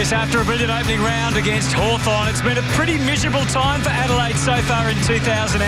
Yes, after a brilliant opening round against Hawthorn, it's been a pretty miserable time for Adelaide so far in 2011,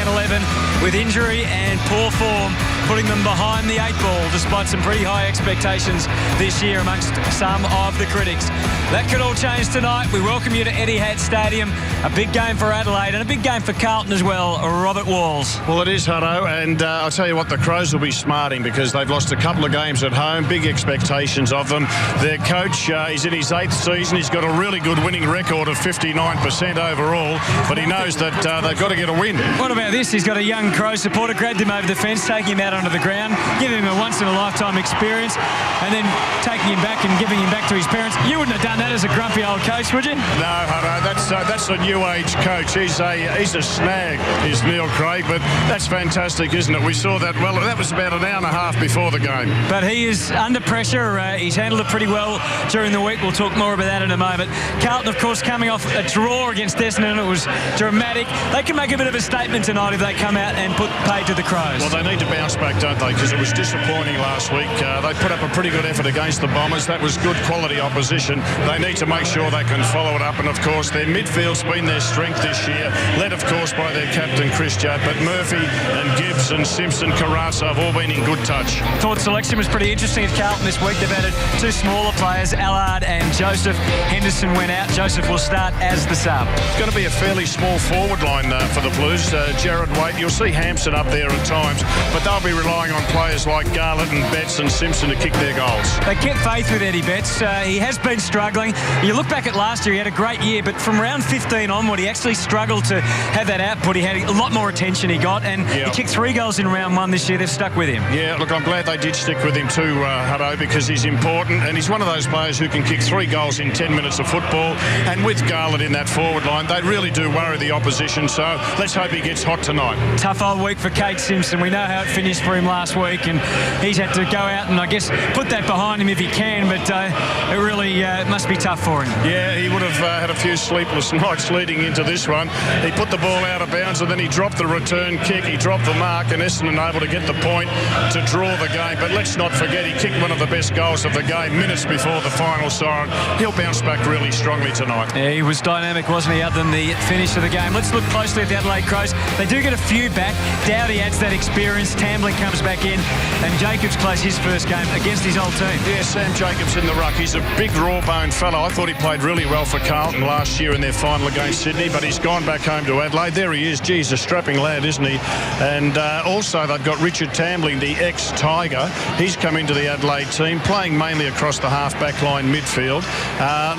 with injury and poor form putting them behind the 8 ball, despite some pretty high expectations this year amongst some of the critics. That could all change tonight. We welcome you to Etihad Stadium. A big game for Adelaide and a big game for Carlton as well. Robert Walls. Well, it is, Hutto, and I'll tell you what, the Crows will be smarting because they've lost a couple of games at home. Big expectations of them. Their coach is in his 8th season. He's got a really good winning record of 59% overall, but he knows that they've got to get a win. What about this? He's got a young Crow supporter, grabbed him over the fence, taking him out onto the ground, giving him a once-in-a-lifetime experience, and then taking him back and giving him back to his parents. You wouldn't have done that as a grumpy old coach, would you? No, Hutto, that's a new age coach. He's a snag, is Neil Craig, but that's fantastic, isn't it? We saw that, well, that was about an hour and a half before the game. But he is under pressure. He's handled it pretty well during the week. We'll talk more about that in a moment. Carlton, of course, coming off a draw against Essendon. It was dramatic. They can make a bit of a statement tonight if they come out and put paid to the Crows. Well, they need to bounce back, don't they? Because it was disappointing last week. They put up a pretty good effort against the Bombers. That was good quality opposition. They need to make sure they can follow it up. And, of course, their midfield's been their strength this year, led, of course, by their captain, Chris Judd. But Murphy and Gibbs and Simpson, Carrasa have all been in good touch. Thought selection was pretty interesting at Carlton this week. They've added 2 smaller players, Allard and Joseph. Henderson went out. Joseph will start as the sub. It's going to be a fairly small forward line for the Blues. Jared Waite, you'll see Hampson up there at times, but they'll be relying on players like Garlett and Betts and Simpson to kick their goals. They kept faith with Eddie Betts. He has been struggling. You look back at last year, he had a great year, but from round 15 onward, he actually struggled to have that output. He had a lot more attention he got, and he kicked 3 goals in round 1 this year. They've stuck with him. Yeah, look, I'm glad they did stick with him too, Hutto, because he's important, and he's one of those players who can kick 3 goals in 10 minutes of football, and with Garlett in that forward line, they really do worry the opposition, so let's hope he gets hot tonight. Tough old week for Kate Simpson. We know how it finished for him last week, and he's had to go out and, I guess, put that behind him if he can, but it really must be tough for him. Yeah, he would have had a few sleepless nights leading into this one. He put the ball out of bounds, and then he dropped the return kick, he dropped the mark, and Essendon able to get the point to draw the game. But let's not forget, he kicked one of the best goals of the game minutes before the final siren. He'll bounce back really strongly tonight. Yeah, he was dynamic, wasn't he, other than the finish of the game. Let's look closely at the Adelaide Crows. They do get a few back. Dowdy adds that experience. Tambling comes back in, and Jacobs plays his first game against his old team. Yeah, Sam Jacobs in the ruck. He's a big, raw-boned fellow. I thought he played really well for Carlton last year in their final against Sydney, but he's gone back home to Adelaide. There he is. Geez, a strapping lad, isn't he? And also they've got Richard Tambling, the ex-Tiger. He's come into the Adelaide team, playing mainly across the half-back line midfield.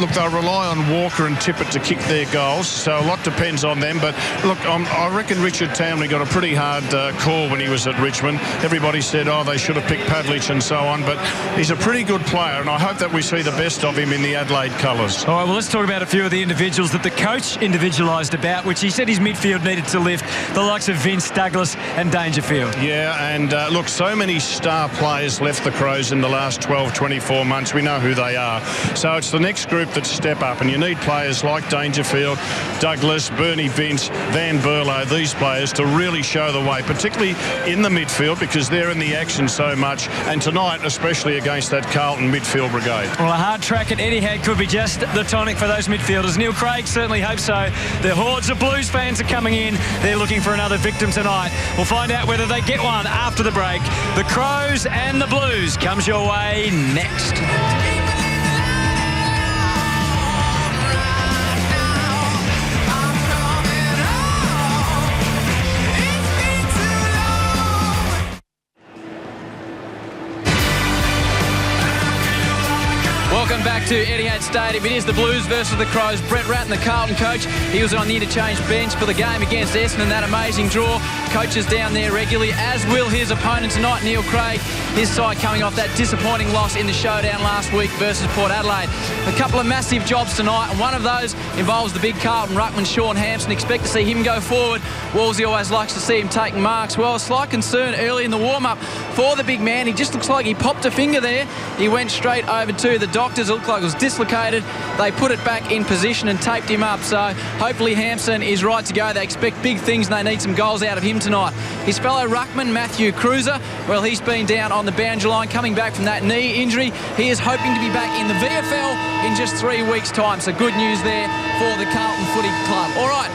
Look, they'll rely on Walker and Tippett to kick their goals, so a lot depends on them. But look, I reckon Richard Tambling got a pretty hard call when he was at Richmond. Everybody said, oh, they should have picked Pavlich and so on, but he's a pretty good player, and I hope that we see the best of him in the Adelaide colours. All right, well, let's talk about a few of the individuals that the coach individualised about, which he said his midfield needed to lift, the likes of Vince, Douglas and Dangerfield. Yeah, and look, so many star players left the Crows in the last 12, 24 months. We know who they are. So it's the next group that step up, and you need players like Dangerfield, Douglas, Bernie Vince, Van Berlo, these players to really show the way, particularly in the midfield, because they're in the action so much, and tonight especially against that Carlton midfield brigade. Well, a hard track at Etihad could be just the tonic for those midfielders. Neil Craig certainly hopes so. The hordes of Blues fans are coming in. They're looking for another victim tonight. We'll find out whether they get one after the break. The Crows and the Blues comes your way next. Welcome back to Etihad Stadium. It is the Blues versus the Crows. Brett Ratton, the Carlton coach, he was on the interchange bench for the game against Essendon. That amazing draw. Coaches down there regularly, as will his opponent tonight, Neil Craig. His side coming off that disappointing loss in the showdown last week versus Port Adelaide. A couple of massive jobs tonight, and one of those involves the big Carlton ruckman, Sean Hampson. Expect to see him go forward. Wolsey always likes to see him taking marks. Well, a slight concern early in the warm-up for the big man. He just looks like he popped a finger there. He went straight over to the doctors. It looked like it was dislocated dislocated. They put it back in position and taped him up. So hopefully Hampson is right to go. They expect big things and they need some goals out of him tonight. His fellow ruckman, Matthew Cruiser, well, he's been down on the boundary line, coming back from that knee injury. He is hoping to be back in the VFL in just 3 weeks' time. So good news there for the Carlton Footy Club. All right.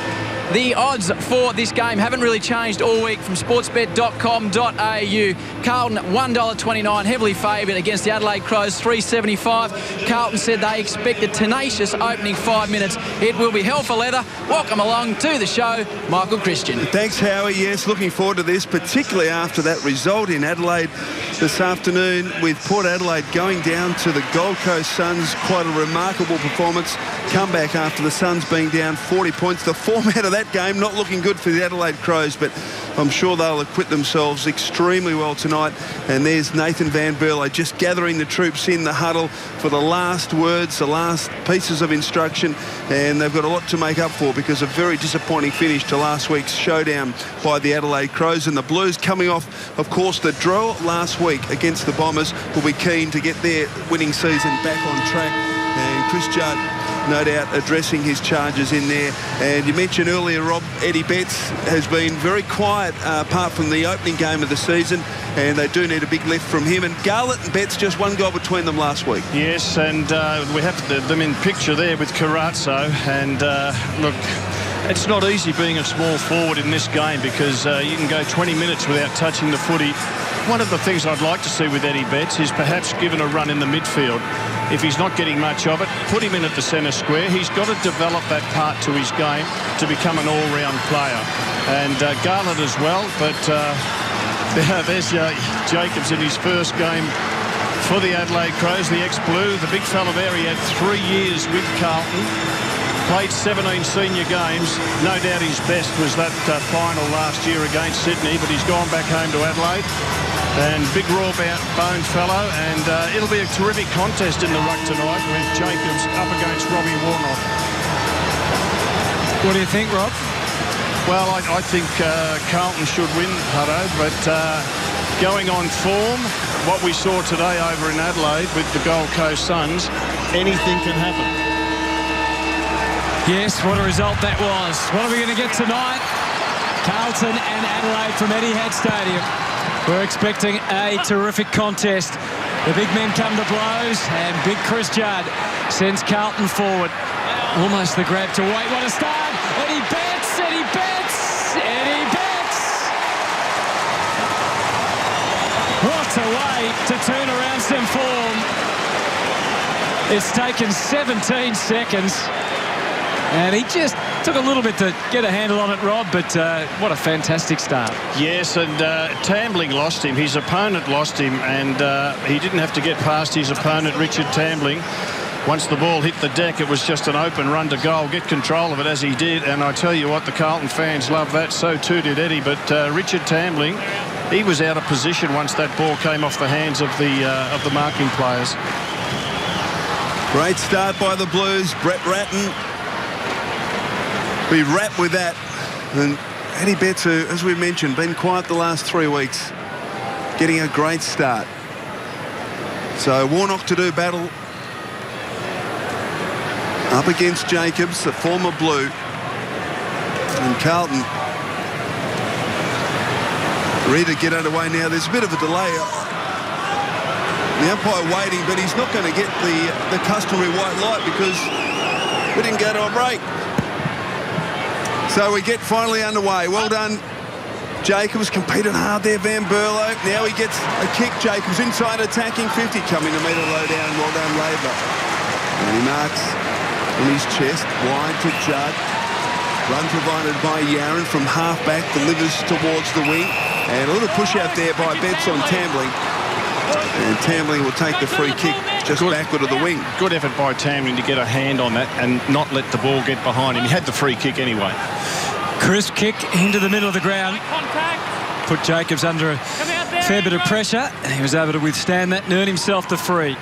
The odds for this game haven't really changed all week from sportsbet.com.au. Carlton $1.29, heavily favoured against the Adelaide Crows, $3.75. Carlton said they expect a tenacious opening 5 minutes. It will be hell for leather. Welcome along to the show, Michael Christian. Thanks, Howie. Yes, looking forward to this, particularly after that result in Adelaide this afternoon with Port Adelaide going down to the Gold Coast Suns. Quite a remarkable performance. Comeback after the Suns being down 40 points. The format of that game not looking good for the Adelaide Crows, but I'm sure they'll acquit themselves extremely well tonight. And there's Nathan Van Berlo just gathering the troops in the huddle for the last words, the last pieces of instruction, and they've got a lot to make up for because a very disappointing finish to last week's showdown by the Adelaide Crows. And the Blues, coming off, of course, the draw last week against the Bombers, will be keen to get their winning season back on track. And Chris Judd, no doubt, addressing his charges in there. And you mentioned earlier, Rob, Eddie Betts has been very quiet apart from the opening game of the season, and they do need a big lift from him. And Garlett and Betts, just one goal between them last week. Yes, and we have them in picture there with Carazzo. And look, it's not easy being a small forward in this game because you can go 20 minutes without touching the footy. One of the things I'd like to see with Eddie Betts is perhaps given a run in the midfield. If he's not getting much of it, put him in at the centre square. He's got to develop that part to his game to become an all-round player. And Garland as well, but there's Jacobs in his first game for the Adelaide Crows, the ex-Blue. The big fella there, he had 3 years with Carlton. Played 17 senior games. No doubt his best was that final last year against Sydney, but he's gone back home to Adelaide. And big raw-boned fellow, and it'll be a terrific contest in the ruck tonight with Jacobs up against Robbie Warnock. What do you think, Rob? Well, I think Carlton should win, Hutto, but going on form, what we saw today over in Adelaide with the Gold Coast Suns, anything can happen. Yes, what a result that was. What are we going to get tonight? Carlton and Adelaide from Etihad Stadium. We're expecting a terrific contest. The big men come to blows, and big Chris Judd sends Carlton forward. Almost the grab to wait. What a start! Eddie Betts! Eddie Betts! Eddie Betts! What a way to turn around some form. It's taken 17 seconds. And he just took a little bit to get a handle on it, Rob, but what a fantastic start. Yes, and Tambling lost him. His opponent lost him, and he didn't have to get past his opponent, Richard Tambling. Once the ball hit the deck, it was just an open run to goal. Get control of it as he did, and I tell you what, the Carlton fans love that. So too did Eddie, but Richard Tambling, he was out of position once that ball came off the hands of the marking players. Great start by the Blues. Brett Ratton. We wrap with that. And Eddie Betts, who, as we mentioned, been quiet the last 3 weeks, getting a great start. So Warnock to do battle up against Jacobs, the former Blue. And Carlton ready to get underway now. There's a bit of a delay. The umpire waiting, but he's not going to get the customary white light because we didn't go to a break. So we get finally underway. Well done, Jacobs. Competed hard there, Van Berlo. Now he gets a kick. Jacobs inside attacking 50. Coming to meter low down. Well done, Labour. And he marks on his chest. Wide to Judd. Run provided by Yaron from half-back. Delivers towards the wing. And a little push out there by Betts on Tambling. And Tambling will take the free kick just backward of the wing. Good effort by Tambling to get a hand on that and not let the ball get behind him. He had the free kick anyway. Crisp kick into the middle of the ground. Put Jacobs under a fair bit of pressure, and he was able to withstand that and earn himself the free.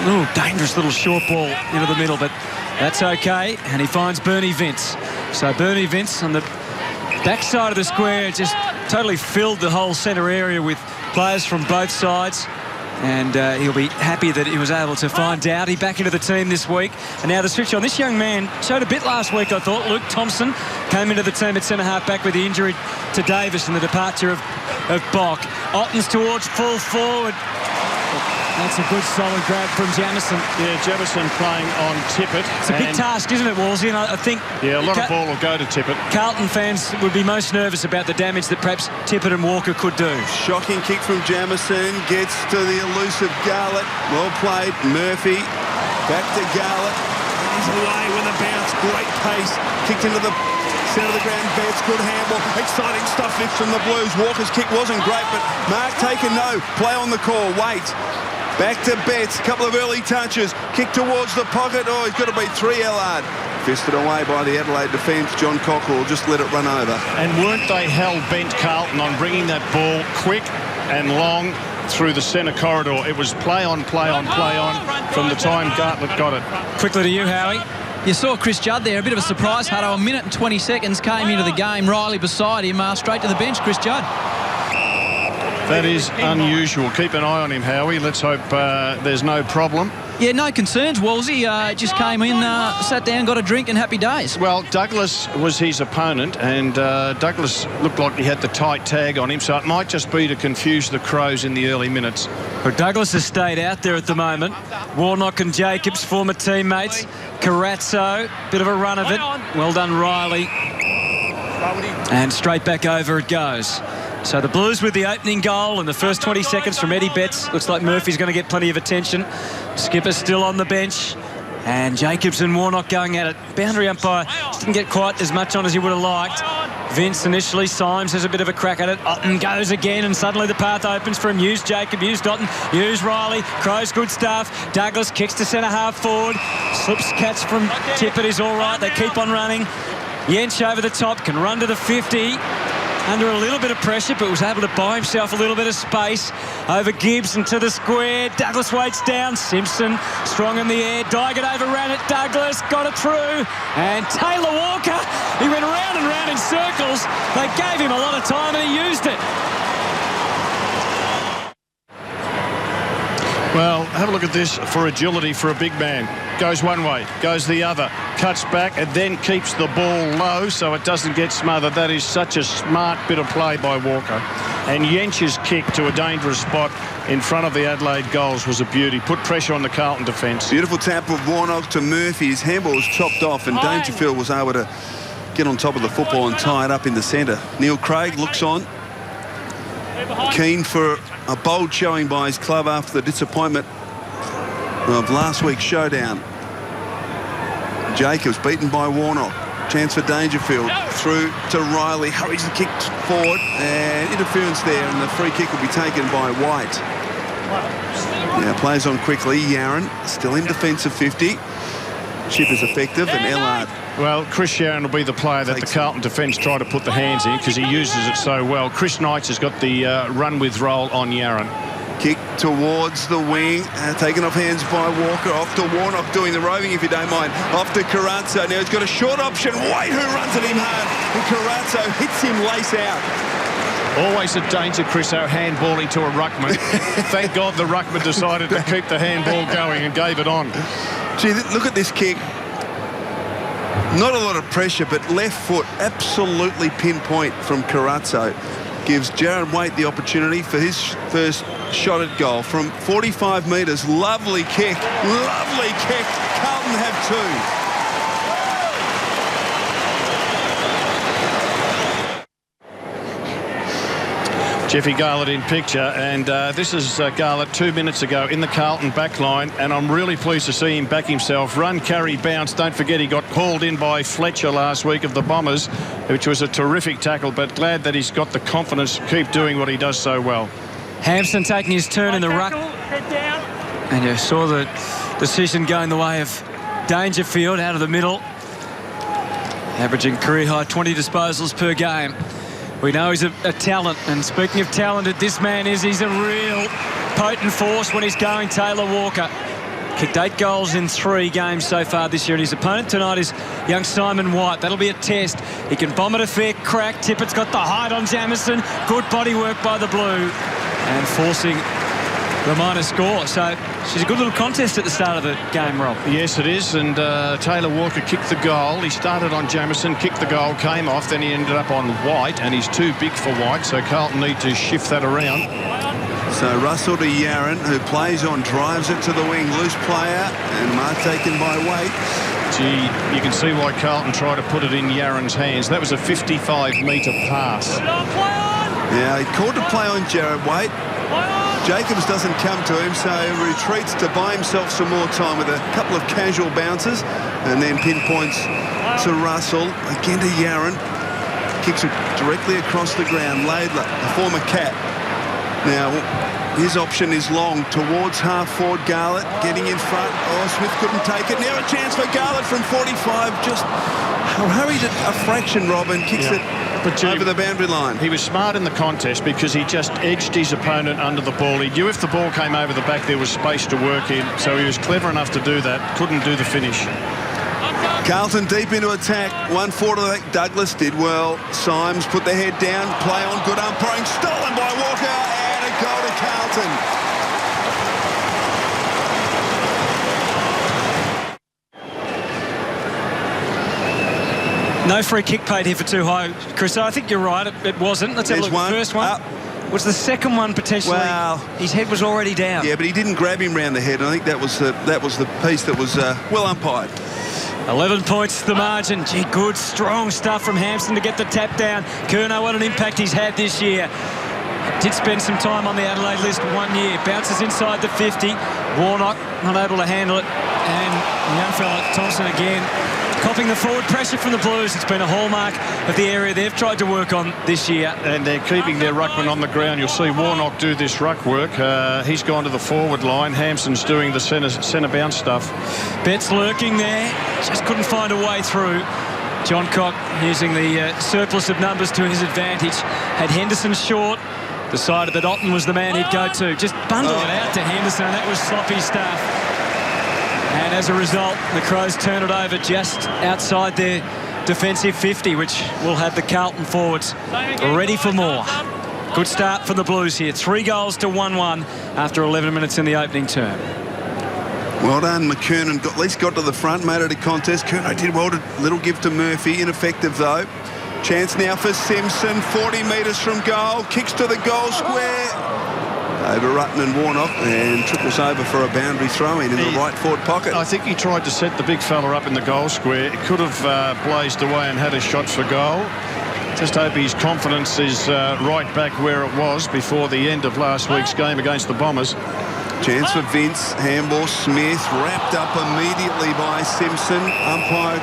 Ooh, dangerous little short ball into the middle, but that's okay. And he finds Bernie Vince. So Bernie Vince on the backside of the square just totally filled the whole centre area with players from both sides. And he'll be happy that he was able to find Doughty back into the team this week. And now the switch on. This young man showed a bit last week, I thought. Luke Thompson came into the team at centre-half back with the injury to Davis and the departure of Bock. Otten's towards full forward. That's a good solid grab from Jamison. Yeah, Jamison playing on Tippett. It's a big task, isn't it, Wolsey? And I think... Yeah, a lot of ball will go to Tippett. Carlton fans would be most nervous about the damage that perhaps Tippett and Walker could do. Shocking kick from Jamison. Gets to the elusive Garlett. Well played. Murphy. Back to Garlett. He's away with a bounce. Great pace. Kicked into the centre of the ground. Betts. Good handball. Exciting stuff this from the Blues. Walker's kick wasn't great, but Mark taken no. Play on the call. Wait. Back to Betts, a couple of early touches, kick towards the pocket. Oh, he's got to beat 3 Etihad. Fisted away by the Adelaide defence. John Cockrell just let it run over. And weren't they hell-bent, Carlton, on bringing that ball quick and long through the centre corridor? It was play on, play on, play on from the time Gartlett got it. Quickly to you, Howie. You saw Chris Judd there, a bit of a surprise, Hutto. A minute and 20 seconds came into the game. Riley beside him, straight to the bench, Chris Judd. That is unusual. Keep an eye on him, Howie. Let's hope there's no problem. Yeah, no concerns, Wolsey. Just came in, sat down, got a drink, and happy days. Well, Douglas was his opponent, and Douglas looked like he had the tight tag on him, so it might just be to confuse the Crows in the early minutes. But Douglas has stayed out there at the moment. Warnock and Jacobs, former teammates. Carazzo, bit of a run of it. Well done, Riley. And straight back over it goes. So the Blues with the opening goal and the first 20 seconds from Eddie Betts. Looks like Murphy's going to get plenty of attention. Skipper still on the bench. And Jacobs and Warnock going at it. Boundary umpire didn't get quite as much on as he would have liked. Vince initially. Symes has a bit of a crack at it. Otten goes again, and suddenly the path opens for him. Hughes Jacob, Hughes Otten, Hughes Riley. Crows good stuff. Douglas kicks to centre half forward. Slips catch from Tippett is all right. They keep on running. Yench over the top, can run to the 50. Under a little bit of pressure, but was able to buy himself a little bit of space. Over Gibbs and to the square. Douglas waits down. Simpson strong in the air. Dygat overran it. Douglas got it through. And Taylor Walker, he went round and round in circles. They gave him a lot of time and he used it. Well, have a look at this for agility for a big man. Goes one way, goes the other, cuts back and then keeps the ball low so it doesn't get smothered. That is such a smart bit of play by Walker. And Yench's kick to a dangerous spot in front of the Adelaide goals was a beauty. Put pressure on the Carlton defence. Beautiful tap of Warnock to Murphy. His handball was chopped off and Dangerfield was able to get on top of the football and tie it up in the centre. Neil Craig looks on. Keen for a bold showing by his club after the disappointment of last week's showdown. Jacobs beaten by Warnock. Chance for Dangerfield. Through to Riley. Hurries the kick forward. And interference there. And the free kick will be taken by White. Now plays on quickly. Yaron still in defensive 50. Chip is effective. And Ellard. Well, Chris Yaron will be the player that the Carlton defence try to put the hands in because he uses it so well. Chris Knights has got the run with roll on Yaron. Kick towards the wing, taken off hands by Walker. Off to Warnock doing the roving, if you don't mind. Off to Carazzo. Now he's got a short option. White who runs at him hard. And Carazzo hits him lace out. Always a danger, Chris, our handballing to a ruckman. Thank God the ruckman decided to keep the handball going and gave it on. Gee, look at this kick. Not a lot of pressure, but left foot absolutely pinpoint from Carazzo. Gives Jared Waite the opportunity for his first shot at goal from 45 metres. Lovely kick. Lovely kick. Carlton have two. Jeffy Garlett in picture, and this is Garlett 2 minutes ago in the Carlton back line, and I'm really pleased to see him back himself. Run, carry, bounce. Don't forget he got hauled in by Fletcher last week of the Bombers, which was a terrific tackle, but glad that he's got the confidence to keep doing what he does so well. Hampson taking his turn in the ruck. And you saw the decision going the way of Dangerfield out of the middle. Averaging career high 20 disposals per game. We know he's a talent, and speaking of talented, this man he's a real potent force when he's going. Taylor Walker kicked 8 goals in 3 games so far this year, and his opponent tonight is young Simon White. That'll be a test. He can bomb it a fair crack. Tippett's got the height on Jamison. Good body work by the Blue, and forcing the minor score. So she's a good little contest at the start of the game, Rob. Yes, it is. And Taylor Walker kicked the goal. He started on Jamieson, kicked the goal, came off. Then he ended up on White, and he's too big for White. So Carlton need to shift that around. So Russell to Yaron, who plays on, drives it to the wing. Loose player, and mark taken by Waite. Gee, you can see why Carlton tried to put it in Yaron's hands. That was a 55-metre pass. Yeah, he called to play on Jared Waite. Jacobs doesn't come to him, so he retreats to buy himself some more time with a couple of casual bounces, and then pinpoints to Russell. Again to Yaron. Kicks it directly across the ground. Laidler, the former Cat. Now, his option is long towards half-forward Garlett, getting in front. Oh, Smith couldn't take it. Now a chance for Garlett from 45. Just hurried it a fraction, Rob, and kicks it over the boundary line. He was smart in the contest because he just edged his opponent under the ball. He knew if the ball came over the back, there was space to work in. So he was clever enough to do that. Couldn't do the finish. Carlton deep into attack. 1-4 to the back. Douglas did well. Symes put the head down. Play on. Good umpiring. Stolen by Walker. And a goal to Carlton. No free kick paid here for too high, Chris. I think you're right. It wasn't. Let's have a look at the first one. Was the second one potentially? Well, his head was already down. Yeah, but he didn't grab him round the head. I think that was the piece that was well umpired. 11 points the margin. Gee, good, strong stuff from Hampson to get the tap down. Kerno, what an impact he's had this year. Did spend some time on the Adelaide list 1 year. Bounces inside the 50. Warnock not able to handle it. And young fella Thompson again copping the forward pressure from the Blues. It's been a hallmark of the area they've tried to work on this year. And they're keeping their ruckman on the ground. You'll see Warnock do this ruck work. He's gone to the forward line. Hampson's doing the centre bounce stuff. Betts lurking there. Just couldn't find a way through. John Cock using the surplus of numbers to his advantage. Had Henderson short. Decided that Otten was the man he'd go to. Just bundle it out to Henderson. That was sloppy stuff. And as a result, the Crows turn it over just outside their defensive 50, which will have the Carlton forwards ready for more. Good start for the Blues here. 3 goals to 1-1 after 11 minutes in the opening term. Well done, McKernan. At least got to the front, made it a contest. Kerno did well. Little give to Murphy. Ineffective, though. Chance now for Simpson. 40 metres from goal. Kicks to the goal square. Over Rutten and Warnock, and trickles over for a boundary throw-in in the right forward pocket. I think he tried to set the big fella up in the goal square. It could have blazed away and had his shots for goal. Just hope his confidence is right back where it was before the end of last week's game against the Bombers. Chance for Vince. Handball. Smith wrapped up immediately by Simpson. Umpire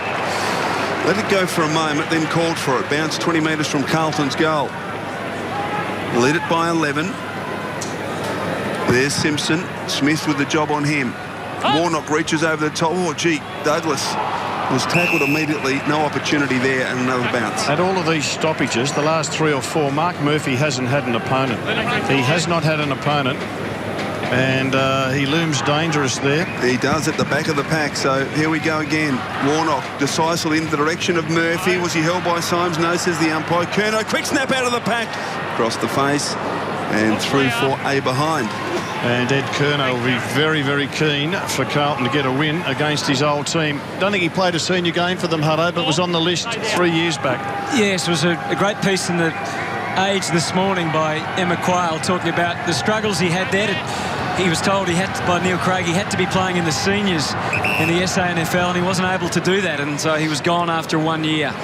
let it go for a moment, then called for it. Bounced 20 metres from Carlton's goal. Lead it by 11. There's Simpson. Smith with the job on him. Warnock reaches over the top. Oh, gee, Douglas was tackled immediately. No opportunity there, and another bounce. At all of these stoppages, the last 3 or 4, Mark Murphy hasn't had an opponent. He has not had an opponent, and he looms dangerous there. He does at the back of the pack, so here we go again. Warnock decisive in the direction of Murphy. Was he held by Symes? No, says the umpire. Kerno, quick snap out of the pack. Across the face, and through for a behind. And Ed Kerno will be very, very keen for Carlton to get a win against his old team. Don't think he played a senior game for them, Hutto, but was on the list 3 years back. Yes, it was a great piece in the Age this morning by Emma Quayle talking about the struggles he had there. He was told by Neil Craig he had to be playing in the seniors in the SANFL, and he wasn't able to do that, and so he was gone after 1 year.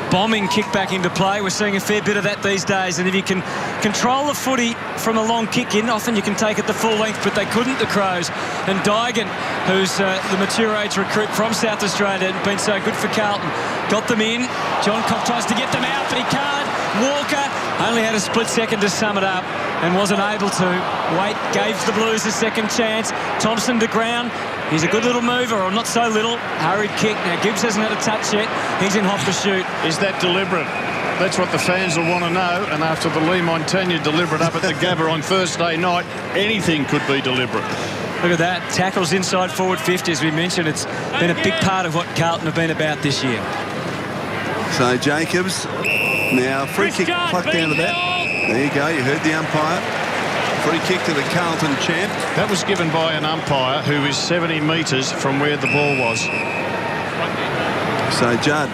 Bombing kick back into play. We're seeing a fair bit of that these days, and if you can control the footy from a long kick in, often you can take it the full length, but they couldn't, the Crows. And Dygan, who's the mature age recruit from South Australia and been so good for Carlton, got them in. John Cock tries to get them out, but he can't. Walker only had a split second to sum it up and wasn't able to. Waite gave the Blues a second chance. Thompson to ground. He's a good little mover, or not so little. Hurried kick. Now, Gibbs hasn't had a touch yet. He's in hot pursuit. Is that deliberate? That's what the fans will want to know. And after the Lee Montagna deliberate up at the Gabba on Thursday night, anything could be deliberate. Look at that. Tackles inside forward 50, as we mentioned. It's been a big part of what Carlton have been about this year. So, Jacobs, now free kick plucked down to that. There you go. You heard the umpire. Free kick to the Carlton champ. That was given by an umpire who is 70 metres from where the ball was. So Judd,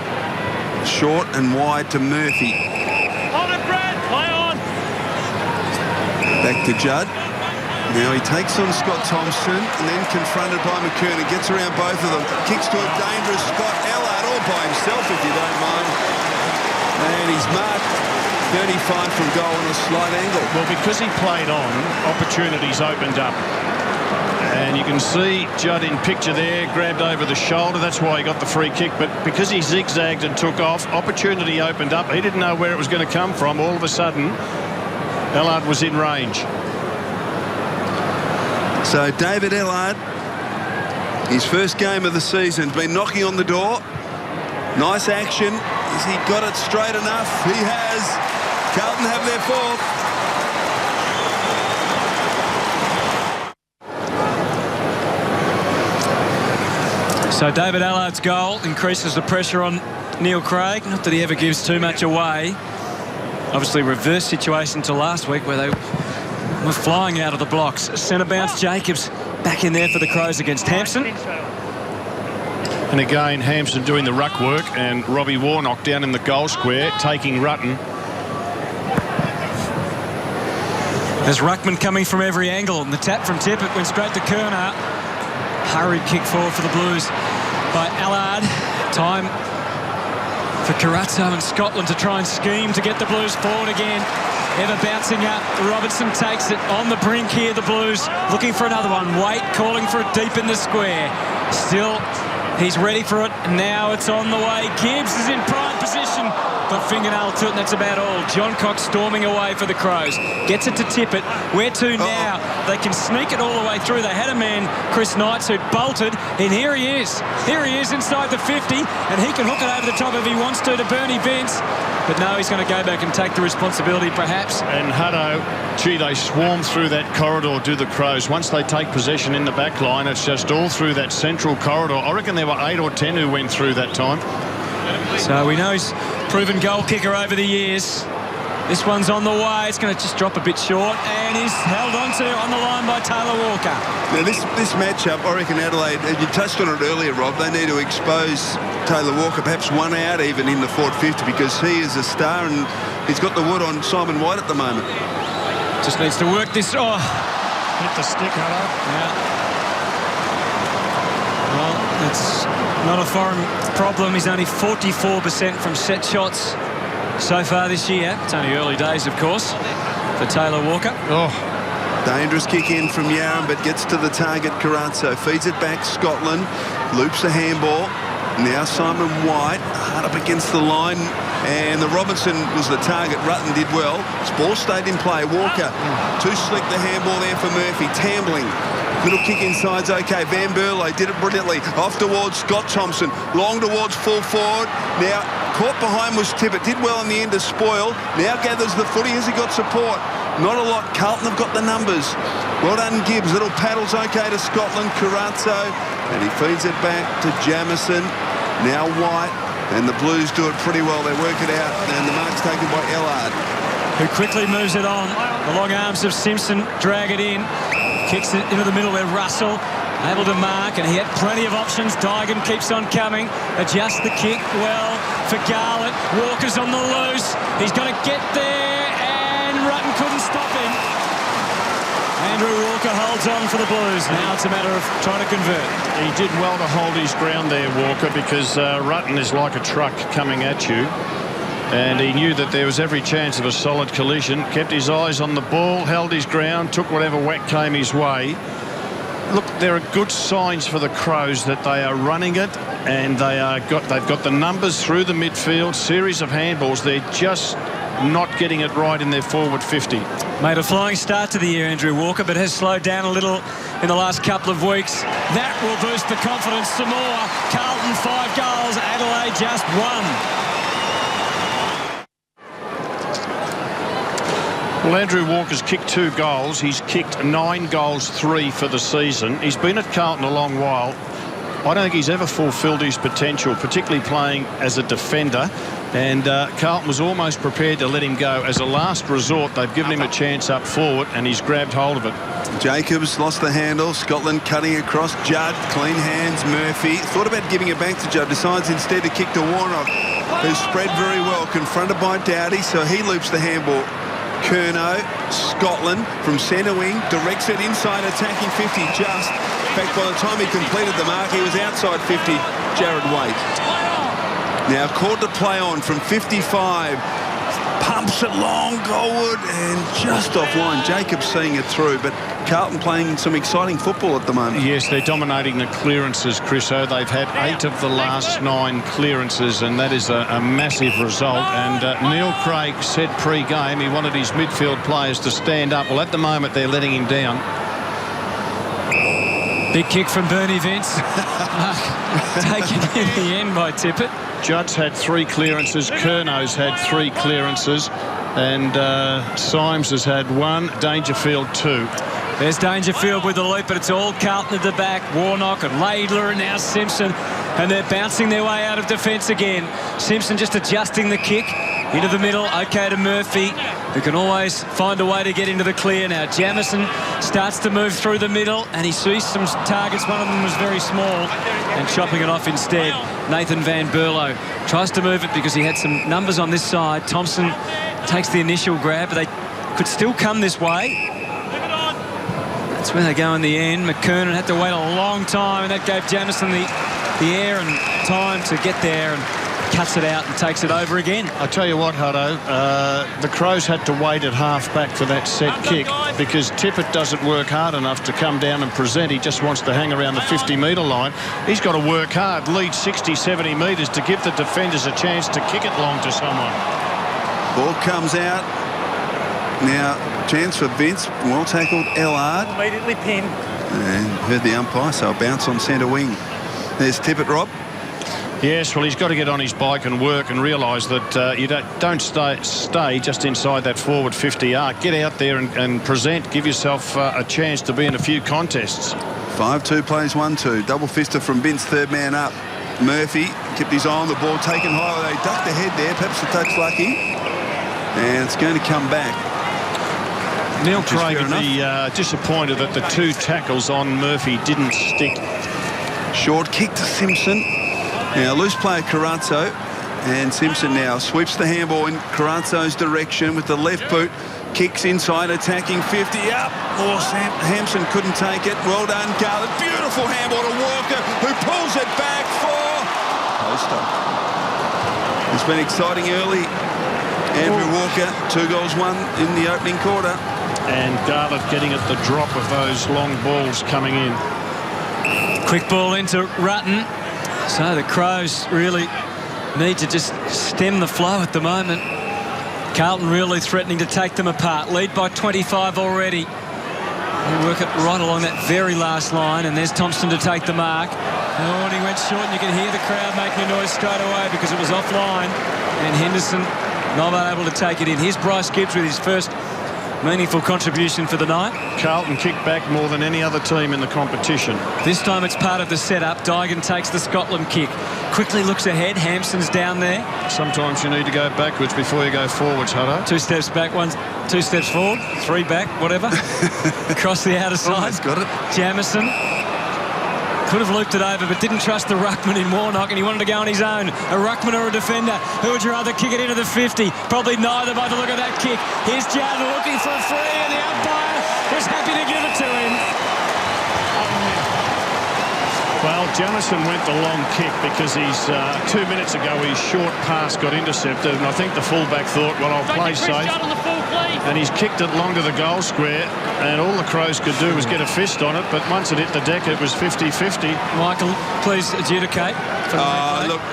short and wide to Murphy. On it, Brad. Play on. Back to Judd. Now he takes on Scott Thompson and then confronted by McKernan. Gets around both of them. Kicks to a dangerous Scott Ellard all by himself, if you don't mind. And he's marked 35 from goal on a slight angle. Well, because he played on, opportunities opened up. And you can see Judd in picture there, grabbed over the shoulder. That's why he got the free kick. But because he zigzagged and took off, opportunity opened up. He didn't know where it was going to come from. All of a sudden, Ellard was in range. So David Ellard, his first game of the season, been knocking on the door. Nice action. Has he got it straight enough? He has. Carlton have their fourth. So David Allard's goal increases the pressure on Neil Craig. Not that he ever gives too much away. Obviously reverse situation to last week where they were flying out of the blocks. Centre bounce Jacobs back in there for the Crows against Hampson. And again, Hampson doing the ruck work and Robbie Warnock down in the goal square taking Rutten. There's ruckman coming from every angle, and the tap from Tippett went straight to Kerner. Hurried kick forward for the Blues by Allard. Time for Carazzo and Scotland to try and scheme to get the Blues forward again. Ever bouncing up. Robertson takes it on the brink here. The Blues looking for another one. Waite calling for it deep in the square. Still, he's ready for it. Now it's on the way. Gibbs is in prime position. Got fingernail to it, and that's about all. John Cox storming away for the Crows. Gets it to Tippett. Where to now? They can sneak it all the way through. They had a man, Chris Knights, who bolted. And here he is. Here he is inside the 50. And he can hook it over the top if he wants to Bernie Vince. But no, he's going to go back and take the responsibility, perhaps. And Hutto, gee, they swarm through that corridor, do the Crows. Once they take possession in the back line, it's just all through that central corridor. I reckon there were 8 or 10 who went through that time. So we know he's proven goal kicker over the years. This one's on the way. It's going to just drop a bit short. And he's held on the line by Taylor Walker. Now, this matchup, I reckon Adelaide, you touched on it earlier, Rob, they need to expose Taylor Walker, perhaps one out even in the forward 50, because he is a star and he's got the wood on Simon White at the moment. Just needs to work this. Oh, Hit the stick, Hutto. yeah. Well, it's not a foreign problem. He's only 44% from set shots so far this year. It's only early days, of course, for Taylor Walker. Oh, Dangerous kick in from Yarram, but gets to the target. Carazzo feeds it back. Scotland loops a handball. Now Simon White hard up against the line, and the Robinson was the target. Rutten did well. This ball stayed in play. Walker too slick. The handball there for Murphy. Tambling. Little kick inside's okay. Van Berlo did it brilliantly. Off towards Scott Thompson. Long towards full forward. Now caught behind was Tippett. Did well in the end to spoil. Now gathers the footy. Has he got support? Not a lot. Carlton have got the numbers. Well done, Gibbs. Little paddles okay to Scotland. Carazzo. And he feeds it back to Jamison. Now White. And the Blues do it pretty well. They work it out. And the mark's taken by Ellard, who quickly moves it on. The long arms of Simpson drag it in. Kicks it into the middle where Russell able to mark, and he had plenty of options. Dygan keeps on coming. Adjusts the kick well for Garlett. Walker's on the loose. He's got to get there, and Rutten couldn't stop him. Andrew Walker holds on for the Blues. Now it's a matter of trying to convert. he did well to hold his ground there, Walker, because Rutten is like a truck coming at you. And he knew that there was every chance of a solid collision. Kept his eyes on the ball, held his ground, took whatever whack came his way. Look, there are good signs for the Crows that they are running it, and they've got the numbers through the midfield, series of handballs. They're just not getting it right in their forward 50. Made a flying start to the year, Andrew Walker, but has slowed down a little in the last couple of weeks. That will boost the confidence some more. Carlton 5 goals, Adelaide just 1. Well, Andrew Walker's kicked 2 goals. He's kicked 9 goals, 3 for the season. He's been at Carlton a long while. I don't think he's ever fulfilled his potential, particularly playing as a defender. And Carlton was almost prepared to let him go. As a last resort, they've given him a chance up forward, and he's grabbed hold of it. Jacobs lost the handle. Scotland cutting across. Judd, clean hands. Murphy thought about giving it back to Judd. Decides instead to kick to Warnock, who spread very well. Confronted by Dowdy, so he loops the handball. Curnow, Scotland from centre wing, directs it inside, attacking 50 just. In fact, by the time he completed the mark, he was outside 50, Jared Waite. Now caught to play on from 55. Pumps it long, goalward, and just offline. Jacobs seeing it through, but Carlton playing some exciting football at the moment. Yes, they're dominating the clearances, Chriso. They've had 8 of the last 9 clearances, and that is a massive result. And Neil Craig said pre-game he wanted his midfield players to stand up. Well, at the moment, they're letting him down. Big kick from Bernie Vince. Taken in the end by Tippett. Judd's had 3 clearances. Curnow's had 3 clearances. And Symes has had 1. Dangerfield 2. There's Dangerfield with the loop, but it's all Carlton at the back. Warnock and Laidler and now Simpson. And they're bouncing their way out of defence again. Simpson just adjusting the kick into the middle. OK to Murphy, who can always find a way to get into the clear. Now Jamison starts to move through the middle, and he sees some targets. One of them was very small, and chopping it off instead. Nathan Van Berlo tries to move it because he had some numbers on this side. Thompson takes the initial grab, but they could still come this way. That's where they go in the end. McKernan had to wait a long time, and that gave Jamison the air and time to get there, and cuts it out and takes it over again. I tell you what, Hutto, the Crows had to wait at half-back for that set kick because Tippett doesn't work hard enough to come down and present. He just wants to hang around the 50-metre line. He's got to work hard, lead 60, 70 metres to give the defenders a chance to kick it long to someone. Ball comes out. Now, chance for Vince. Well tackled, Ellard. Immediately pinned. And heard the umpire, so a bounce on centre wing. There's Tippett, Rob. Yes, well, he's got to get on his bike and work and realise that you don't stay just inside that forward 50 arc. Get out there and present. Give yourself a chance to be in a few contests. 5-2 plays 1-2. Double fister from Vince, third man up. Murphy kept his eye on the ball, taken high. They ducked the head there, perhaps a touch lucky. And it's going to come back. Neil Craig would be disappointed that the 2 tackles on Murphy didn't stick. Short kick to Simpson. Now loose player Carrazzo, and Simpson now sweeps the handball in Carrazzo's direction with the left boot. Kicks inside, attacking 50 up. Oh, Hampson couldn't take it. Well done, Garland. Beautiful handball to Walker, who pulls it back for Poster. It's been exciting early. Andrew Walker, 2 goals, 1 in the opening quarter. And Garland getting at the drop of those long balls coming in. Quick ball into Rutten. So the Crows really need to just stem the flow at the moment. Carlton really threatening to take them apart. Lead by 25 already. They work it right along that very last line, and there's Thompson to take the mark. Oh, and he went short, and you can hear the crowd making a noise straight away because it was offline. And Henderson not able to take it in. Here's Bryce Gibbs with his first meaningful contribution for the night. Carlton kicked back more than any other team in the competition. This time it's part of the setup. Dygan takes the Scotland kick. Quickly looks ahead. Hampson's down there. Sometimes you need to go backwards before you go forwards, Hutto. 2 steps back, 2 steps forward, 3 back, whatever. Across the outer side. Almost got it. Jamison could have looped it over, but didn't trust the ruckman in Warnock, and he wanted to go on his own. A ruckman or a defender? Who would you rather kick it into the 50? Probably neither by the look of that kick. Here's Judd looking for a free, and the umpire was happy to give it to him. Well, Jamison went the long kick because he's 2 minutes ago his short pass got intercepted, and I think the fullback thought, well, I'll play safe. And he's kicked it long to the goal square, and all the Crows could do was get a fist on it, but once it hit the deck, it was 50-50. Michael, please adjudicate. Look,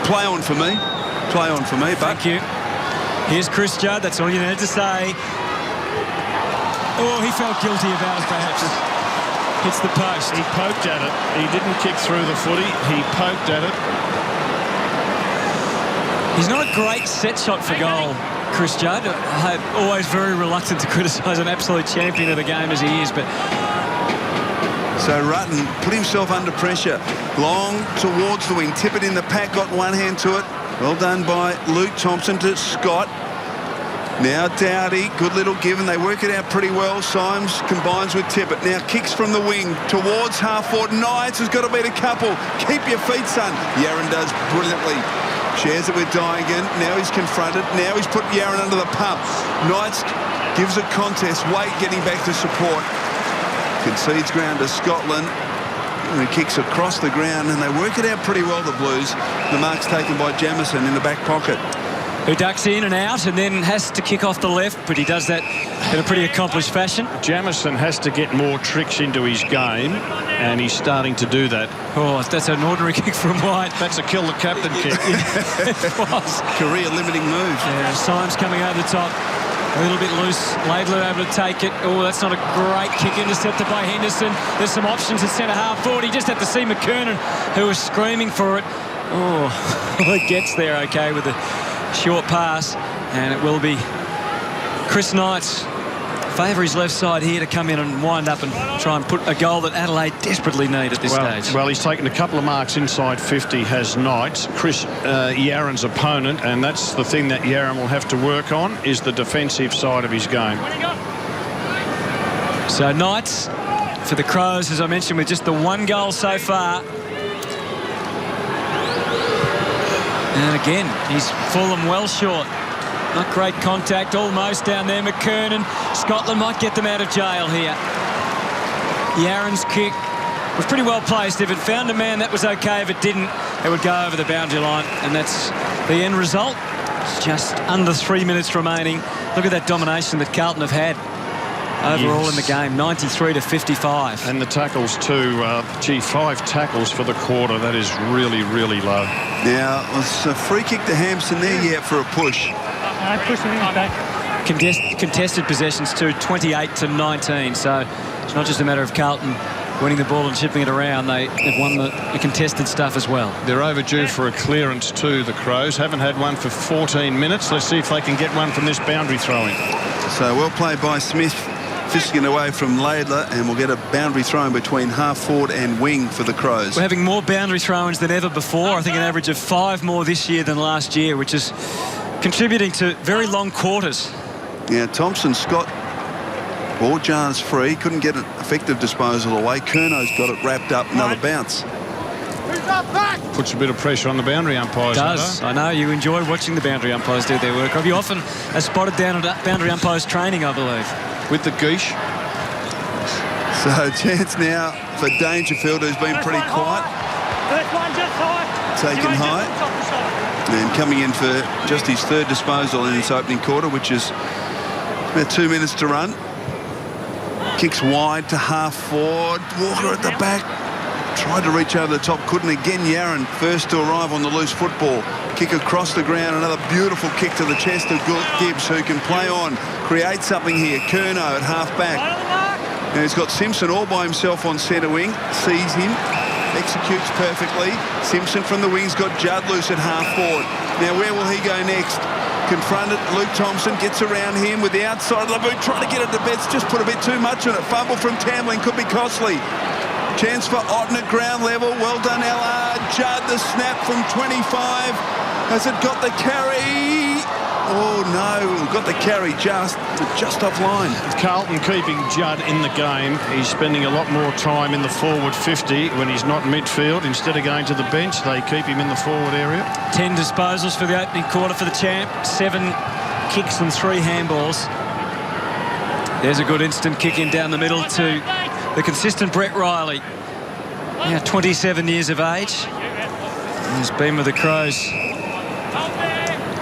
play on for me. Play on for me. Thank you. Here's Chris Judd. That's all you need to say. Oh, he felt guilty about it, perhaps. Hits the post. He poked at it. He didn't kick through the footy. He poked at it. He's not a great set shot for goal, Chris Judd. Always very reluctant to criticise an absolute champion of the game as he is, but... So Rutten put himself under pressure. Long towards the wing. Tippett in the pack, got one hand to it. Well done by Luke Thompson to Scott. Now Dowdy, good little give, and they work it out pretty well. Symes combines with Tippett. Now kicks from the wing towards half-forward. Knights has got to beat a couple. Keep your feet, son. Yaron does brilliantly. Shares it with Daigan. Now he's confronted. Now he's put Yaron under the pump. Knights gives a contest. Wait getting back to support. Concedes ground to Scotland. And he kicks across the ground, and they work it out pretty well, the Blues. The mark's taken by Jamison in the back pocket, who ducks in and out and then has to kick off the left, but he does that in a pretty accomplished fashion. Jamison has to get more tricks into his game, and he's starting to do that. Oh, that's an ordinary kick from White. That's a kill the captain kick. It was. Career-limiting move. Yeah, Symes coming over the top. A little bit loose. Laidler able to take it. Oh, that's not a great kick, intercepted by Henderson. There's some options at centre half forward. He just had to see McKernan, who was screaming for it. Oh, it gets there okay with the short pass, and it will be Chris Knight's favour his left side here to come in and wind up and try and put a goal that Adelaide desperately need at this stage. Well, he's taken a couple of marks inside 50, has Knights. Chris Yaron's opponent, and that's the thing that Yaron will have to work on, is the defensive side of his game. So Knights for the Crows, as I mentioned, with just the one goal so far. And again, he's fallen well short. Not great contact, almost down there. McKernan, Scotland might get them out of jail here. Yaron's kick was pretty well placed. If it found a man, that was okay. If it didn't, it would go over the boundary line. And that's the end result. It's just under 3 minutes remaining. Look at that domination that Carlton have had overall in the game, 93 to 55. And the tackles too. 5 tackles for the quarter. That is really, really low. Now, it was a free kick to Hampson there, yeah, for a push. Pushing him back. Contested possessions too, 28 to 19. So it's not just a matter of Carlton winning the ball and chipping it around. They've won the contested stuff as well. They're overdue for a clearance too, the Crows. Haven't had one for 14 minutes. Let's see if they can get one from this boundary throw-in. So well played by Smith, fisking away from Laidler, and we'll get a boundary throw-in between half-forward and wing for the Crows. We're having more boundary throw-ins than ever before. I think an average of 5 more this year than last year, which is contributing to very long quarters. Yeah, Thompson, Scott, ball jars free, couldn't get an effective disposal away. Curno's got it wrapped up, another bounce. Puts a bit of pressure on the boundary umpires. Does. I know you enjoy watching the boundary umpires do their work. Have you often spotted down at boundary umpires training, I believe? With the geesh. So chance now for Dangerfield, who's been pretty quiet. Taken high. And coming in for just his 3rd disposal in this opening quarter, which is about 2 minutes to run. Kicks wide to half-forward. Walker at the back. Tried to reach over the top, couldn't again. Yaron, first to arrive on the loose football. Kick across the ground, another beautiful kick to the chest of Gibbs, who can play on, create something here. Curnow at half-back. Now he's got Simpson all by himself on centre wing. Sees him. Executes perfectly. Simpson from the wings got Judd loose at half-forward. Now where will he go next? Confronted, Luke Thompson gets around him with the outside of the boot, trying to get it to Betts, just put a bit too much on it. Fumble from Tamlin, could be costly. Chance for Otten at ground level. Well done, LR. Judd, the snap from 25. Has it got the carry? Oh, no. Got the carry just offline. Carlton keeping Judd in the game. He's spending a lot more time in the forward 50 when he's not midfield. Instead of going to the bench, they keep him in the forward area. 10 disposals for the opening quarter for the champ. 7 kicks and 3 handballs. There's a good instant kick in down the middle to the consistent Brett Riley. Now 27 years of age. He's been with the Crows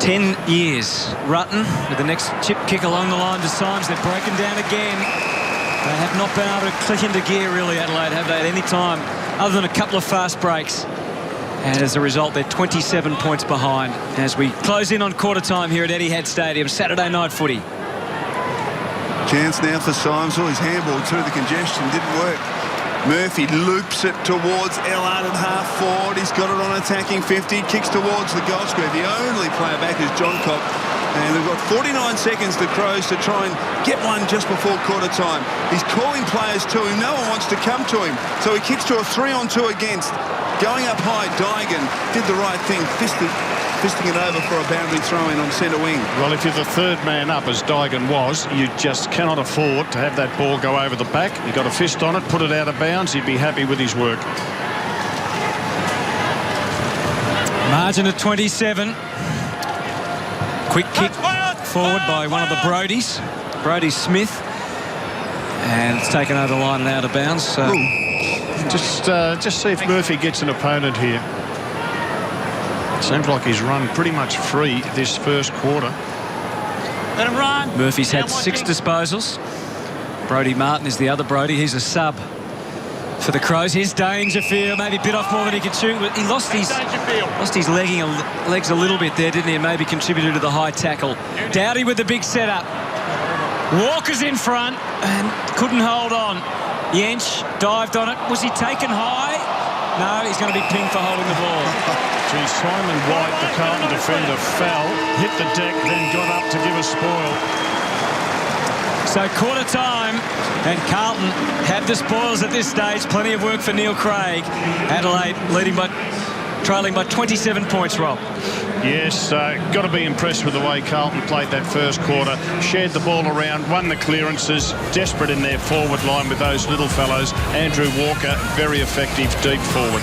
10 years. Rutten with the next chip kick along the line to Symes. They're broken down again. They have not been able to click into gear really, Adelaide, have they, at any time, other than a couple of fast breaks. And as a result, they're 27 points behind as we close in on quarter time here at Etihad Stadium. Saturday night footy. Chance now for Symes. Oh, his handball through the congestion didn't work. Murphy loops it towards Ellard at half-forward. He's got it on attacking 50. Kicks towards the goal square. The only player back is John Cobb. And they've got 49 seconds, the Crows, to try and get one just before quarter time. He's calling players to him. No one wants to come to him. So he kicks to a 3-on-2 against. Going up high, Daigan did the right thing. fisting it over for a boundary throw-in on centre wing. Well, if you're the third man up, as Dygan was, you just cannot afford to have that ball go over the back. You've got a fist on it, put it out of bounds. He'd be happy with his work. Margin of 27. Quick kick forward by one of the Brodies. Brody Smith. And it's taken over the line and out of bounds. So just see if Murphy gets an opponent here. Seems like he's run pretty much free this first quarter. Let him run. Murphy's had 6 disposals. Brodie Martin is the other Brodie. He's a sub for the Crows. Here's Dangerfield. Maybe bit off more than he could shoot. But he lost his legs a little bit there, didn't he? And maybe contributed to the high tackle. Dowdy with the big setup. Walker's in front and couldn't hold on. Yench dived on it. Was he taken high? No, he's going to be pinged for holding the ball. Gee, Simon White, the Carlton defender, fell, hit the deck, then got up to give a spoil. So quarter time, and Carlton have the spoils at this stage. Plenty of work for Neil Craig. Adelaide trailing by 27 points, Rob. Yes, got to be impressed with the way Carlton played that first quarter. Shared the ball around, won the clearances, desperate in their forward line with those little fellows. Andrew Walker, very effective deep forward.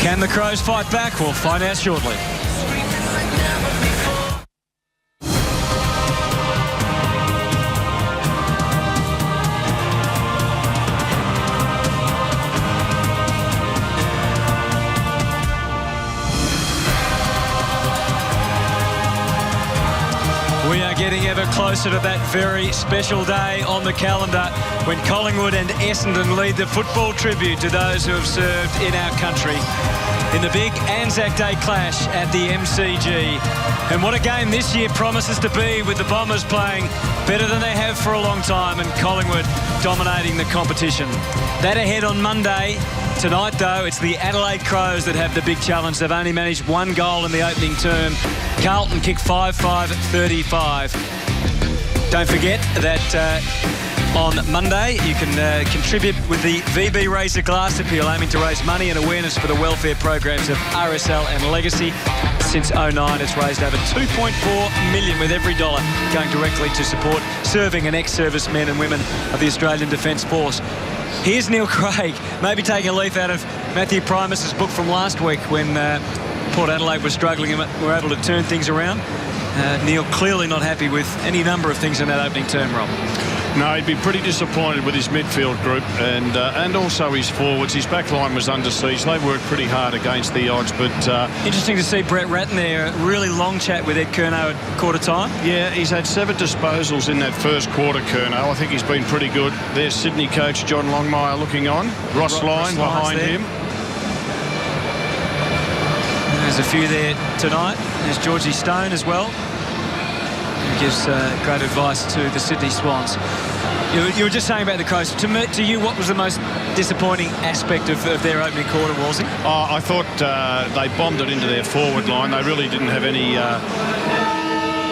Can the Crows fight back? We'll find out shortly. We are getting ever closer to that very special day on the calendar when Collingwood and Essendon lead the football tribute to those who have served in our country in the big Anzac Day clash at the MCG. And what a game this year promises to be, with the Bombers playing better than they have for a long time and Collingwood dominating the competition. That ahead on Monday. Tonight, though, it's the Adelaide Crows that have the big challenge. They've only managed 1 goal in the opening term. Carlton kicked 5-5-35. Don't forget that on Monday you can contribute with the VB Razor Glass Appeal, aiming to raise money and awareness for the welfare programs of RSL and Legacy. Since 2009, it's raised over $2.4 million, with every dollar going directly to support serving and ex-servicemen and women of the Australian Defence Force. Here's Neil Craig, maybe taking a leaf out of Matthew Primus's book from last week when Port Adelaide was struggling and were able to turn things around. Neil clearly not happy with any number of things in that opening term, Rob. No, he'd be pretty disappointed with his midfield group and also his forwards. His back line was under siege. They worked pretty hard against the odds, but... Interesting to see Brett Ratton there. A really long chat with Ed Curnow at quarter time. Yeah, he's had 7 disposals in that first quarter, Curnow. I think he's been pretty good. There's Sydney coach John Longmire looking on. Ross Lyon behind him. There's a few there tonight. There's Georgie Stone as well, who gives great advice to the Sydney Swans. You were just saying about the Crows. To you, what was the most disappointing aspect of their opening quarter, Wolsey? I thought they bombed it into their forward line. They really didn't have any...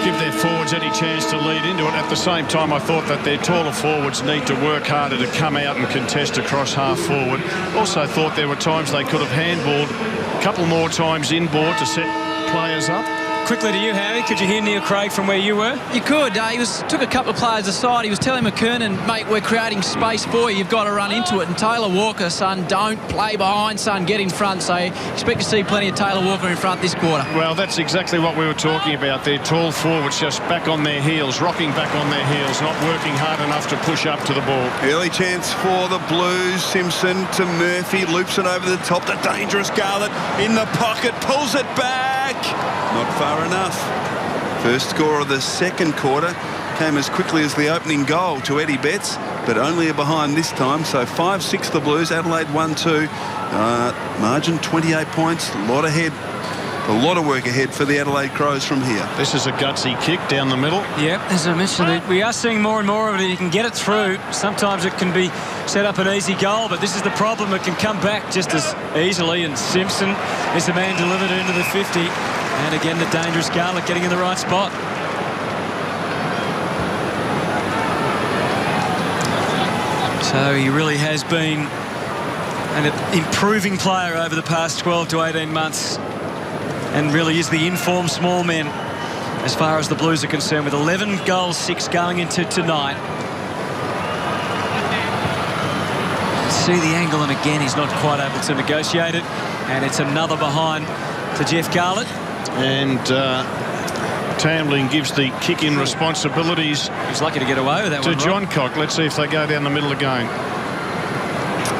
give their forwards any chance to lead into it. At the same time, I thought that their taller forwards need to work harder to come out and contest across half forward. Also thought there were times they could have handballed a couple more times inboard to set players up. Quickly to you, Howie. Could you hear Neil Craig from where you were? You could. He took a couple of players aside. He was telling McKernan, mate, we're creating space for you. You've got to run into it. And Taylor Walker, son, don't play behind, son. Get in front. So expect to see plenty of Taylor Walker in front this quarter. Well, that's exactly what we were talking about. Their tall forwards just back on their heels, rocking back on their heels, not working hard enough to push up to the ball. Early chance for the Blues. Simpson to Murphy, loops it over the top. The dangerous Garlett in the pocket, pulls it back. Not far enough. First score of the second quarter came as quickly as the opening goal to Eddie Betts, but only a behind this time. So 5-6 the Blues. Adelaide 1-2. Margin 28 points. A lot ahead. A lot of work ahead for the Adelaide Crows from here. This is a gutsy kick down the middle. Yeah, as I mentioned, we are seeing more and more of it. You can get it through. Sometimes it can be set up an easy goal, but this is the problem. It can come back just as easily, and Simpson is the man delivered into the 50. And again, the dangerous Garlick getting in the right spot. So he really has been an improving player over the past 12 to 18 months. and really is the informed small men as far as the Blues are concerned, with 11 goals, 6 going into tonight. See the angle, and again he's not quite able to negotiate it, and it's another behind to Jeff Garlett. And Tambling gives the kick-in responsibilities. He's lucky to get away with that to one, John Cock. Let's see if they go down the middle again.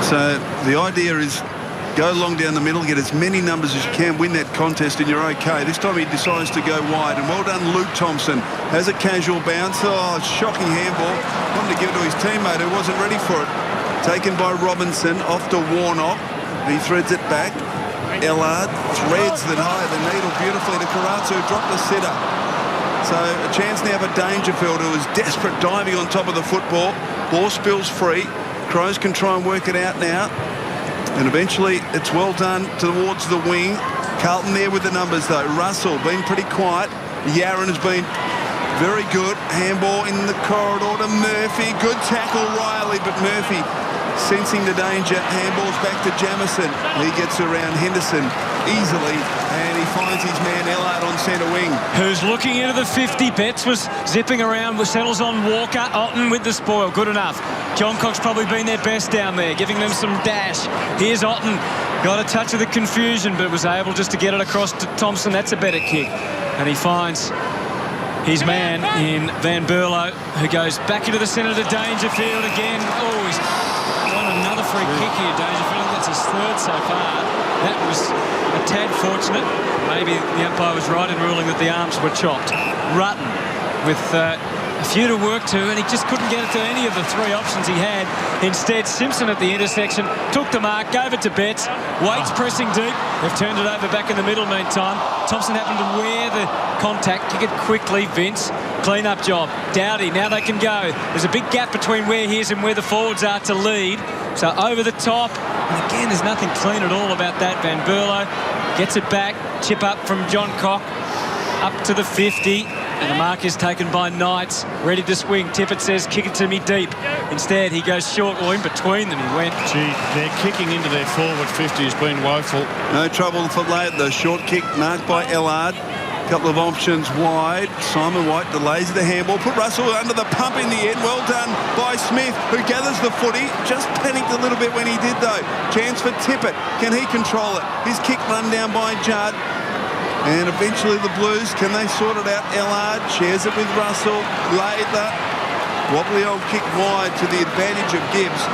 So the idea is go long down the middle, get as many numbers as you can, win that contest, and you're okay. This time he decides to go wide, and well done, Luke Thompson. Has a casual bounce. Oh, shocking handball. Wanted to give it to his teammate who wasn't ready for it. Taken by Robinson, off to Warnock. He threads it back. Ellard threads the needle beautifully to Karatu, dropped the sitter. So a chance now for Dangerfield, who is desperate, diving on top of the football. Ball spills free. Crows can try and work it out now. And eventually it's well done towards the wing. Carlton there with the numbers though. Russell been pretty quiet. Yaron has been very good. Handball in the corridor to Murphy. Good tackle, Riley, but Murphy sensing the danger. Handballs back to Jamison. He gets around Henderson easily, and he finds his man Ellard on centre wing. Who's looking into the 50. Betts was zipping around, settles on Walker. Otten with the spoil. Good enough. John Cock's probably been their best down there, giving them some dash. Here's Otten. Got a touch of the confusion, but was able just to get it across to Thompson. That's a better kick. And he finds his man in Van Berlo, who goes back into the centre to Dangerfield again. Oh, he's won another free kick here, Dangerfield. That's his third so far. That was a tad fortunate. Maybe the umpire was right in ruling that the arms were chopped. Rutten with a few to work to, and he just couldn't get it to any of the 3 options he had. Instead, Simpson at the intersection took the mark, gave it to Betts. Waits pressing deep. They've turned it over back in the middle meantime. Thompson happened to wear the contact. Kick it quickly, Vince. Clean up job. Doughty, now they can go. There's a big gap between where he is and where the forwards are to lead. So over the top. And again, there's nothing clean at all about that. Van Berlo gets it back. Chip up from John Cock. Up to the 50. And the mark is taken by Knights. Ready to swing. Tippett says, kick it to me deep. Instead, he goes short, or in between them he went. Gee, their kicking into their forward 50 has been woeful. No trouble for late. The short kick marked by Ellard. Couple of options wide. Simon White delays the handball. Put Russell under the pump in the end. Well done by Smith, who gathers the footy. Just panicked a little bit when he did, though. Chance for Tippett. Can he control it? His kick run down by Judd. And eventually the Blues, can they sort it out? Ellard shares it with Russell. Laidler. Wobbly old kick wide to the advantage of Gibbs.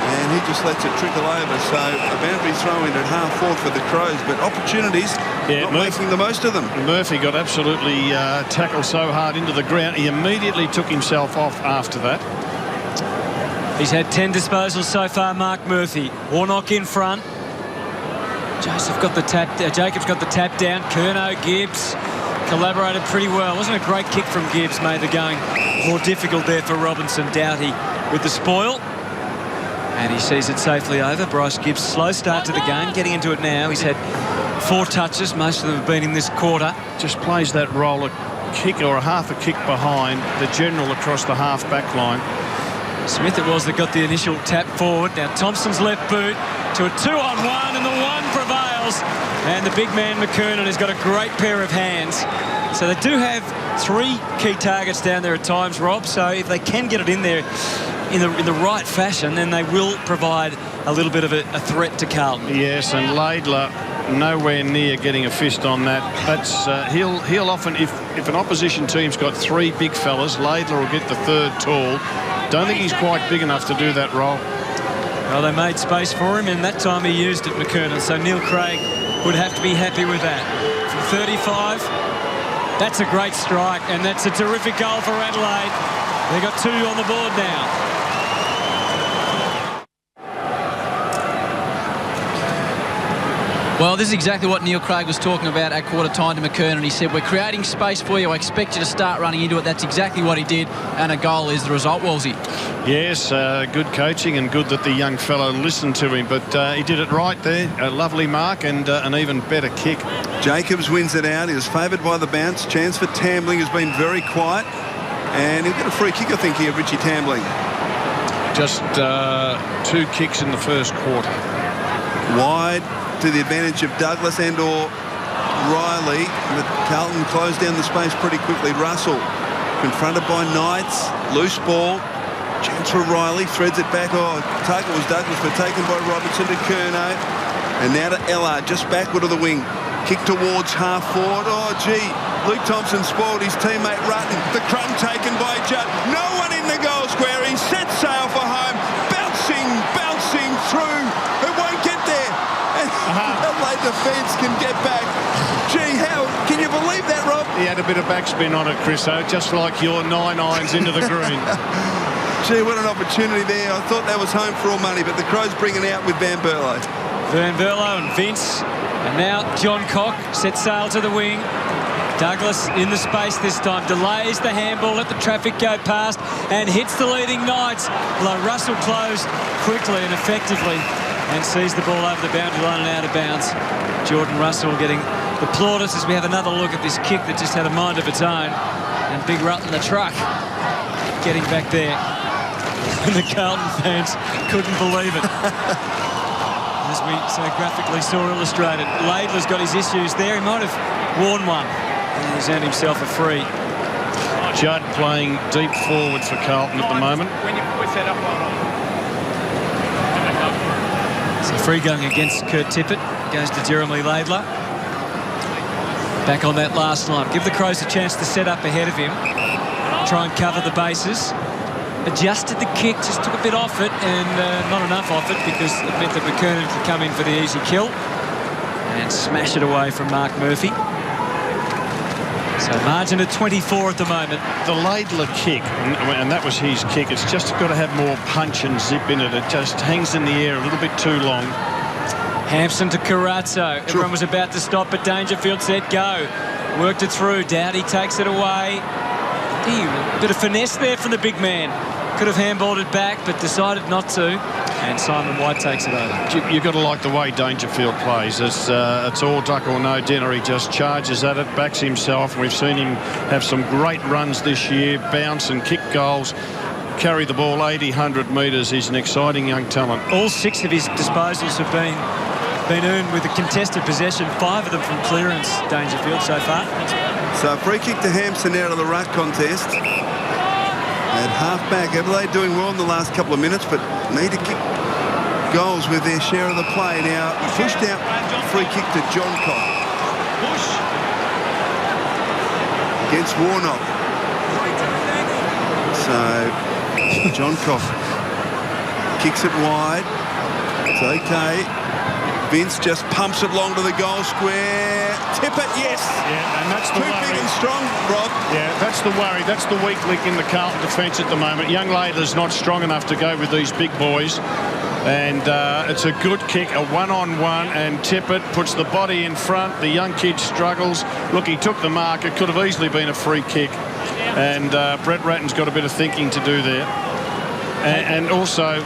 And he just lets it trickle over. So a boundary throw in at half-forward for the Crows. But opportunities, not making the most of them. Murphy got absolutely tackled so hard into the ground. He immediately took himself off after that. He's had 10 disposals so far, Mark Murphy. Warnock in front. Jacob's got the tap down. Curnow, Gibbs collaborated pretty well. Wasn't a great kick from Gibbs, made the going more difficult there for Robinson. Doughty with the spoil. And he sees it safely over. Bryce Gibbs, slow start to the game, getting into it now. He's had 4 touches. Most of them have been in this quarter. Just plays that roller kick or a half a kick behind the general across the half-back line. Smith it was that got the initial tap forward. Now Thompson's left boot to a 2-on-1, and the 1 prevails. And the big man McKernan has got a great pair of hands. So they do have 3 key targets down there at times, Rob. So if they can get it in there in the right fashion, then they will provide a little bit of a threat to Carlton. Yes, and Laidler nowhere near getting a fist on that. That's he'll often, if an opposition team's got 3 big fellas, Laidler will get the 3rd tall. Don't think he's quite big enough to do that role. Well, they made space for him, and that time he used it, McKernan. So Neil Craig would have to be happy with that. From 35, that's a great strike, and that's a terrific goal for Adelaide. They've got 2 on the board now. Well, this is exactly what Neil Craig was talking about at quarter time to McKernan. He said, we're creating space for you. I expect you to start running into it. That's exactly what he did, and a goal is the result, Wolsey. Yes, good coaching, and good that the young fellow listened to him, but he did it right there. A lovely mark and an even better kick. Jacobs wins it out. He was favoured by the bounce. Chance for Tambling, has been very quiet, and he'll get a free kick, I think, here, Richie Tambling. Just 2 kicks in the first quarter. Wide to the advantage of Douglas and or Riley. But Carlton closed down the space pretty quickly. Russell confronted by Knights. Loose ball. Chance for Riley. Threads it back. Oh, target was Douglas, but taken by Robertson to Curnow. And now to Ellard, just backward of the wing. Kick towards half forward. Oh, gee. Luke Thompson spoiled his teammate Rutten. The crumb taken by Judd. No one in the goal square. He sets sail for home. Bouncing through. It won't get there. And Adelaide defence can get back. Gee, how can you believe that, Rob? He had a bit of backspin on it, Chriso, just like your 9 irons into the green. Gee, what an opportunity there. I thought that was home for all money, but the Crows bring it out with Van Berlo. Van Berlo and Vince. And now John Cock sets sail to the wing. Douglas in the space this time. Delays the handball, let the traffic go past and hits the leading Knights. Although Russell closed quickly and effectively and sees the ball over the boundary line and out of bounds. Jordan Russell getting the plaudits as we have another look at this kick that just had a mind of its own. And Big Rutten, the truck, getting back there. And the Carlton fans couldn't believe it. As we so graphically saw illustrated. Laidler's got his issues there. He might have worn one. And he's earned himself a free. Judd playing deep forward for Carlton at the moment. So free going against Kurt Tippett. Goes to Jeremy Laidler. Back on that last line. Give the Crows a chance to set up ahead of him. Try and cover the bases. Adjusted the kick, just took a bit off it, and not enough off it because it meant that McKernan could come in for the easy kill and smash it away from Mark Murphy. So margin of 24 at the moment. The Laidler kick, and that was his kick, it's just got to have more punch and zip in it. It just hangs in the air a little bit too long. Hampson to Carazzo. Everyone was about to stop, but Dangerfield said go. Worked it through. Dowdy takes it away. A bit of finesse there from the big man. Could have handballed it back, but decided not to. And Simon White takes it over. You've got to like the way Dangerfield plays. It's all duck or no dinner. He just charges at it, backs himself. We've seen him have some great runs this year, bounce and kick goals, carry the ball 80, 100 metres. He's an exciting young talent. All 6 of his disposals have been earned with a contested possession, 5 of them from clearance, Dangerfield so far. So free kick to Hampson out of the ruck contest. At half-back, Adelaide doing well in the last couple of minutes, but need to kick goals with their share of the play. Now, pushed out, free kick to John Cock. Against Warnock. So, John Cock kicks it wide. It's okay. Vince just pumps it long to the goal square. Tippett, yes. Yeah, and that's the Too worry. big and strong, Rob. Yeah, that's the worry. That's the weak link in the Carlton defence at the moment. Young Laidler's not strong enough to go with these big boys. And it's a good kick, a one-on-one, and Tippett puts the body in front. The young kid struggles. Look, he took the mark. It could have easily been a free kick. And Brett Ratton's got a bit of thinking to do there. And also,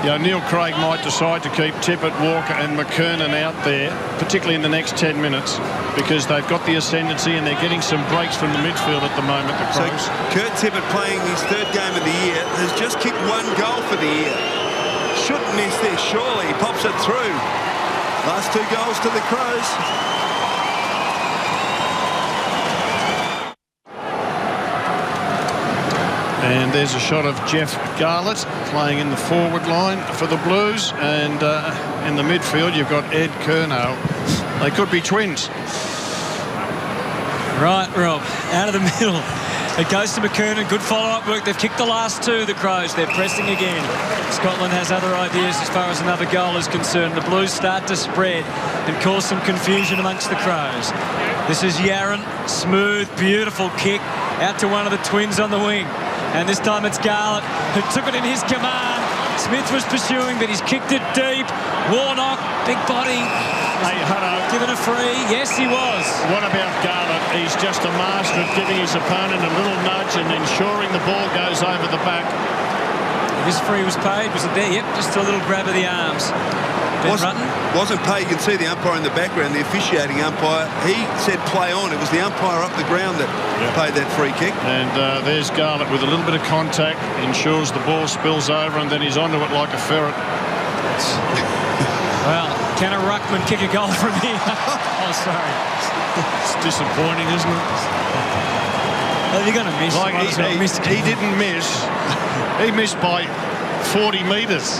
you know, Neil Craig might decide to keep Tippett, Walker and McKernan out there, particularly in the next 10 minutes, because they've got the ascendancy and they're getting some breaks from the midfield at the moment, the Crows. So Kurt Tippett, playing his 3rd game of the year, has just kicked 1 goal for the year. Shouldn't miss this, surely. He pops it through. Last 2 goals to the Crows. And there's a shot of Jeff Garlett playing in the forward line for the Blues. And in the midfield, you've got Ed Curnow. They could be twins. Right, Rob, out of the middle. It goes to McKernan. Good follow-up work. They've kicked the last 2, the Crows. They're pressing again. Scotland has other ideas as far as another goal is concerned. The Blues start to spread and cause some confusion amongst the Crows. This is Yaron. Smooth, beautiful kick out to one of the twins on the wing. And this time it's Garlett who took it in his command. Smith was pursuing, but he's kicked it deep. Warnock, big body. Hey, Hutto. Given a free. Yes, he was. What about Garlett? He's just a master of giving his opponent a little nudge and ensuring the ball goes over the back. This free was paid. Was it there? Yep, just a little grab of the arms. Wasn't paid. You can see the umpire in the background, the officiating umpire. He said play on. It was the umpire up the ground that paid that free kick. And there's Garlett with a little bit of contact, ensures the ball spills over, and then he's onto it like a ferret. Well, Can a ruckman kick a goal from here? Oh, sorry. It's disappointing, isn't it? Well, you're going to miss. Like he didn't miss. He missed by 40 metres.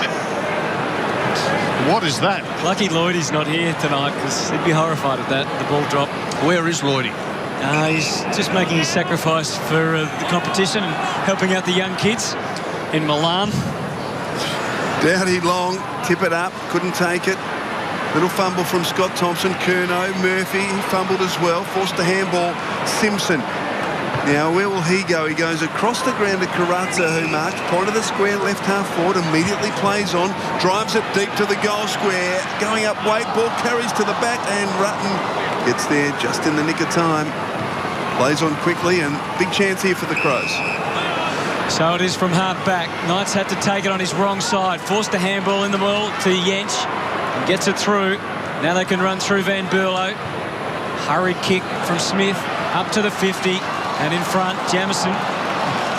What is that? Lucky Lloydie's not here tonight, because he'd be horrified at that, the ball drop. Where is Lloydie? He's just making his sacrifice for the competition and helping out the young kids in Milan. Doughty long, tip it up, couldn't take it. Little fumble from Scott Thompson. Curnow, Murphy, he fumbled as well. Forced a handball. Simpson. Now, where will he go? He goes across the ground to Carazza, who marks point of the square, left half forward, immediately plays on, drives it deep to the goal square, going up weight, ball carries to the back, and Rutten gets there just in the nick of time. Plays on quickly, and big chance here for the Crows. So it is from half back. Knights had to take it on his wrong side. Forced a handball in the middle to Jensch. And gets it through. Now they can run through Van Berlo. Hurried kick from Smith up to the 50. And in front, Jamison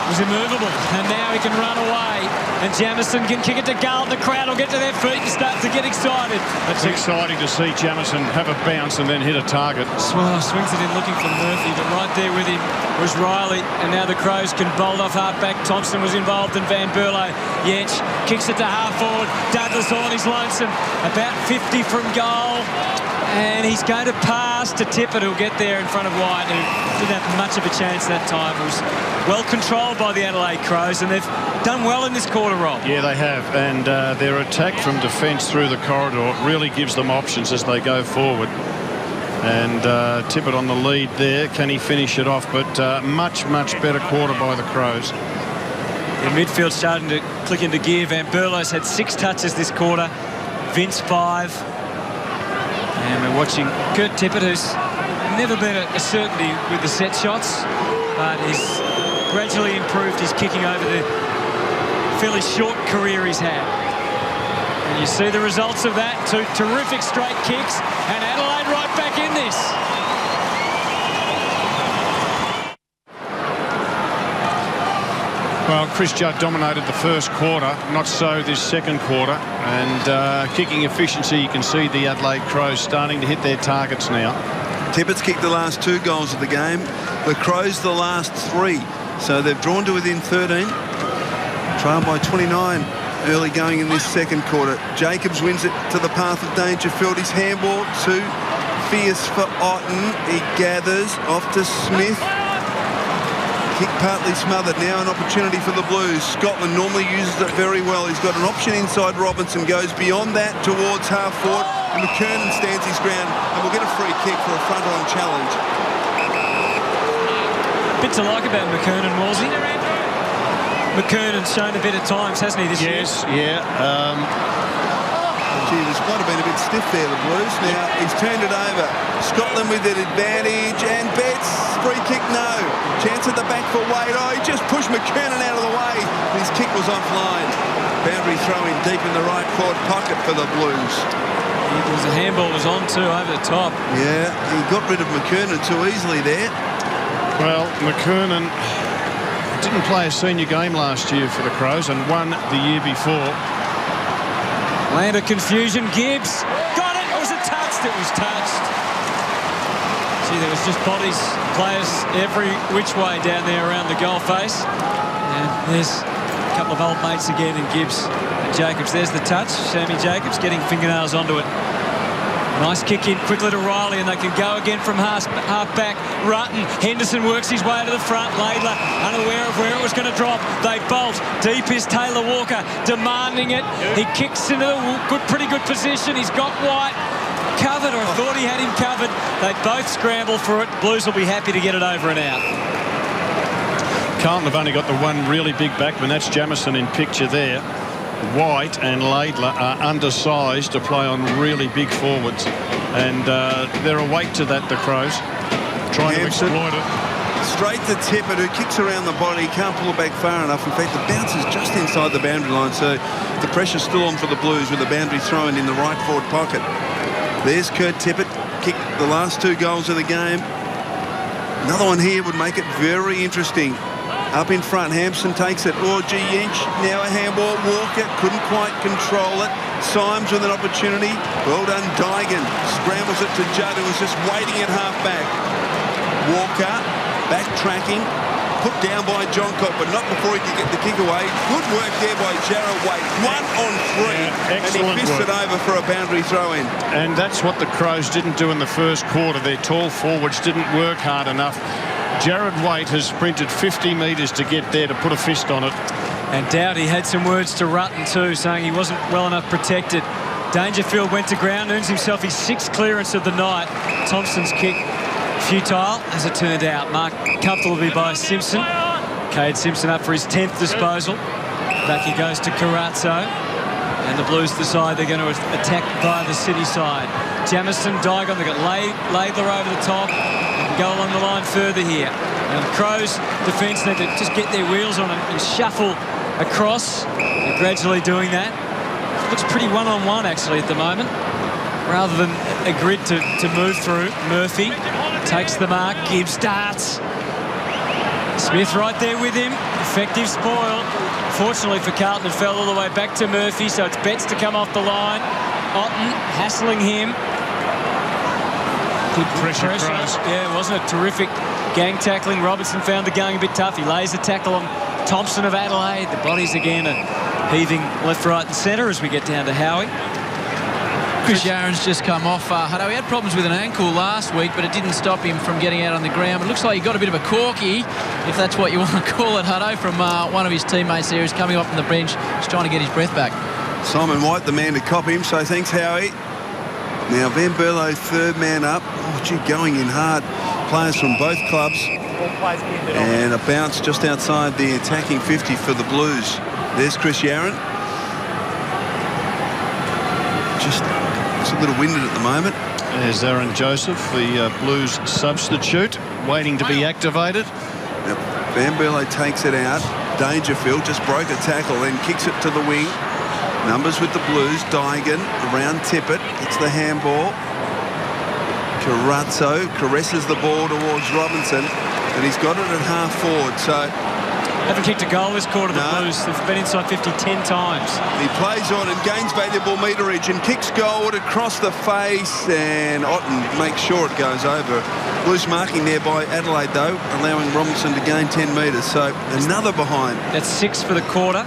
was immovable. And now he can run away. And Jamison can kick it to Carlton. The crowd will get to their feet and start to get excited. It's exciting to see Jamison have a bounce and then hit a target. Swings it in looking for Murphy, but right there with him was Riley. And now the Crows can bolt off half-back. Thompson was involved in Van Berlo. Jensch kicks it to half-forward. Douglas on his lonesome. About 50 from goal. And he's going to pass to Tippett, who'll get there in front of White, who didn't have much of a chance that time. It was well controlled by the Adelaide Crows, and they've done well in this quarter roll. Yeah, they have. And their attack from defence through the corridor really gives them options as they go forward. And Tippett on the lead there. Can he finish it off? But much, much better quarter by the Crows. The midfield's starting to click into gear. Van Berlo's had 6 touches this quarter. Vince 5. And we're watching Kurt Tippett, who's never been a certainty with the set shots, but he's gradually improved his kicking over the fairly short career he's had. And you see the results of that. 2 terrific straight kicks, and Adelaide right back in this. Well, Chris Judd dominated the first quarter, not so this second quarter. And kicking efficiency, you can see the Adelaide Crows starting to hit their targets now. Tippett's kicked the last 2 goals of the game. The Crows the last 3. So they've drawn to within 13. Trail by 29 early going in this second quarter. Jacobs wins it to the path of Dangerfield. His handball too fierce for Otten. He gathers off to Smith. Kick partly smothered. Now an opportunity for the Blues. Scotland normally uses it very well. He's got an option inside Robinson. Goes beyond that towards half forward. And McKernan stands his ground and will get a free kick for a front-on challenge. Bit to like about McKernan, Morsey. McKernan's shown a bit at times, hasn't he, this year? Yes, yeah. Gee, this might have been a bit stiff there, the Blues. Now he's turned it over. Scotland with an advantage, and Betts, free kick, no. Chance at the back for Wade. Oh, he just pushed McKernan out of the way. His kick was offline. Boundary throw in deep in the right forward pocket for the Blues. The handball was on too, over the top. Yeah, he got rid of McKernan too easily there. Well, McKernan didn't play a senior game last year for the Crows and won the year before. Land of confusion. Gibbs got it. It was touched. It was touched. See, there was just bodies, players every which way down there around the goal face. And there's a couple of old mates again in Gibbs and Jacobs. There's the touch. Sammy Jacobs getting fingernails onto it. Nice kick in quickly to Riley, and they can go again from half back. Rutten. Henderson works his way to the front. Laidler unaware of where it was going to drop. They bolt. Deep is Taylor Walker demanding it. He kicks into the pretty good position. He's got White covered, or thought he had him covered. They both scramble for it. Blues will be happy to get it over and out. Carlton have only got the one really big backman. That's Jamison in picture there. White and Laidler are undersized to play on really big forwards, and they're awake to that, the Crows, trying to exploit it. Straight to Tippett, who kicks around the body. Can't pull it back far enough. In fact, the bounce is just inside the boundary line, so the pressure's still on for the Blues with the boundary thrown in the right forward pocket. There's Kurt Tippett, kicked the last 2 goals of the game. Another one here would make it very interesting. Up in front, Hampson takes it. Oh, Jensch, now a handball. Walker couldn't quite control it. Symes with an opportunity. Well done, Dygan. Scrambles it to Judd, who was just waiting at half-back. Walker, backtracking. Put down by John Cock, but not before he could get the kick away. Good work there by Jarrett Waite. 1 on 3. Yeah, excellent and he missed work. it over for a boundary throw-in. And that's what the Crows didn't do in the first quarter. Their tall forwards didn't work hard enough. Jarrett Waite has sprinted 50 metres to get there to put a fist on it. And Dowdy had some words to Rutten too, saying he wasn't well enough protected. Dangerfield went to ground, earns himself his 6th clearance of the night. Thompson's kick futile, as it turned out. Marked comfortably by Simpson. Cade Simpson up for his 10th disposal. Back he goes to Carazzo. And the Blues decide they're going to attack via the city side. Jamison, Dygon, they've got Laidler over the top. They can go along the line further here. And the Crows' defence need to just get their wheels on and shuffle across. They're gradually doing that. It looks pretty one-on-one, actually, at the moment. Rather than a grid to move through. Murphy takes the mark. Gibbs starts. Smith right there with him. Effective spoil. Fortunately for Carlton, it fell all the way back to Murphy, so it's Betts to come off the line. Otten hassling him. Good pressure. Yeah, wasn't it terrific gang tackling? Robertson found the going a bit tough. He lays a tackle on Thompson of Adelaide. The bodies again are heaving left, right and centre as we get down to Howie. Chris Yaron's just come off. Hutto, he had problems with an ankle last week, but it didn't stop him from getting out on the ground. It looks like he got a bit of a corky, if that's what you want to call it, Hutto, from one of his teammates there who's coming off from the bench, just trying to get his breath back. Simon White, the man to cop him, so thanks, Howie. Now, Van Berlo, third man up. Oh, gee, going in hard. Players from both clubs. And a bounce just outside the attacking 50 for the Blues. There's Chris Yaron. Just a little winded at the moment. There's Aaron Joseph, the Blues substitute, waiting to be activated. Yep. Van Berlo takes it out. Dangerfield just broke a tackle, then kicks it to the wing. Numbers with the Blues. Dygan around Tippett. It's the handball. Carazzo caresses the ball towards Robinson, and he's got it at half forward. So haven't kicked a goal this quarter, the Blues. They've been inside 50 10 times. He plays on and gains valuable meterage and kicks goal across the face, and Otten makes sure it goes over. Blues marking there by Adelaide, though, allowing Robinson to gain 10 metres. So another behind. That's 6 for the quarter.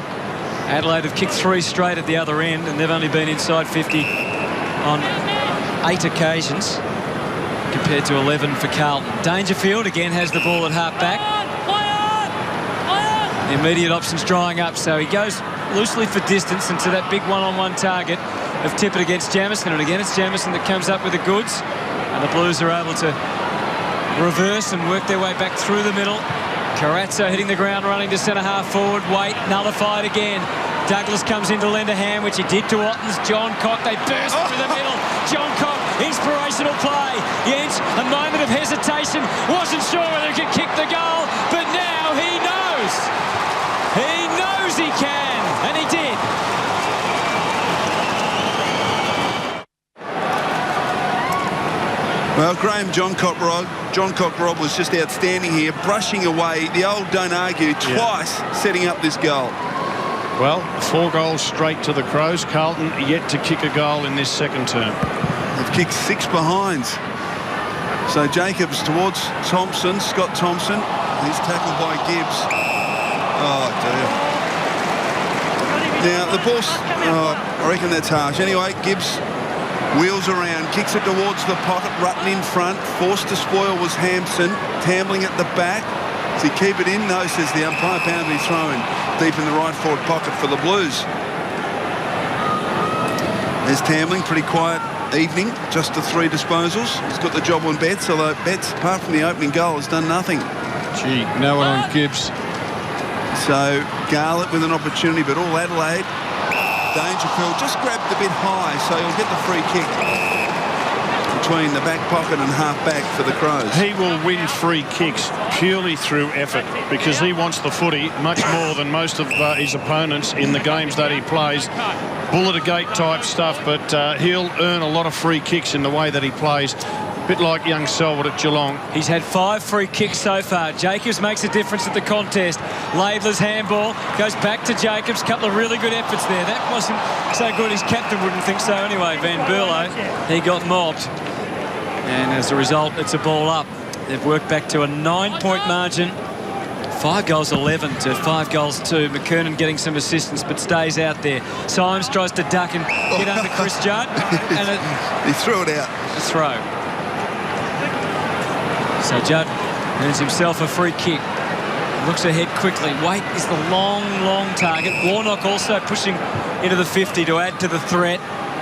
Adelaide have kicked 3 straight at the other end, and they've only been inside 50 on 8 occasions compared to 11 for Carlton. Dangerfield again has the ball at half-back. The immediate option's drying up, so he goes loosely for distance into that big one-on-one target of Tippett against Jamison. And again, it's Jamison that comes up with the goods. And the Blues are able to reverse and work their way back through the middle. Carazzo hitting the ground, running to centre-half forward. Waite nullified again. Douglas comes in to lend a hand, which he did to Otten's. John Cock, they burst through the middle. John Cock, inspirational play. Jens, a moment of hesitation. Wasn't sure whether he could kick the goal, but now he knows. He knows he can, and he did. Well, Graham John Cock Rob was just outstanding here, brushing away the old don't argue twice, setting up this goal. Well, 4 goals straight to the Crows. Carlton yet to kick a goal in this second term. They've kicked 6 behinds. So Jacobs towards Thompson, Scott Thompson. He's tackled by Gibbs. Oh, dear. Now, the ball's... I reckon that's harsh. Anyway, Gibbs wheels around, kicks it towards the pocket. Rutten in front. Forced to spoil was Hampson. Tambling at the back. Does he keep it in? No, says the umpire. Boundary thrown deep in the right forward pocket for the Blues. There's Tambling, pretty quiet evening, just the 3 disposals. He's got the job on Betts, although Betts, apart from the opening goal, has done nothing. Gee, no one on Gibbs. So Garlett with an opportunity, but all Adelaide. Dangerfield just grabbed a bit high, so he'll get the free kick between the back pocket and half back for the Crows. He will win free kicks purely through effort because he wants the footy much more than most of his opponents in the games that he plays. Bullet-a-gate type stuff, but he'll earn a lot of free kicks in the way that he plays. bit like young Selwood at Geelong. He's had 5 free kicks so far. Jacobs makes a difference at the contest. Laidler's handball goes back to Jacobs. Couple of really good efforts there. That wasn't so good. His captain wouldn't think so anyway. Van Berlo, he got mobbed. And as a result, it's a ball up. They've worked back to a 9-point margin. 5 goals 11 to 5 goals 2. McKernan getting some assistance but stays out there. Symes tries to duck and get under Chris Judd. And he threw it out. A throw. So Judd earns himself a free kick. Looks ahead quickly. Waite is the long target. Warnock also pushing into the 50 to add to the threat.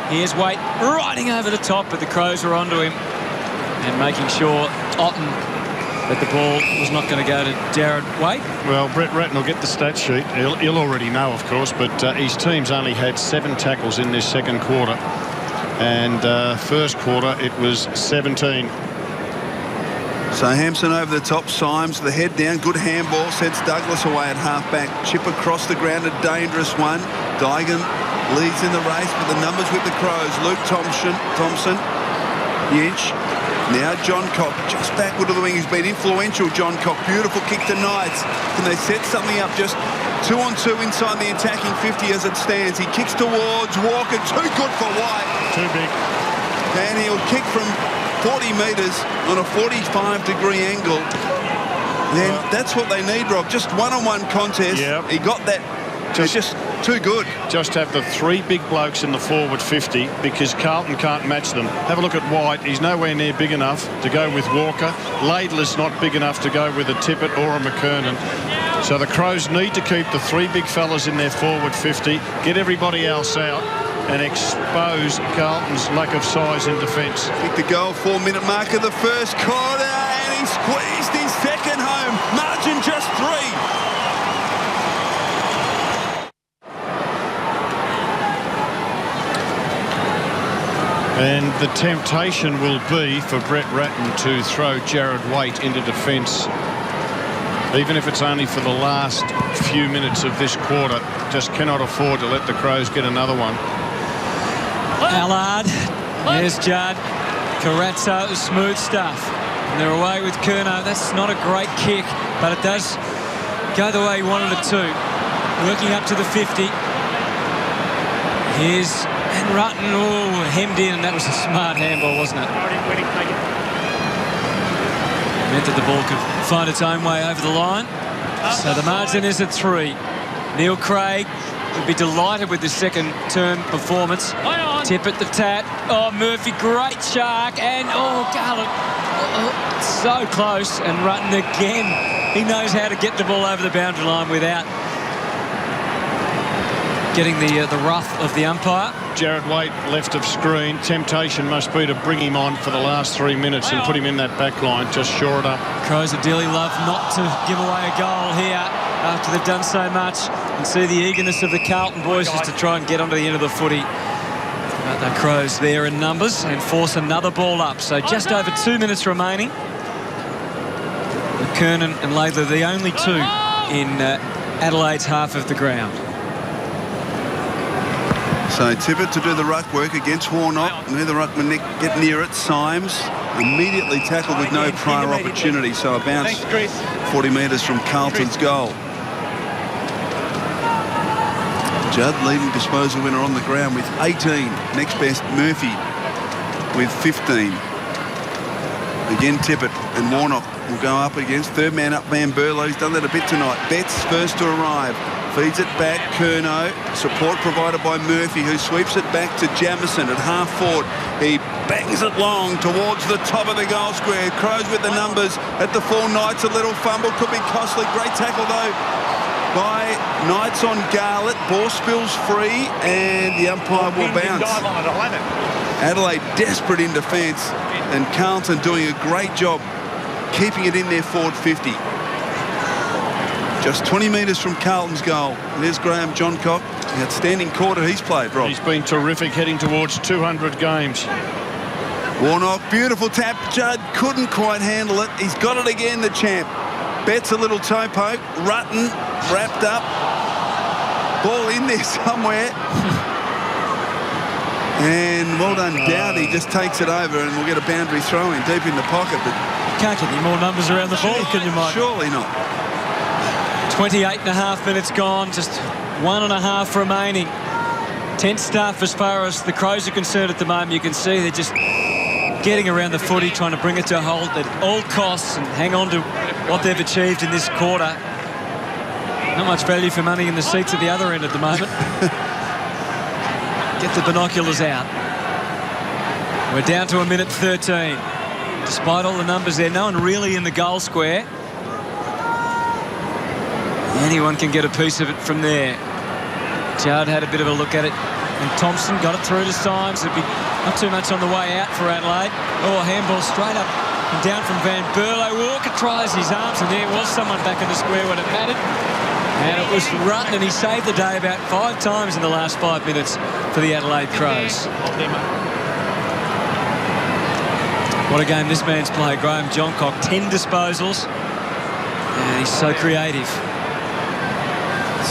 Here's Waite riding over the top, but the Crows are onto him and making sure Otten that the ball was not going to go to Jared Waite. Well, Brett Ratton will get the stat sheet. He'll already know, of course, but his team's only had 7 tackles in this second quarter. And first quarter, it was 17. So Hampson over the top, Symes, the head down, good handball, sends Douglas away at half-back. Chip across the ground, a dangerous one. Dygan leads in the race, but the numbers with the Crows. Luke Thompson, Yinch. Now John Cock, just backward of the wing. He's been influential, John Cock. Beautiful kick to Knights. Can they set something up? Just 2-on-2 inside the attacking 50 as it stands. He kicks towards Walker. Too good for White. Too big. And he'll kick from 40 metres on a 45-degree angle. Then that's what they need, Rob. Just one-on-one contest. Yep. He got that. Just too good. Just have the 3 big blokes in the forward 50 because Carlton can't match them. Have a look at White. He's nowhere near big enough to go with Walker. Laidler's not big enough to go with a Tippett or a McKernan. So the Crows need to keep the 3 big fellas in their forward 50, get everybody else out and expose Carlton's lack of size in defence. Kick the goal, 4-minute mark of the first quarter, and he squeezed his second home. Margin just 3. And the temptation will be for Brett Ratton to throw Jared Waite into defence. Even if it's only for the last few minutes of this quarter, just cannot afford to let the Crows get another one. Allard, there's Judd. Carazzo, smooth stuff. And they're away with Curnow. That's not a great kick, but it does go the way he wanted it to. Working up to the 50. Here's and Rutten, hemmed in, and that was a smart handball, wasn't it? Meant that the ball could find its own way over the line. So the margin is at 3. Neil Craig would be delighted with this second term performance. Tippett the tap. Oh, Murphy, great shark. And, Garland, so close. And Rutten again. He knows how to get the ball over the boundary line without getting the rough of the umpire. Jared Waite left of screen. Temptation must be to bring him on for the last 3 minutes and put him in that back line. Just shore it up. Crows would dearly love not to give away a goal here after they've done so much, and see the eagerness of the Carlton boys just to try and get onto the end of the footy. But the Crows there in numbers and force another ball up. So just over 2 minutes remaining. McKernan and Laidler, the only 2 in Adelaide's half of the ground. So Tippett to do the ruck work against Warnock. Neither ruckman get near it. Symes immediately tackled with no prior opportunity. So a bounce 40 metres from Carlton's goal. Judd leading disposal winner on the ground with 18. Next best Murphy with 15. Again Tippett and Warnock will go up against. Third man up Van Berlo. He's done that a bit tonight. Betts first to arrive. Feeds it back, Curnow. Support provided by Murphy, who sweeps it back to Jamison at half forward. He bangs it long towards the top of the goal square. Crows with the numbers at the full. Knights, a little fumble, could be costly. Great tackle, though, by Knights on Garlett. Ball spills free, and the umpire will bounce. Adelaide desperate in defence, and Carlton doing a great job keeping it in their forward 50. Just 20 metres from Carlton's goal. There's Graham Johncock. The outstanding quarter he's played, Rob. He's been terrific, heading towards 200 games. Warnock, beautiful tap. Judd couldn't quite handle it. He's got it again, the champ. Betts a little toe poke. Rutten wrapped up. Ball in there somewhere. And well done, Dowdy just takes it over and we'll get a boundary throw in deep in the pocket. But Can't get any more numbers around the ball, can you, Mike? surely not. 28 and a half minutes gone, just 1.5 remaining. Tense stuff as far as the Crows are concerned at the moment. You can see they're just getting around the footy, trying to bring it to a halt at all costs and hang on to what they've achieved in this quarter. Not much value for money in the seats at the other end at the moment. Get the binoculars out. We're down to 1:13. Despite all the numbers there, no one really in the goal square. Anyone can get a piece of it from there. Judd had a bit of a look at it, and Thompson got it through to Symes. It'd be not too much on the way out for Adelaide. Oh, a handball straight up and down from Van Berlo. Walker tries his arms, and there was someone back in the square when it mattered. And it was Rutten, and he saved the day about 5 times in the last 5 minutes for the Adelaide Crows. What a game this man's played. Graham Johncock, 10 disposals, and he's so creative.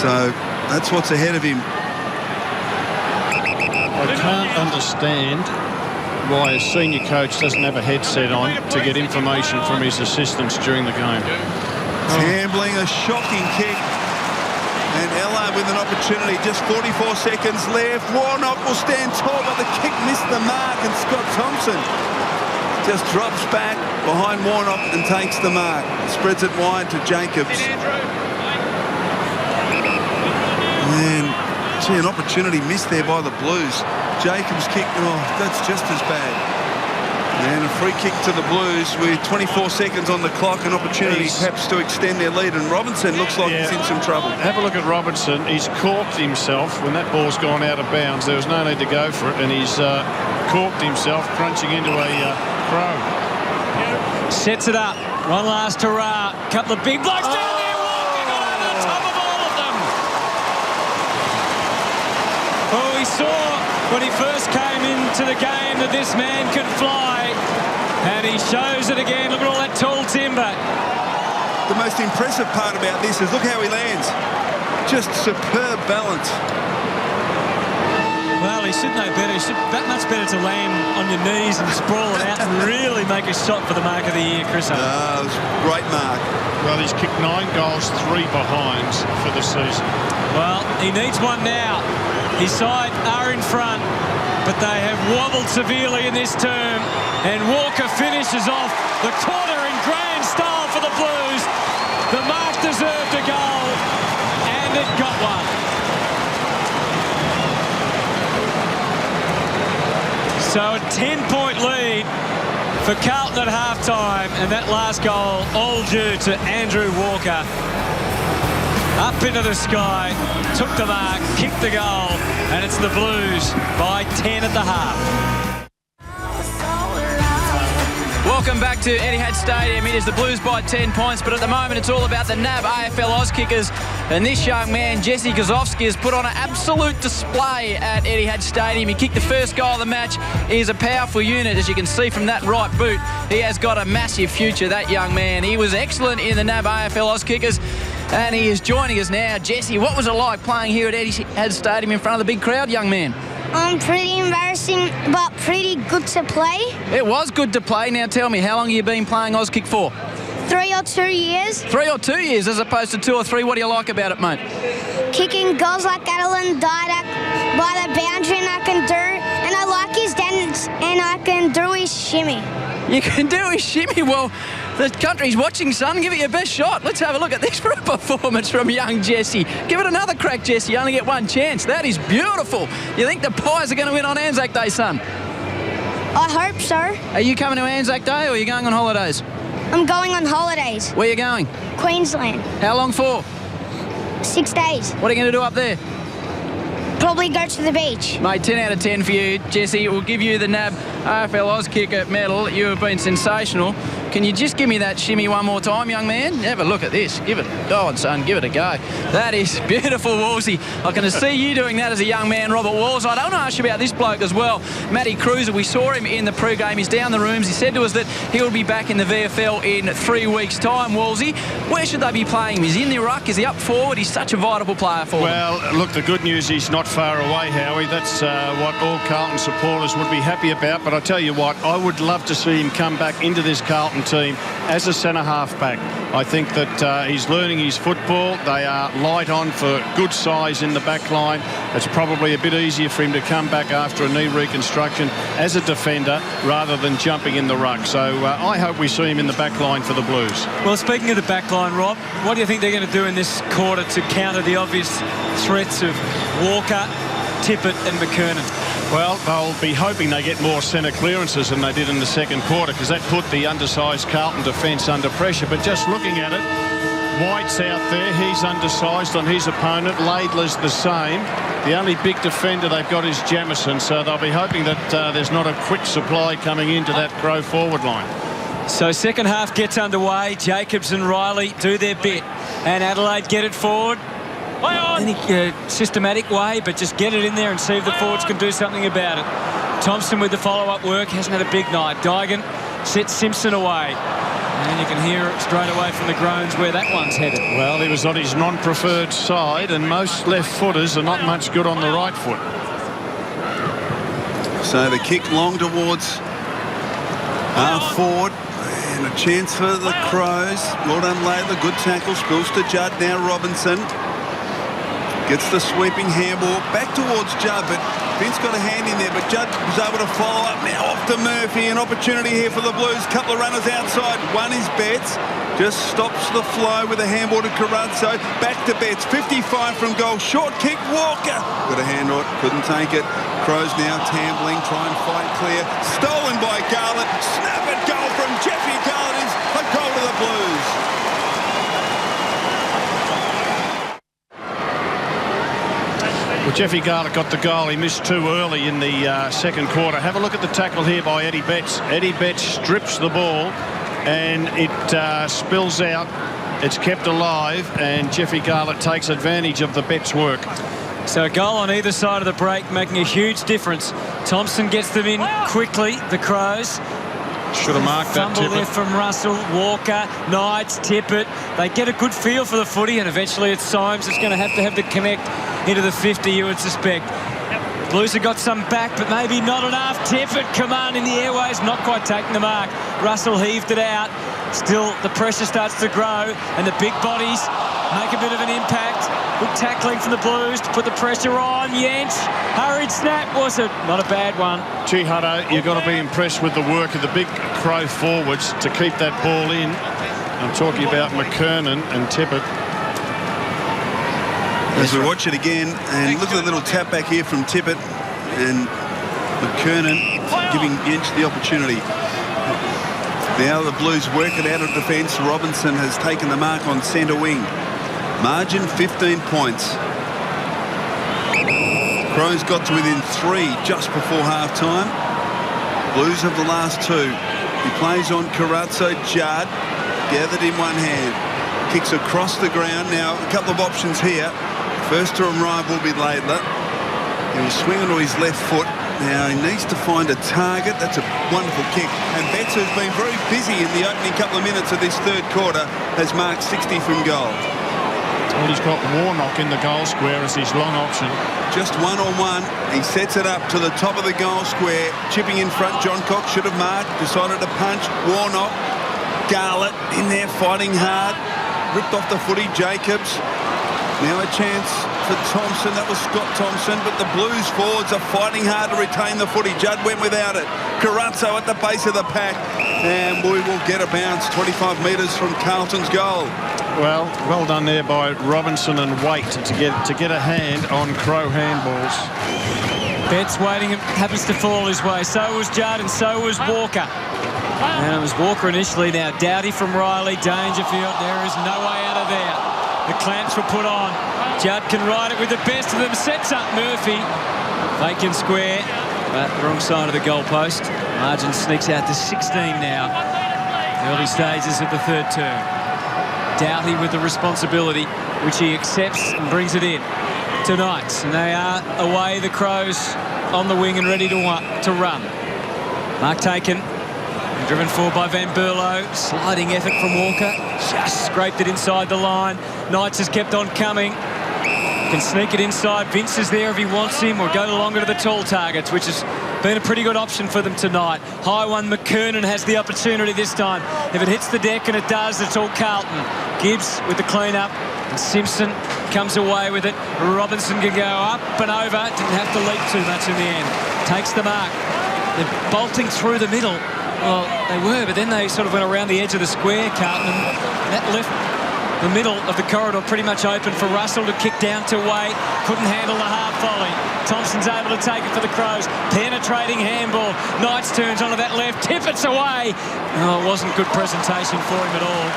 So that's what's ahead of him. I can't understand why a senior coach doesn't have a headset on to get information from his assistants during the game. Tambling, a shocking kick. And Ella with an opportunity, just 44 seconds left. Warnock will stand tall, but the kick missed the mark, and Scott Thompson just drops back behind Warnock and takes the mark. Spreads it wide to Jacobs. And, gee, an opportunity missed there by the Blues. Jacobs kick, oh, that's just as bad. And a free kick to the Blues with 24 seconds on the clock, an opportunity perhaps to extend their lead, and Robinson looks like he's in some trouble. Have a look at Robinson. He's corked himself when that ball's gone out of bounds. There was no need to go for it, and he's corked himself, crunching into a Crow. Sets it up. One last hurrah. Couple of big blokes down there. Walker got over the top of all of them. Oh, we saw when he first came into the game that this man can fly, and he shows it again. Look at all that tall timber. The most impressive part about this is look how he lands. Just superb balance. Well, he should know better. He should that much better to land on your knees and sprawl it out and really make a shot for the mark of the year, Chris. It was a great mark. Well, he's kicked 9 goals, 3 behinds for the season. Well, he needs one now. His side are in front, but they have wobbled severely in this term, and Walker finishes off the quarter in grand style for the Blues. The mark deserved a goal, and it got one. So a 10-point lead for Carlton at half-time, and that last goal all due to Andrew Walker. Up into the sky, took the mark, kicked the goal, and it's the Blues by 10 at the half. Welcome back to Etihad Stadium. It is the Blues by 10 points, but at the moment it's all about the NAB AFL Oz kickers. And this young man, Jesse Gazowski, has put on an absolute display at Etihad Stadium. He kicked the first goal of the match. He is a powerful unit, as you can see from that right boot. He has got a massive future, that young man. He was excellent in the NAB AFL Oz kickers, and he is joining us now. Jesse, what was it like playing here at Etihad Stadium in front of the big crowd, young man? Pretty embarrassing, but pretty good to play. It was good to play. Now tell me, how long have you been playing Auskick for? 3 or 2 years. 3 or 2 years as opposed to 2 or 3. What do you like about it, mate? Kicking goals like Adelaide died by the boundary, and I can do, and I like his dance, and I can do his shimmy. You can do his shimmy. Well, the country's watching, son. Give it your best shot. Let's have a look at this for a performance from young Jesse. Give it another crack, Jesse. You only get one chance. That is beautiful. You think the Pies are going to win on Anzac Day, son? I hope so. Are you coming to Anzac Day, or are you going on holidays? I'm going on holidays. Where are you going? Queensland. How long for? 6 days. What are you going to do up there? Probably go to the beach. Mate, 10 out of 10 for you. Jesse, we'll give you the NAB AFL Oz Kicker medal. You have been sensational. Can you just give me that shimmy one more time, young man? Have a look at this. Give it, go on, son, give it a go. That is beautiful, Wallsy. I can see you doing that as a young man, Robert Walls. I don't want to ask you about this bloke as well. Matty Cruiser, we saw him in the pre-game. He's down the rooms. He said to us that he'll be back in the VFL in 3 weeks' time, Wallsy. Where should they be playing him? Is he in the ruck? Is he up forward? He's such a vital player for them. Well, look, the good news, he's not far away, Howie. That's what all Carlton supporters would be happy about. But I tell you what, I would love to see him come back into this Carlton team as a centre-half back. I think that he's learning his football. They are light on for good size in the back line. It's probably a bit easier for him to come back after a knee reconstruction as a defender rather than jumping in the ruck. So I hope we see him in the back line for the Blues. Well, speaking of the back line, Rob, what do you think they're going to do in this quarter to counter the obvious threats of Walker, Tippett and McKernan? Well, they'll be hoping they get more centre clearances than they did in the second quarter, because that put the undersized Carlton defence under pressure. But just looking at it, White's out there. He's undersized on his opponent. Laidler's the same. The only big defender they've got is Jamison, so they'll be hoping that there's not a quick supply coming into that Crow forward line. So second half gets underway. Jacobs and Riley do their bit, and Adelaide get it forward. Any systematic way, but just get it in there and see if the forwards can do something about it. Thompson with the follow-up work hasn't had a big night. Dygan sets Simpson away, and you can hear it straight away from the groans where that one's headed. Well, he was on his non-preferred side, and most left-footers are not much good on the right foot. So the kick long towards forward, and a chance for the Crows. Well done, Laidler. Good tackle. Spills to Judd. Now Robinson gets the sweeping handball back towards Judd, but Vince got a hand in there, but Judd was able to follow up. Now off to Murphy. An opportunity here for the Blues. Couple of runners outside. One is Betts. Just stops the flow with a handball to Carazzo. Back to Betts. 55 from goal. Short kick. Walker got a hand on it. Couldn't take it. Crows now tambling. Try and fight clear. Stolen by Garlett. Snap it. Goal from Jeffy Garlett. Is a goal to the Blues. Well, Jeffy Garlett got the goal. He missed too early in the second quarter. Have a look at the tackle here by Eddie Betts. Eddie Betts strips the ball and it spills out. It's kept alive, and Jeffy Garlett takes advantage of the Betts work. So a goal on either side of the break, making a huge difference. Thompson gets them in quickly, the Crows. Should have marked that. Fumble there from Russell, Walker, Knights, Tippett. They get a good feel for the footy, and eventually it's Symes that's going to have to connect into the 50, you would suspect. Blues have got some back, but maybe not enough. Tippett, command in the airways, not quite taking the mark. Russell heaved it out. Still, the pressure starts to grow, and the big bodies make a bit of an impact. Good tackling from the Blues to put the pressure on. Jens, hurried snap, was it? Not a bad one. Gee, Hutto, you've got to be impressed with the work of the big Crow forwards to keep that ball in. I'm talking about McKernan and Tippett. As we watch it again, and look at the little tap back here from Tippett, and McKernan giving Jens the opportunity. Now the Blues work it out of defence. Robinson has taken the mark on centre wing. Margin 15 points. Crows got to within 3 just before half-time. Blues have the last 2. He plays on Carazzo. Judd gathered in one hand. Kicks across the ground. Now a couple of options here. First to arrive will be Laidler. He'll swing onto his left foot. Now he needs to find a target. That's a wonderful kick. And Betts, who's been very busy in the opening couple of minutes of this third quarter, has marked 60 from goal. Well, he's got Warnock in the goal square as his long option. Just one-on-one. He sets it up to the top of the goal square. Chipping in front, John Cox should have marked. Decided to punch. Warnock. Garlett in there fighting hard. Ripped off the footy. Jacobs. Now a chance for Thompson. That was Scott Thompson, but the Blues forwards are fighting hard to retain the footy. Judd went without it. Carazzo at the base of the pack, and we will get a bounce 25 metres from Carlton's goal. Well done there by Robinson and Waite to get a hand on Crow handballs. Betts waiting, happens to fall his way. So was Judd and so was Walker. And it was Walker initially. Now Doughty from Riley, Dangerfield. There is no way out of there. The clamps were put on. Judd can ride it with the best of them. Sets up Murphy. Fake and square, but wrong side of the goalpost. Margin sneaks out to 16 now. Early stages of the third term. Doughty with the responsibility, which he accepts and brings it in to Knights. And they are away, the Crows on the wing and ready to run. Mark taken, driven forward by Van Berlo. Sliding effort from Walker. Just scraped it inside the line. Knights has kept on coming. Can sneak it inside. Vince is there if he wants him, or go longer to the tall targets, which has been a pretty good option for them tonight. High one, McKernan has the opportunity this time. If it hits the deck, and it does, it's all Carlton. Gibbs with the clean-up, and Simpson comes away with it. Robinson can go up and over. Didn't have to leap too much in the end. Takes the mark. They're bolting through the middle. Well, they were, but then they sort of went around the edge of the square, Carlton, and that left the middle of the corridor pretty much open for Russell to kick down to Wade. Couldn't handle the hard volley. Thompson's able to take it for the Crows. Penetrating handball. Knights turns onto that left. Tippett's away. Oh, it wasn't good presentation for him at all.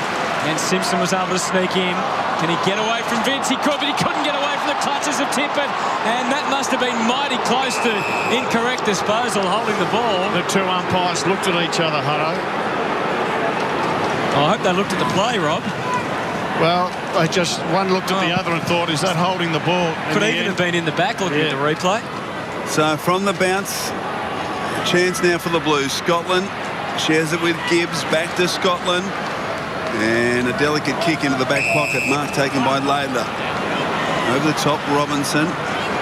And Simpson was able to sneak in. Can he get away from Vince? He could, but he couldn't get away from the clutches of Tippett. And that must have been mighty close to incorrect disposal, holding the ball. The two umpires looked at each other, Hutto. I hope they looked at the play, Rob. Well, one looked at the other and thought, is that holding the ball? Could even have been in the back looking at the replay. So from the bounce, a chance now for the Blues. Scotland shares it with Gibbs, back to Scotland. And a delicate kick into the back pocket. Mark taken by Laidler. Over the top, Robinson.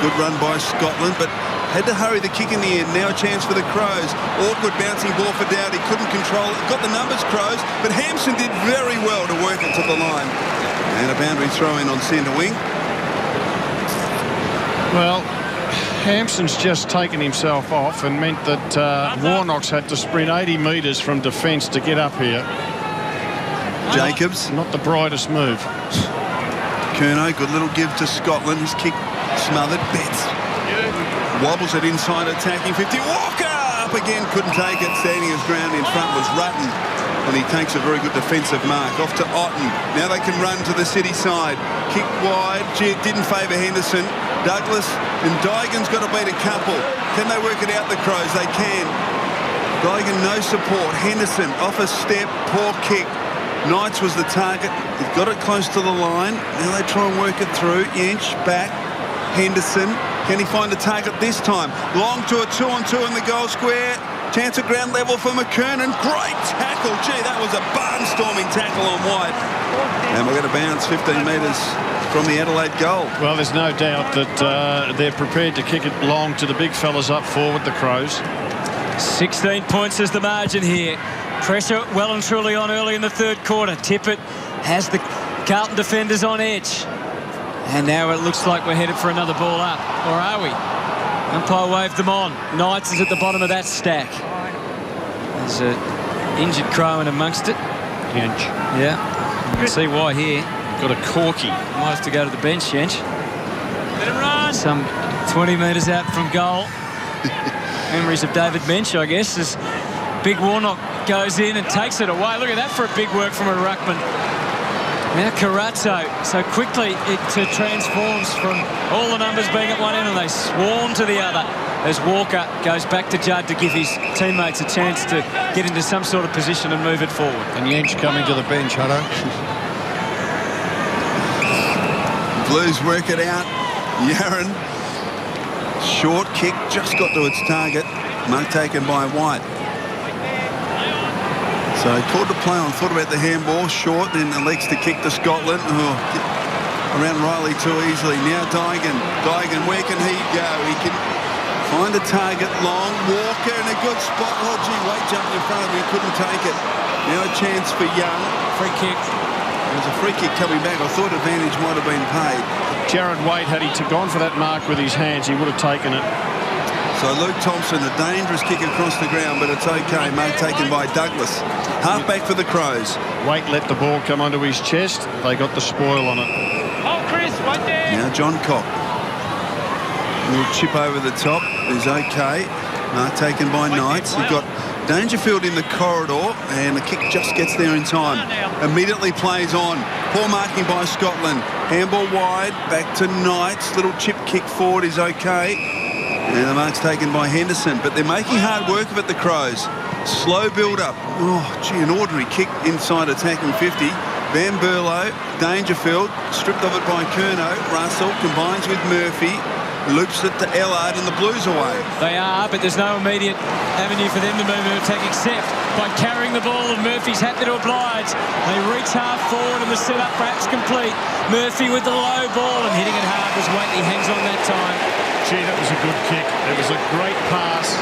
Good run by Scotland, but had to hurry the kick in the end. Now a chance for the Crows. Awkward bouncing ball for Doughty. Couldn't control it. Got the numbers, Crows, but Hampson did very well to work it to the line. And a boundary throw in on centre wing. Well, Hampson's just taken himself off and meant that Warnock's had to sprint 80 metres from defence to get up here. Jacobs. Not the brightest move. Curnow, good little give to Scotland. His kick smothered. Betts wobbles it inside, attacking 50. Walker up again, couldn't take it. Standing his ground in front was Rutten, and he takes a very good defensive mark. Off to Otten. Now they can run to the city side. Kick wide. Didn't favour Henderson. Douglas and Dygan's got to beat a couple. Can they work it out, the Crows? They can. Dygan, no support. Henderson off a step. Poor kick. Knights was the target. He's got it close to the line. Now they try and work it through. Inch back. Henderson. Can he find a target this time? Long to a 2-on-2 in the goal square. Chance at ground level for McKernan. Great tackle. Gee, that was a barnstorming tackle on White. And we're going to bounce 15 metres from the Adelaide goal. Well, there's no doubt that they're prepared to kick it long to the big fellas up forward, the Crows. 16 points is the margin here. Pressure well and truly on early in the third quarter. Tippett has the Carlton defenders on edge. And now it looks like we're headed for another ball up. Or are we? Umpire waved them on. Knights is at the bottom of that stack. There's an injured Crow in amongst it. Yench. Yeah. You can see why here. Got a corky. Might have to go to the bench, Yench. Let him run. Some 20 metres out from goal. Memories of David Mensch, I guess, as Big Warnock goes in and takes it away. Look at that for a big work from a ruckman. Now Carazzo, so quickly it transforms from all the numbers being at one end and they swarm to the other as Walker goes back to Judd to give his teammates a chance to get into some sort of position and move it forward. And Yench coming to the bench, Hutto. Blues work it out. Yaron, short kick, just got to its target. Mark taken by White. So called to play on, thought about the handball, short, then elects to kick to Scotland. Around Riley too easily. Now Dygan. Dygan, where can he go? He can find a target long. Walker in a good spot. Oh, gee, Wade jumped in front of him. He couldn't take it. Now a chance for Young. Free kick. There's a free kick coming back. I thought advantage might have been paid. Jared Wade, had he gone for that mark with his hands, he would have taken it. So Luke Thompson, a dangerous kick across the ground, but it's okay. Mark taken by Douglas. Halfback for the Crows. Wade let the ball come onto his chest. They got the spoil on it. Oh, Chris, right there. Now John Cock. A little chip over the top is okay. Mark taken by Knights. You've got Dangerfield in the corridor, and the kick just gets there in time. Immediately plays on. Poor marking by Scotland. Handball wide, back to Knights. Little chip kick forward is okay. And the mark's taken by Henderson, but they're making hard work of it, the Crows. slow build-up. Oh, gee, an ordinary kick inside attacking 50. Van Berlo, Dangerfield, stripped of it by Curnow. Russell combines with Murphy, loops it to Ellard, and the Blues away. They are, but there's no immediate avenue for them to move into attack except by carrying the ball, and Murphy's happy to oblige. They reach half forward and the set-up perhaps complete. Murphy with the low ball and hitting it hard as Waitley hangs on that time. Gee, that was a good kick. It was a great pass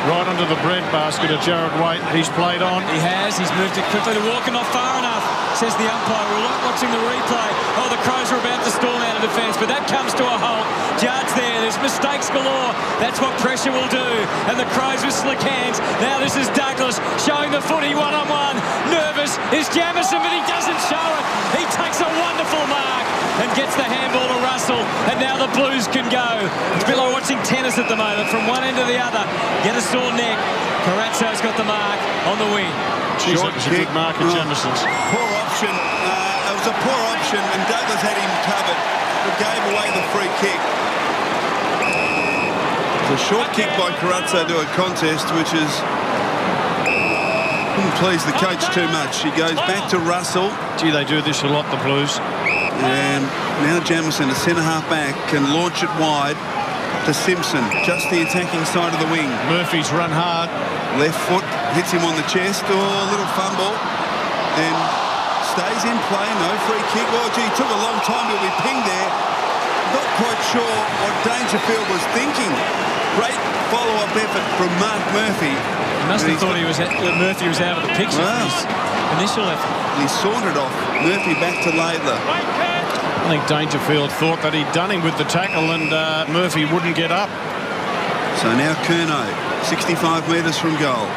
right under the breadbasket of Jared Waite. He's played on. He has. He's moved it quickly to Walker, not far enough, says the umpire. We're not watching the replay. Oh, the Crows are about to storm out of defence, but that comes to a halt. Jard's there. There's mistakes galore. That's what pressure will do. And the Crows with slick hands. Now this is Douglas showing the footy one-on-one. Nervous is Jamison, but he doesn't show it. He takes a wonderful mark and gets the handball to Russell. And now the Blues can go. It's a bit like watching tennis at the moment, from one end to the other. Get a sore neck. Carazzo's got the mark on the wing. Jeez, that was a good mark at Jamison's. Poor option. It was a poor option, and Douglas had him covered, but gave away the free kick. It's a short kick by Carazzo to a contest, which is didn't please the coach too much. He goes back to Russell. Gee, they do this a lot, the Blues. And now Jamison, a centre-half back, can launch it wide to Simpson, just the attacking side of the wing. Murphy's run hard. Left foot hits him on the chest. Oh, a little fumble. And stays in play. No free kick. Oh, gee, took a long time to be pinged there. Not quite sure what Dangerfield was thinking. Great follow-up effort from Mark Murphy. He must have thought Murphy was out of the picture for his initial effort. He sauntered off. Murphy back to Laidler. I think Dangerfield thought that he'd done him with the tackle, and Murphy wouldn't get up. So now Curnow, 65 metres from goal.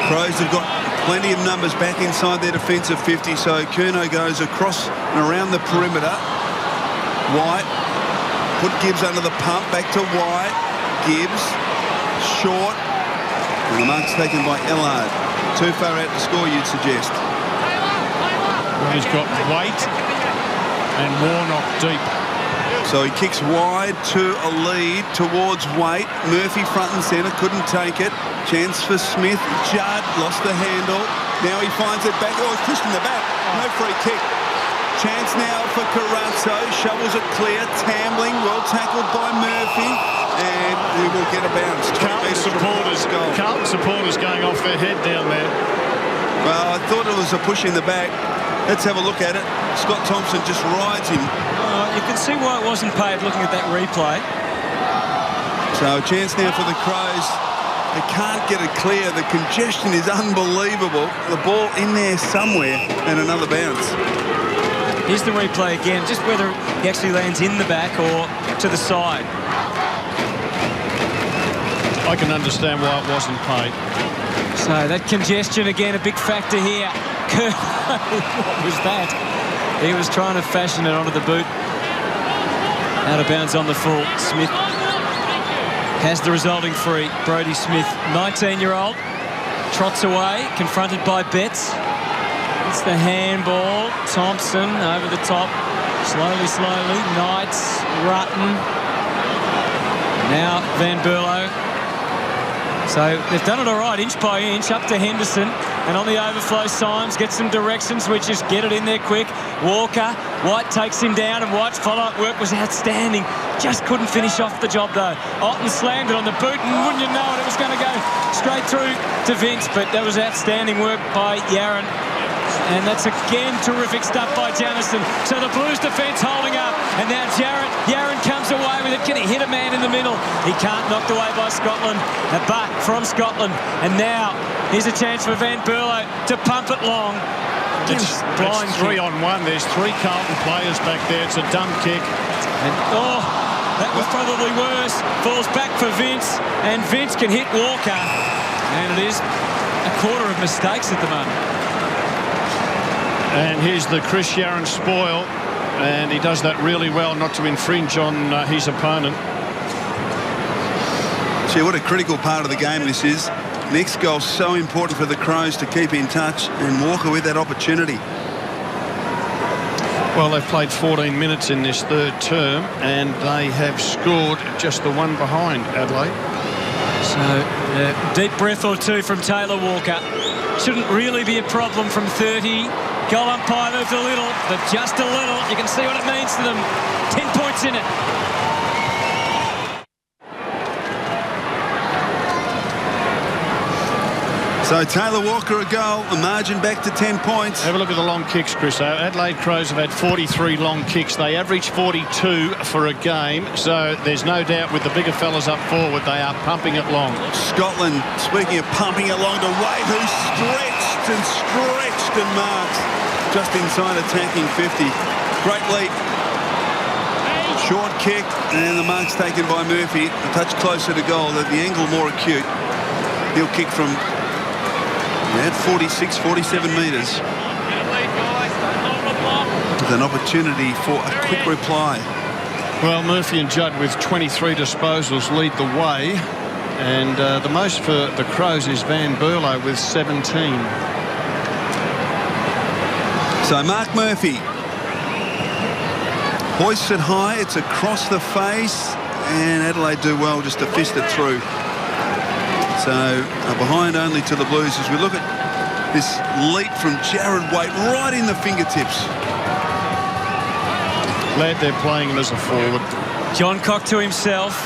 Crows have got plenty of numbers back inside their defensive 50, so Curnow goes across and around the perimeter. White, put Gibbs under the pump, back to White. Gibbs, short. And the mark's taken by Ellard. Too far out to score, you'd suggest. Well, he's got Waite and Warnock deep. So he kicks wide to a lead towards Waite. Murphy front and centre, couldn't take it. Chance for Smith. Judd lost the handle. Now he finds it back. Oh, it's pushed in the back. No free kick. Chance now for Carazzo. Shovels it clear. Tambling, well tackled by Murphy. And we will get a bounce. Carlton supporters going off their head down there. Well, I thought it was a push in the back. Let's have a look at it. Scott Thompson just rides him. You can see why it wasn't paid looking at that replay. So a chance now for the Crows. They can't get it clear. The congestion is unbelievable. The ball in there somewhere and another bounce. Here's the replay again, just whether he actually lands in the back or to the side. I can understand why it wasn't paid. So that congestion again, a big factor here. What was that? He was trying to fashion it onto the boot. Out of bounds on the full. Smith has the resulting free. Brodie Smith, 19-year-old, trots away, confronted by Betts. It's the handball. Thompson over the top. Slowly. Knights, Rutten. Now Van Berlo. So they've done it all right, inch by inch, up to Henderson. And on the overflow, Symes gets some directions, which is get it in there quick. Walker, White takes him down, and White's follow-up work was outstanding. Just couldn't finish off the job, though. Otten slammed it on the boot, and wouldn't you know it, it was going to go straight through to Vince. But that was outstanding work by Yaron. And that's again terrific stuff by Jamison. So the Blues defence holding up. And now Yaron comes away with it. Can he hit a man in the middle? He can't, knocked away by Scotland. But from Scotland. And now here's a chance for Van Berlo to pump it long. It's 3-on-1. There's 3 Carlton players back there. It's a dumb kick. And, that was probably worse. Falls back for Vince. And Vince can hit Walker. And it is a quarter of mistakes at the moment. And here's the Chris Yaron spoil, and he does that really well not to infringe on his opponent. See what a critical part of the game this is. Next goal so important for the Crows to keep in touch, and Walker with that opportunity. Well, they've played 14 minutes in this third term, and they have scored just the one behind Adelaide. So, deep breath or two from Taylor Walker. Shouldn't really be a problem from 30. Goal umpire moves a little, but just a little. You can see what it means to them. 10 points in it. So Taylor Walker a goal, the margin back to 10 points. Have a look at the long kicks, Chris. Adelaide Crows have had 43 long kicks. They average 42 for a game, so there's no doubt with the bigger fellas up forward, they are pumping it long. Scotland, speaking of pumping it long to Wade, who stretched and marked just inside attacking 50. Great leap. Short kick, and the mark's taken by Murphy. A touch closer to goal, the angle more acute. He'll kick from at 46, 47 metres. With an opportunity for a quick reply. Well, Murphy and Judd with 23 disposals lead the way. And the most for the Crows is Van Berlo with 17. So Mark Murphy hoists it high. It's across the face. And Adelaide do well just to fist it through. So behind only to the Blues as we look at this leap from Jared Waite right in the fingertips. Glad they're playing him as a forward. John Cock to himself,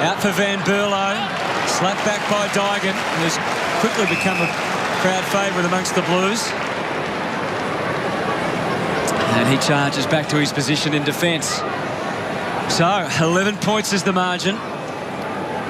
out for Van Berlo, slapped back by Dygan, who's quickly become a crowd favourite amongst the Blues. And he charges back to his position in defence. So 11 points is the margin.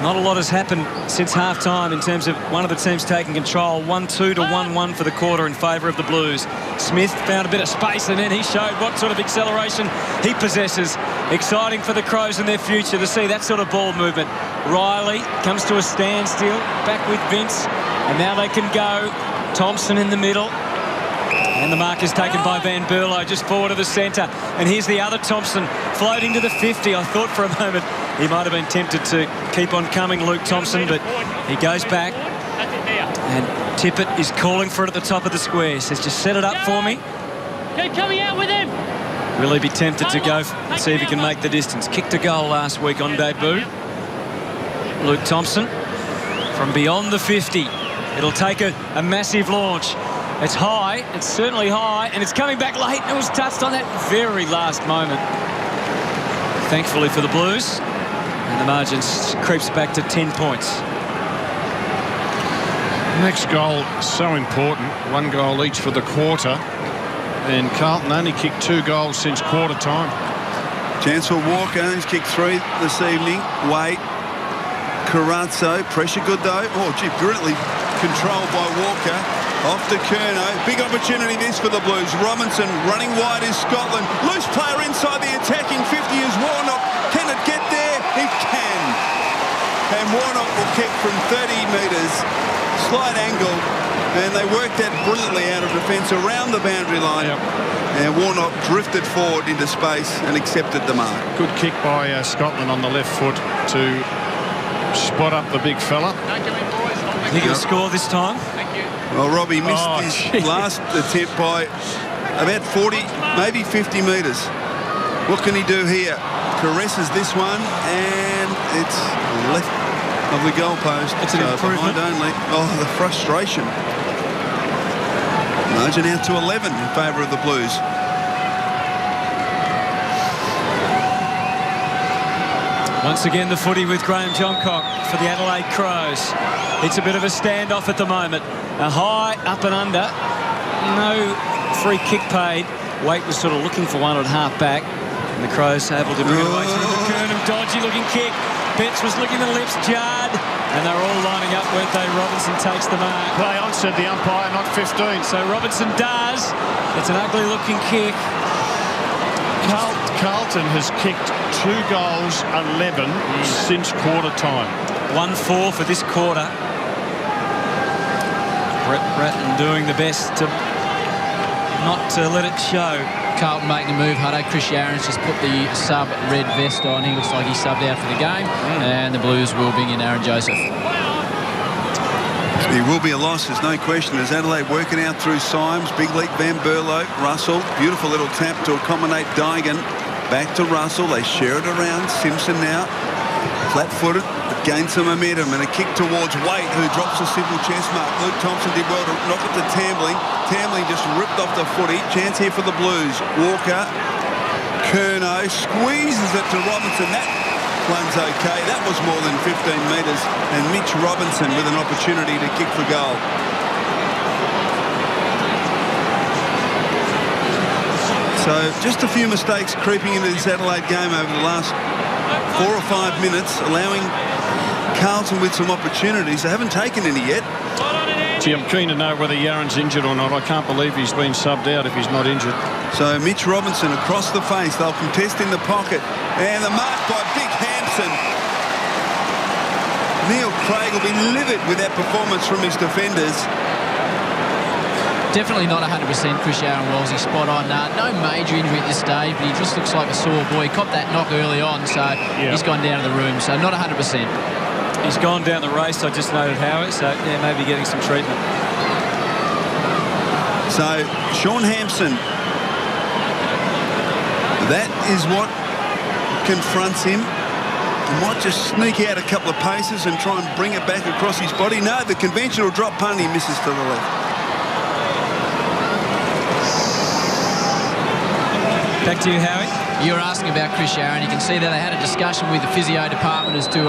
Not a lot has happened since half-time in terms of one of the teams taking control. 1-2 to 1-1 for the quarter in favour of the Blues. Smith found a bit of space and then he showed what sort of acceleration he possesses. Exciting for the Crows and their future to see that sort of ball movement. Riley comes to a standstill, back with Vince, and now they can go. Thompson in the middle. And the mark is taken by Van Berlo just forward of the centre. And here's the other Thompson floating to the 50. I thought for a moment he might have been tempted to keep on coming, Luke Thompson, but he goes back. And Tippett is calling for it at the top of the square. Says, just set it up for me. Coming out with him. Will he be tempted to go and see if he can make the distance? Kicked a goal last week on debut. Luke Thompson from beyond the 50. It'll take a massive launch. It's high, it's certainly high, and it's coming back late. It was touched on that very last moment. Thankfully for the Blues. And the margin creeps back to 10 points. Next goal, so important. 1 goal each for the quarter. And Carlton only kicked 2 goals since quarter time. Chance for Walker, who's kicked 3 this evening. Wait. Carazzo, pressure good though. Oh, gee, brilliantly controlled by Walker. Off to Curnow. Big opportunity this for the Blues. Robinson running wide is Scotland. Loose player inside the attacking 50 is Warnock. Can it get there? It can. And Warnock will kick from 30 metres. Slight angle. And they worked that brilliantly out of defence around the boundary line. Yep. And Warnock drifted forward into space and accepted the mark. Good kick by Scotland on the left foot to spot up the big fella. Think he'll score this time? Well, Robbie missed his last attempt by about 40, maybe 50 metres. What can he do here? Caresses this one, and it's left of the goalpost. It's an improvement. Only. Oh, the frustration. Margin out to 11 in favour of the Blues. Once again, the footy with Graham Johncock for the Adelaide Crows. It's a bit of a standoff at the moment. A high up and under. No free kick paid. Waite was sort of looking for one at half back. And the Crows able to bring it away through the Kernham. Dodgy looking kick. Betts was licking the lips. Judd. And they're all lining up, weren't they? Robinson takes the mark. Play on, said the umpire, not 15. So Robinson does. It's an ugly looking kick. Carlton has kicked 2 goals, 11 since quarter time. 1-4 for this quarter. Brett Ratton doing the best to not let it show. Carlton making a move. Hutto. Chris Yaron's just put the sub-red vest on. He looks like he subbed out for the game. And the Blues will bring in Aaron Joseph. He will be a loss, there's no question. As Adelaide working out through Symes, big leap, Van Berlo, Russell, beautiful little tap to accommodate Dygan. Back to Russell, they share it around. Simpson now Flat-footed, but gained some momentum, and a kick towards Waite, who drops a simple chest mark. Luke Thompson did well to knock it to Tambling. Tambling just ripped off the footy. Chance here for the Blues. Walker, Curnow squeezes it to Robinson. That one's okay. That was more than 15 metres. And Mitch Robinson with an opportunity to kick for goal. So just a few mistakes creeping into this Adelaide game over the last 4 or 5 minutes, allowing Carlton with some opportunities. They haven't taken any yet. Gee, I'm keen to know whether Yaron's injured or not. I can't believe he's been subbed out if he's not injured. So Mitch Robinson across the face. They'll contest in the pocket. And the mark by Big Hampson. Neil Craig will be livid with that performance from his defenders. Definitely not 100%, Chris Aaron Wellesley, spot on. No major injury at this stage, but he just looks like a sore boy. He copped that knock early on, so he's gone down to the room, so not 100%. He's gone down the race, I just noted, Howie, so yeah, maybe getting some treatment. So Sean Hampson, that is what confronts him. He might just sneak out a couple of paces and try and bring it back across his body. No, the conventional drop punt, he misses to the left. Back to you, Howie. You were asking about Chris Aaron. You can see that they had a discussion with the physio department as to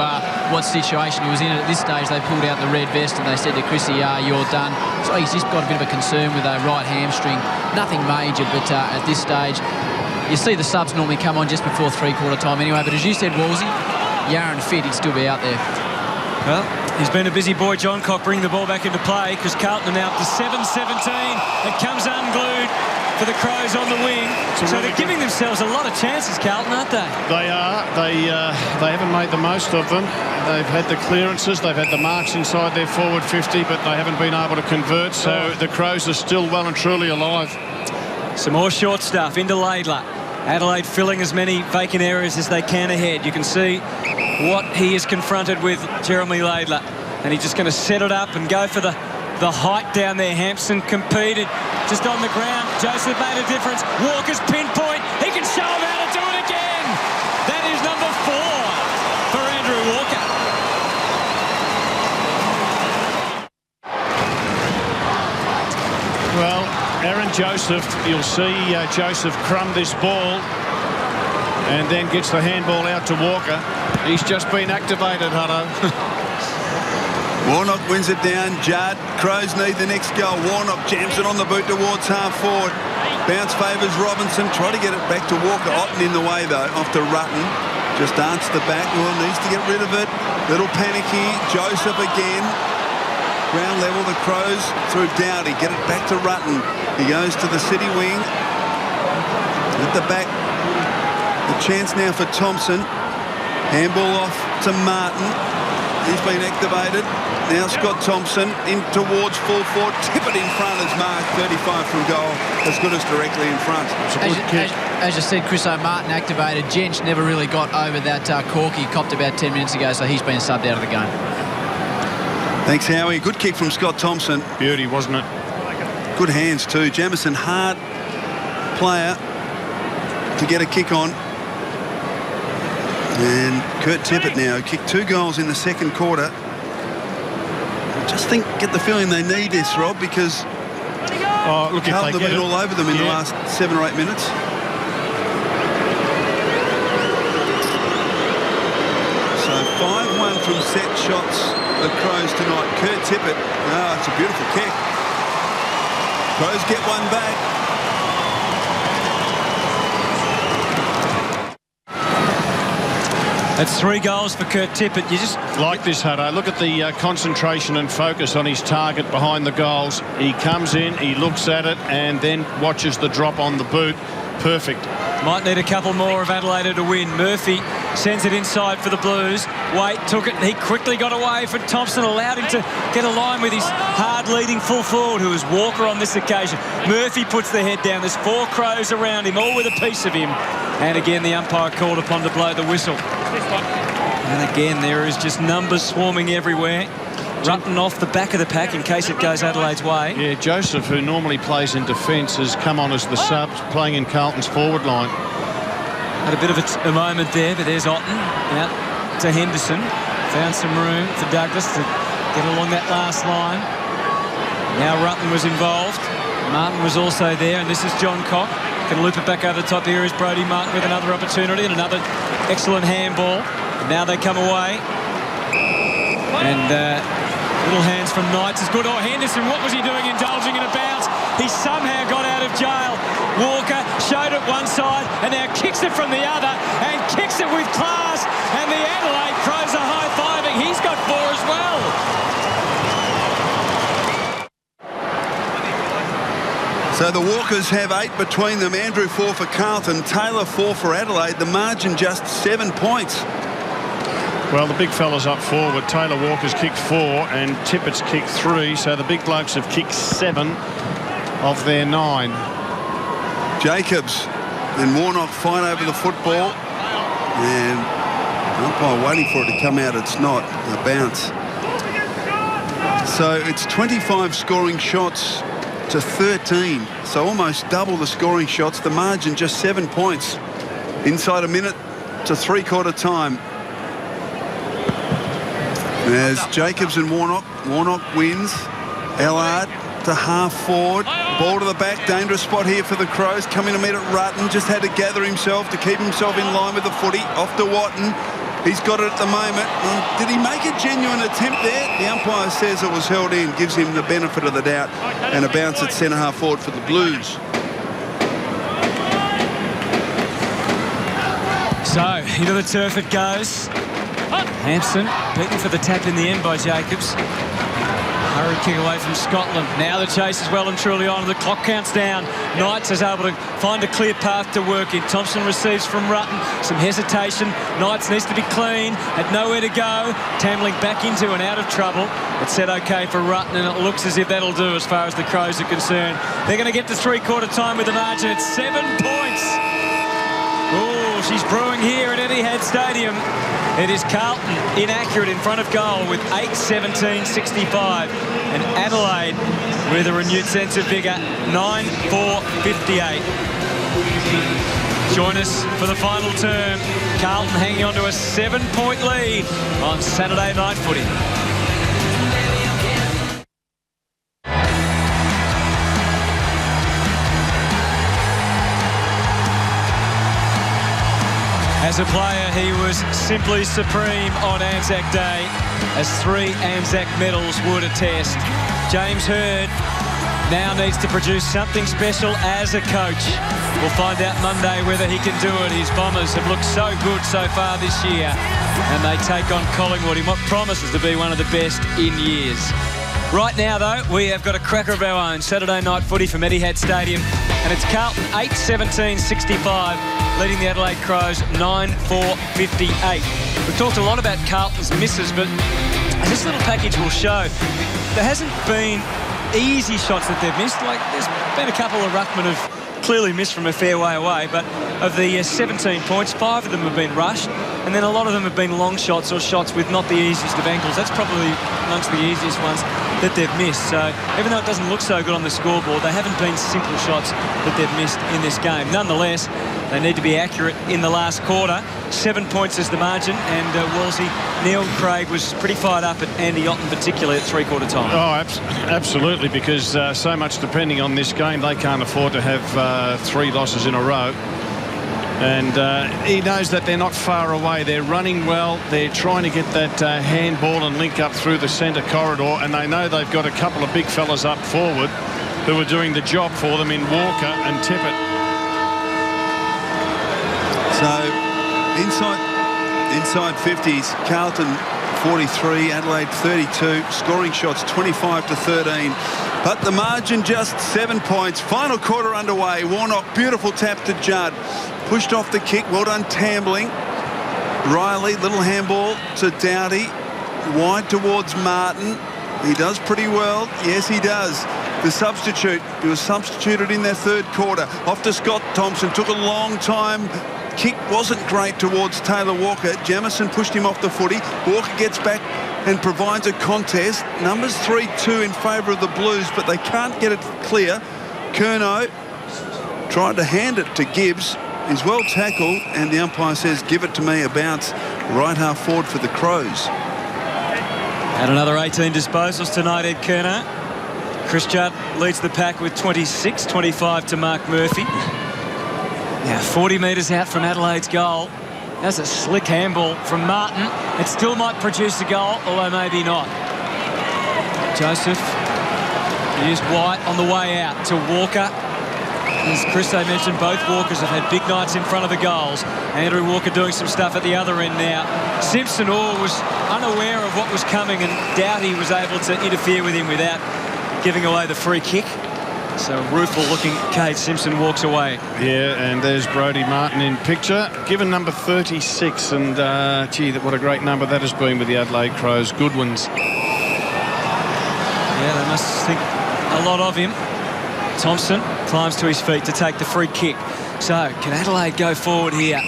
what situation he was in. At this stage, they pulled out the red vest and they said to Chrissy, you're done. So he's just got a bit of a concern with a right hamstring. Nothing major, but at this stage, you see the subs normally come on just before three-quarter time anyway. But as you said, Wolsey, Yaron fit, he'd still be out there. Well, he's been a busy boy, John Cock, bringing the ball back into play because Carlton are now up to 7-17. It comes unglued for the Crows on the wing. So they're giving themselves a lot of chances, Carlton, aren't they? They are. They haven't made the most of them. They've had the clearances, they've had the marks inside their forward 50, but they haven't been able to convert. So the Crows are still well and truly alive. Some more short stuff into Laidler. Adelaide filling as many vacant areas as they can ahead. You can see what he is confronted with, Jeremy Laidler. And he's just going to set it up and go for the height down there. Hampson competed just on the ground. Joseph made a difference. Walker's pinpoint. He can show him how to do it again. That is number 4 for Andrew Walker. Well, Aaron Joseph, you'll see Joseph crumb this ball and then gets the handball out to Walker. He's just been activated, Hutto. Warnock wins it down. Judd. Crows need the next goal. Warnock jams it on the boot towards half forward. Bounce favours Robinson. Try to get it back to Walker. Otten in the way, though, off to Rutten. Just darts the back. Well, needs to get rid of it. Little panic here. Joseph again. Ground level, the Crows through Dowdy. Get it back to Rutten. He goes to the city wing. At the back. The chance now for Thompson. Handball off to Martin. He's been activated. Now Scott Thompson in towards full forward. Tippett in front as Mark, 35 from goal. As good as directly in front. As you said, Chris O'Martin activated. Jench never really got over that cork he copped about 10 minutes ago, so he's been subbed out of the game. Thanks, Howie. Good kick from Scott Thompson. Beauty, wasn't it? Good hands too. Jamison, hard player to get a kick on. And Kurt Tippett now kicked 2 goals in the second quarter. Just get the feeling they need this, Rob, because look, Carlton have been all over them in the last 7 or 8 minutes. So 5-1 from set shots, the Crows tonight. Kurt Tippett, it's a beautiful kick. Crows get one back. That's 3 goals for Kurt Tippett. You just like this, Hutto. Look at the concentration and focus on his target behind the goals. He comes in, he looks at it, and then watches the drop on the boot. Perfect. Might need a couple more of Adelaide to win. Murphy sends it inside for the Blues. Waite took it. He quickly got away from Thompson, allowed him to get a line with his hard-leading full forward, who is Walker on this occasion. Murphy puts the head down. There's 4 Crows around him, all with a piece of him. And again, the umpire called upon to blow the whistle. And again, there is just numbers swarming everywhere. Rutten off the back of the pack in case it goes Adelaide's way. Yeah, Joseph, who normally plays in defence, has come on as the sub, playing in Carlton's forward line. Had a bit of a moment there, but there's Otten. Yeah. to Henderson. Found some room for Douglas to get along that last line. Now Rutten was involved. Martin was also there, and this is John Cock. Can loop it back over the top. Here is Brodie Martin with another opportunity and another excellent handball. Now they come away. And little hands from Knights is good. Oh, Henderson, what was he doing, indulging in a bounce? He somehow got out of jail. Walker showed it one side and now kicks it from the other and kicks it with class. And the Adelaide Crows are high-fiving. He's got 4 as well. So the Walkers have 8 between them. Andrew 4 for Carlton, Taylor 4 for Adelaide. The margin just 7 points. Well, the big fellas up forward. Taylor Walker's kicked 4 and Tippett's kicked 3. So the big blokes have kicked 7 of their 9. Jacobs and Warnock fight over the football. And umpire waiting for it to come out. It's not a bounce. So it's 25 scoring shots to 13, so almost double the scoring shots. The margin just 7 points inside a minute to 3/4 time. As Jacobs and Warnock wins. Ellard to half forward, ball to the back, dangerous spot here for the Crows. Coming to meet at Rutten, just had to gather himself to keep himself in line with the footy. Off to Watton. He's got it at the moment. Did he make a genuine attempt there? The umpire says it was held in, gives him the benefit of the doubt, and a bounce at centre-half forward for the Blues. So, into the turf it goes. Hampson beaten for the tap in the end by Jacobs. Hurried kick away from Scotland. Now the chase is well and truly on. The clock counts down. Knights is able to find a clear path to work in. Thompson receives from Rutten. Some hesitation. Knights needs to be clean. Had nowhere to go. Tambling back into and out of trouble. It's set okay for Rutten, and it looks as if that'll do as far as the Crows are concerned. They're going to get to 3/4 time with the margin. It's 7 points. Oh, she's brewing here at Etihad Stadium. It is Carlton inaccurate in front of goal with 8-17-65. And Adelaide with a renewed sense of vigour, 9-4-58. Join us for the final term. Carlton hanging on to a 7-point lead on Saturday Night Footy. As a player, he was simply supreme on Anzac Day, as 3 Anzac medals would attest. James Hird now needs to produce something special as a coach. We'll find out Monday whether he can do it. His Bombers have looked so good so far this year, and they take on Collingwood in what promises to be one of the best in years. Right now, though, we have got a cracker of our own. Saturday Night Footy from Etihad Stadium, and it's Carlton 8-17-65. leading the Adelaide Crows 9-4-58. We've talked a lot about Carlton's misses, but as this little package will show, there hasn't been easy shots that they've missed. Like, there's been a couple of ruckmen have clearly missed from a fair way away, but of the 17 points, 5 of them have been rushed, and then a lot of them have been long shots or shots with not the easiest of angles. That's probably amongst the easiest ones that they've missed. So even though it doesn't look so good on the scoreboard, they haven't been simple shots that they've missed in this game. Nonetheless, they need to be accurate in the last quarter. 7 points is the margin, and Wolsey, Neil Craig was pretty fired up at Andy Otten, particularly at three-quarter time. Oh, absolutely, because so much depending on this game, they can't afford to have 3 losses in a row. And he knows that they're not far away. They're running well. They're trying to get that handball and link up through the centre corridor, and they know they've got a couple of big fellas up forward who are doing the job for them in Walker and Tippett. So inside 50s, Carlton 43, Adelaide 32, scoring shots 25-13, but the margin just 7 points. Final quarter underway. Warnock, beautiful tap to Judd, pushed off the kick, well done tambling. Riley, little handball to Doughty, wide towards Martin. He does pretty well, yes he does. The substitute, he was substituted in their third quarter. Off to Scott Thompson, took a long time. Kick wasn't great towards Taylor Walker. Jamieson pushed him off the footy. Walker gets back and provides a contest. Numbers 3-2 in favour of the Blues, but they can't get it clear. Curnow tried to hand it to Gibbs. is well tackled, and the umpire says, give it to me, a bounce right half forward for the Crows. And another 18 disposals tonight, Ed Kerner. Chris Judd leads the pack with 26, 25 to Mark Murphy. Now 40 metres out from Adelaide's goal. That's a slick handball from Martin. It still might produce a goal, although maybe not. Joseph used White on the way out to Walker. As Christo mentioned, both Walkers have had big nights in front of the goals. Andrew Walker doing some stuff at the other end now. Simpson was unaware of what was coming, and Doughty was able to interfere with him without giving away the free kick. So rueful looking Cade Simpson walks away. Yeah, and there's Brodie Martin in picture, given number 36, and gee, what a great number that has been with the Adelaide Crows. Good ones. Yeah, they must think a lot of him. Thompson climbs to his feet to take the free kick. So can Adelaide go forward here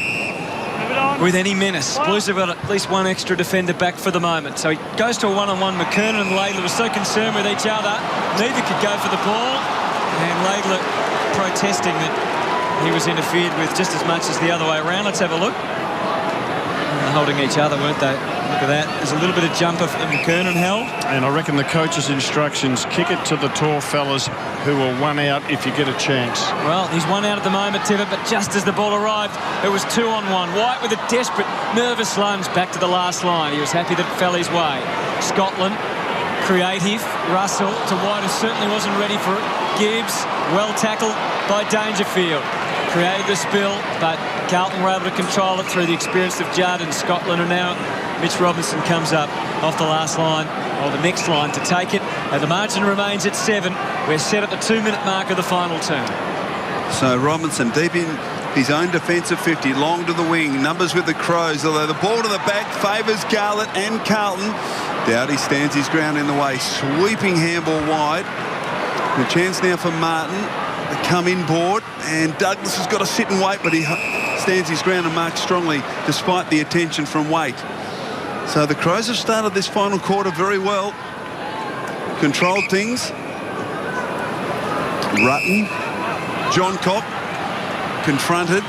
with any menace? Blues have got at least one extra defender back for the moment. So he goes to a one-on-one. McKernan and Laidler were so concerned with each other, neither could go for the ball. And Laidler protesting that he was interfered with just as much as the other way around. Let's have a look. They're holding each other, weren't they? Look at that. There's a little bit of jumper that McKernan held. And I reckon the coach's instructions, kick it to the tall fellas who will one out if you get a chance. Well, he's one out at the moment, Tibbet, but just as the ball arrived, it was 2-on-1. White with a desperate, nervous lunge back to the last line. He was happy that it fell his way. Scotland, creative. Russell to White, who certainly wasn't ready for it. Gibbs, well tackled by Dangerfield. Created the spill, but Carlton were able to control it through the experience of Judd and Scotland, and now Mitch Robinson comes up off the last line, or the next line, to take it, and the margin remains at 7. We're set at the 2-minute mark of the final turn. So Robinson deep in his own defensive 50, long to the wing, numbers with the Crows, although the ball to the back favours Garlett and Carlton. Doughty stands his ground in the way, sweeping handball wide. The chance now for Martin to come inboard, and Douglas has got to sit and wait, but he stands his ground and marks strongly despite the attention from Waite. So the Crows have started this final quarter very well, controlled things. Rutten, John Cock confronted,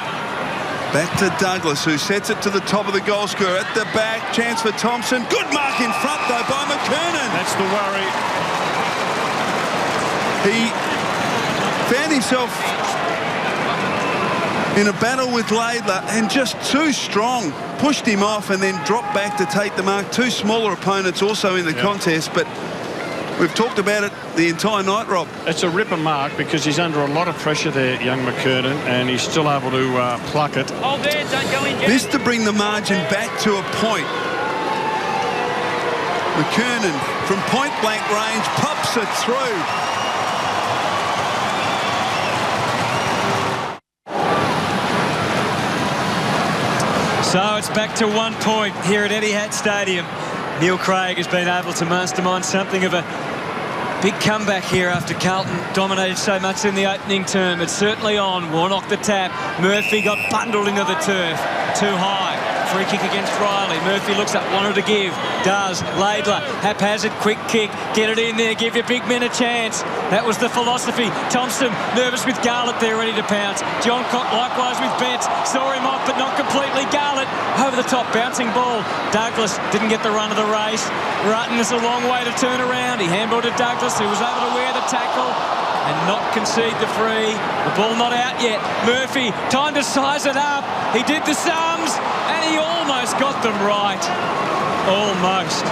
back to Douglas, who sets it to the top of the goal scorer at the back. Chance for Thompson, good mark in front though by McKernan. That's the worry. He found himself in a battle with Laidler and just too strong. Pushed him off and then dropped back to take the mark. Two smaller opponents also in the contest, but we've talked about it the entire night, Rob. It's a ripper mark because he's under a lot of pressure there, young McKernan, and he's still able to pluck it. Hold there, don't go in, Jack. This to bring the margin back to a point. McKernan from point blank range pops it through. So it's back to 1 point here at Etihad Stadium. Neil Craig has been able to mastermind something of a big comeback here after Carlton dominated so much in the opening term. It's certainly on. Warnock the tap. Murphy got bundled into the turf. Too high. Free kick against Riley. Murphy looks up, wanted to give. Does. Laidler, haphazard, quick kick. Get it in there, give your big men a chance. That was the philosophy. Thompson, nervous with Garlett there, ready to pounce. John Cock likewise with Betts. Saw him off, but not completely. Garlett, over the top, bouncing ball. Douglas didn't get the run of the race. Rutten is a long way to turn around. He handballed to Douglas, who was able to wear the tackle and not concede the free. The ball not out yet. Murphy, time to size it up. He did the sums, and he almost got them right. Almost.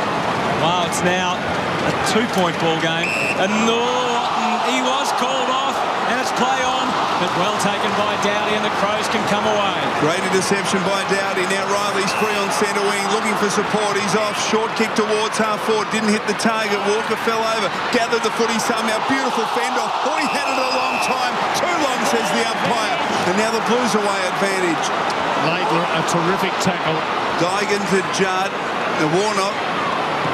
Wow, it's now a 2-point ball game. And Norton, he was called off, and it's play on, but well taken by Doughty, and the Crows can come away. Great interception by Doughty. Now Riley's free on centre wing, looking for support. He's off, short kick towards half forward, didn't hit the target. Walker fell over, gathered the footy somehow. Beautiful fend off. Oh, he had it a long time. Too long, says the umpire. And now the Blues away advantage. Laidler, a terrific tackle. Dygan to Judd. The Warnock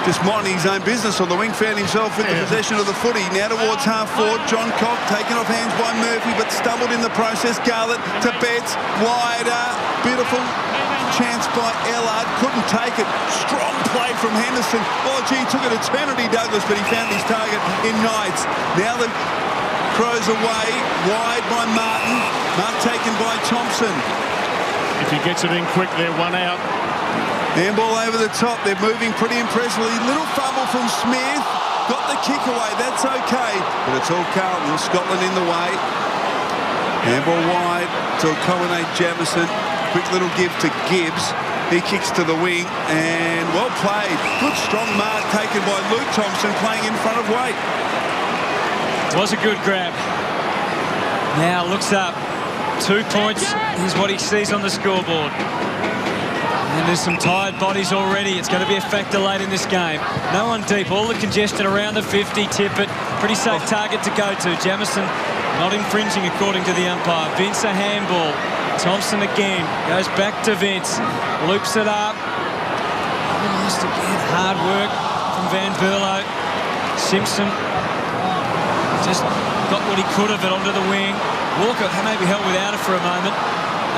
just minding his own business on the wing, found himself with the possession of the footy. Now towards half forward, John Cock taken off hands by Murphy, but stumbled in the process. Garlett to Betts, wider, beautiful chance by Ellard, couldn't take it. Strong play from Henderson. Oh gee, took an eternity, Douglas, but he found his target in Knights. Now the Crows away, wide by Martin. Mark taken by Thompson. If he gets it in quick, they're one out. Handball over the top. They're moving pretty impressively. Little fumble from Smith. Got the kick away. That's okay. But it's all Carlton. Scotland in the way. Handball wide to Cohen Jamison. Quick little give to Gibbs. He kicks to the wing. And well played. Good strong mark taken by Luke Thompson playing in front of Waite. Was a good grab. Now looks up. 2 points is what he sees on the scoreboard. And there's some tired bodies already. It's going to be a factor late in this game. No one deep. All the congestion around the 50. Tippett. Pretty safe target to go to. Jamison not infringing according to the umpire. Vince a handball. Thompson again. Goes back to Vince. Loops it up. Almost again. Hard work from Van Berlo. Simpson just got what he could of it onto the wing. Walker maybe held without it for a moment.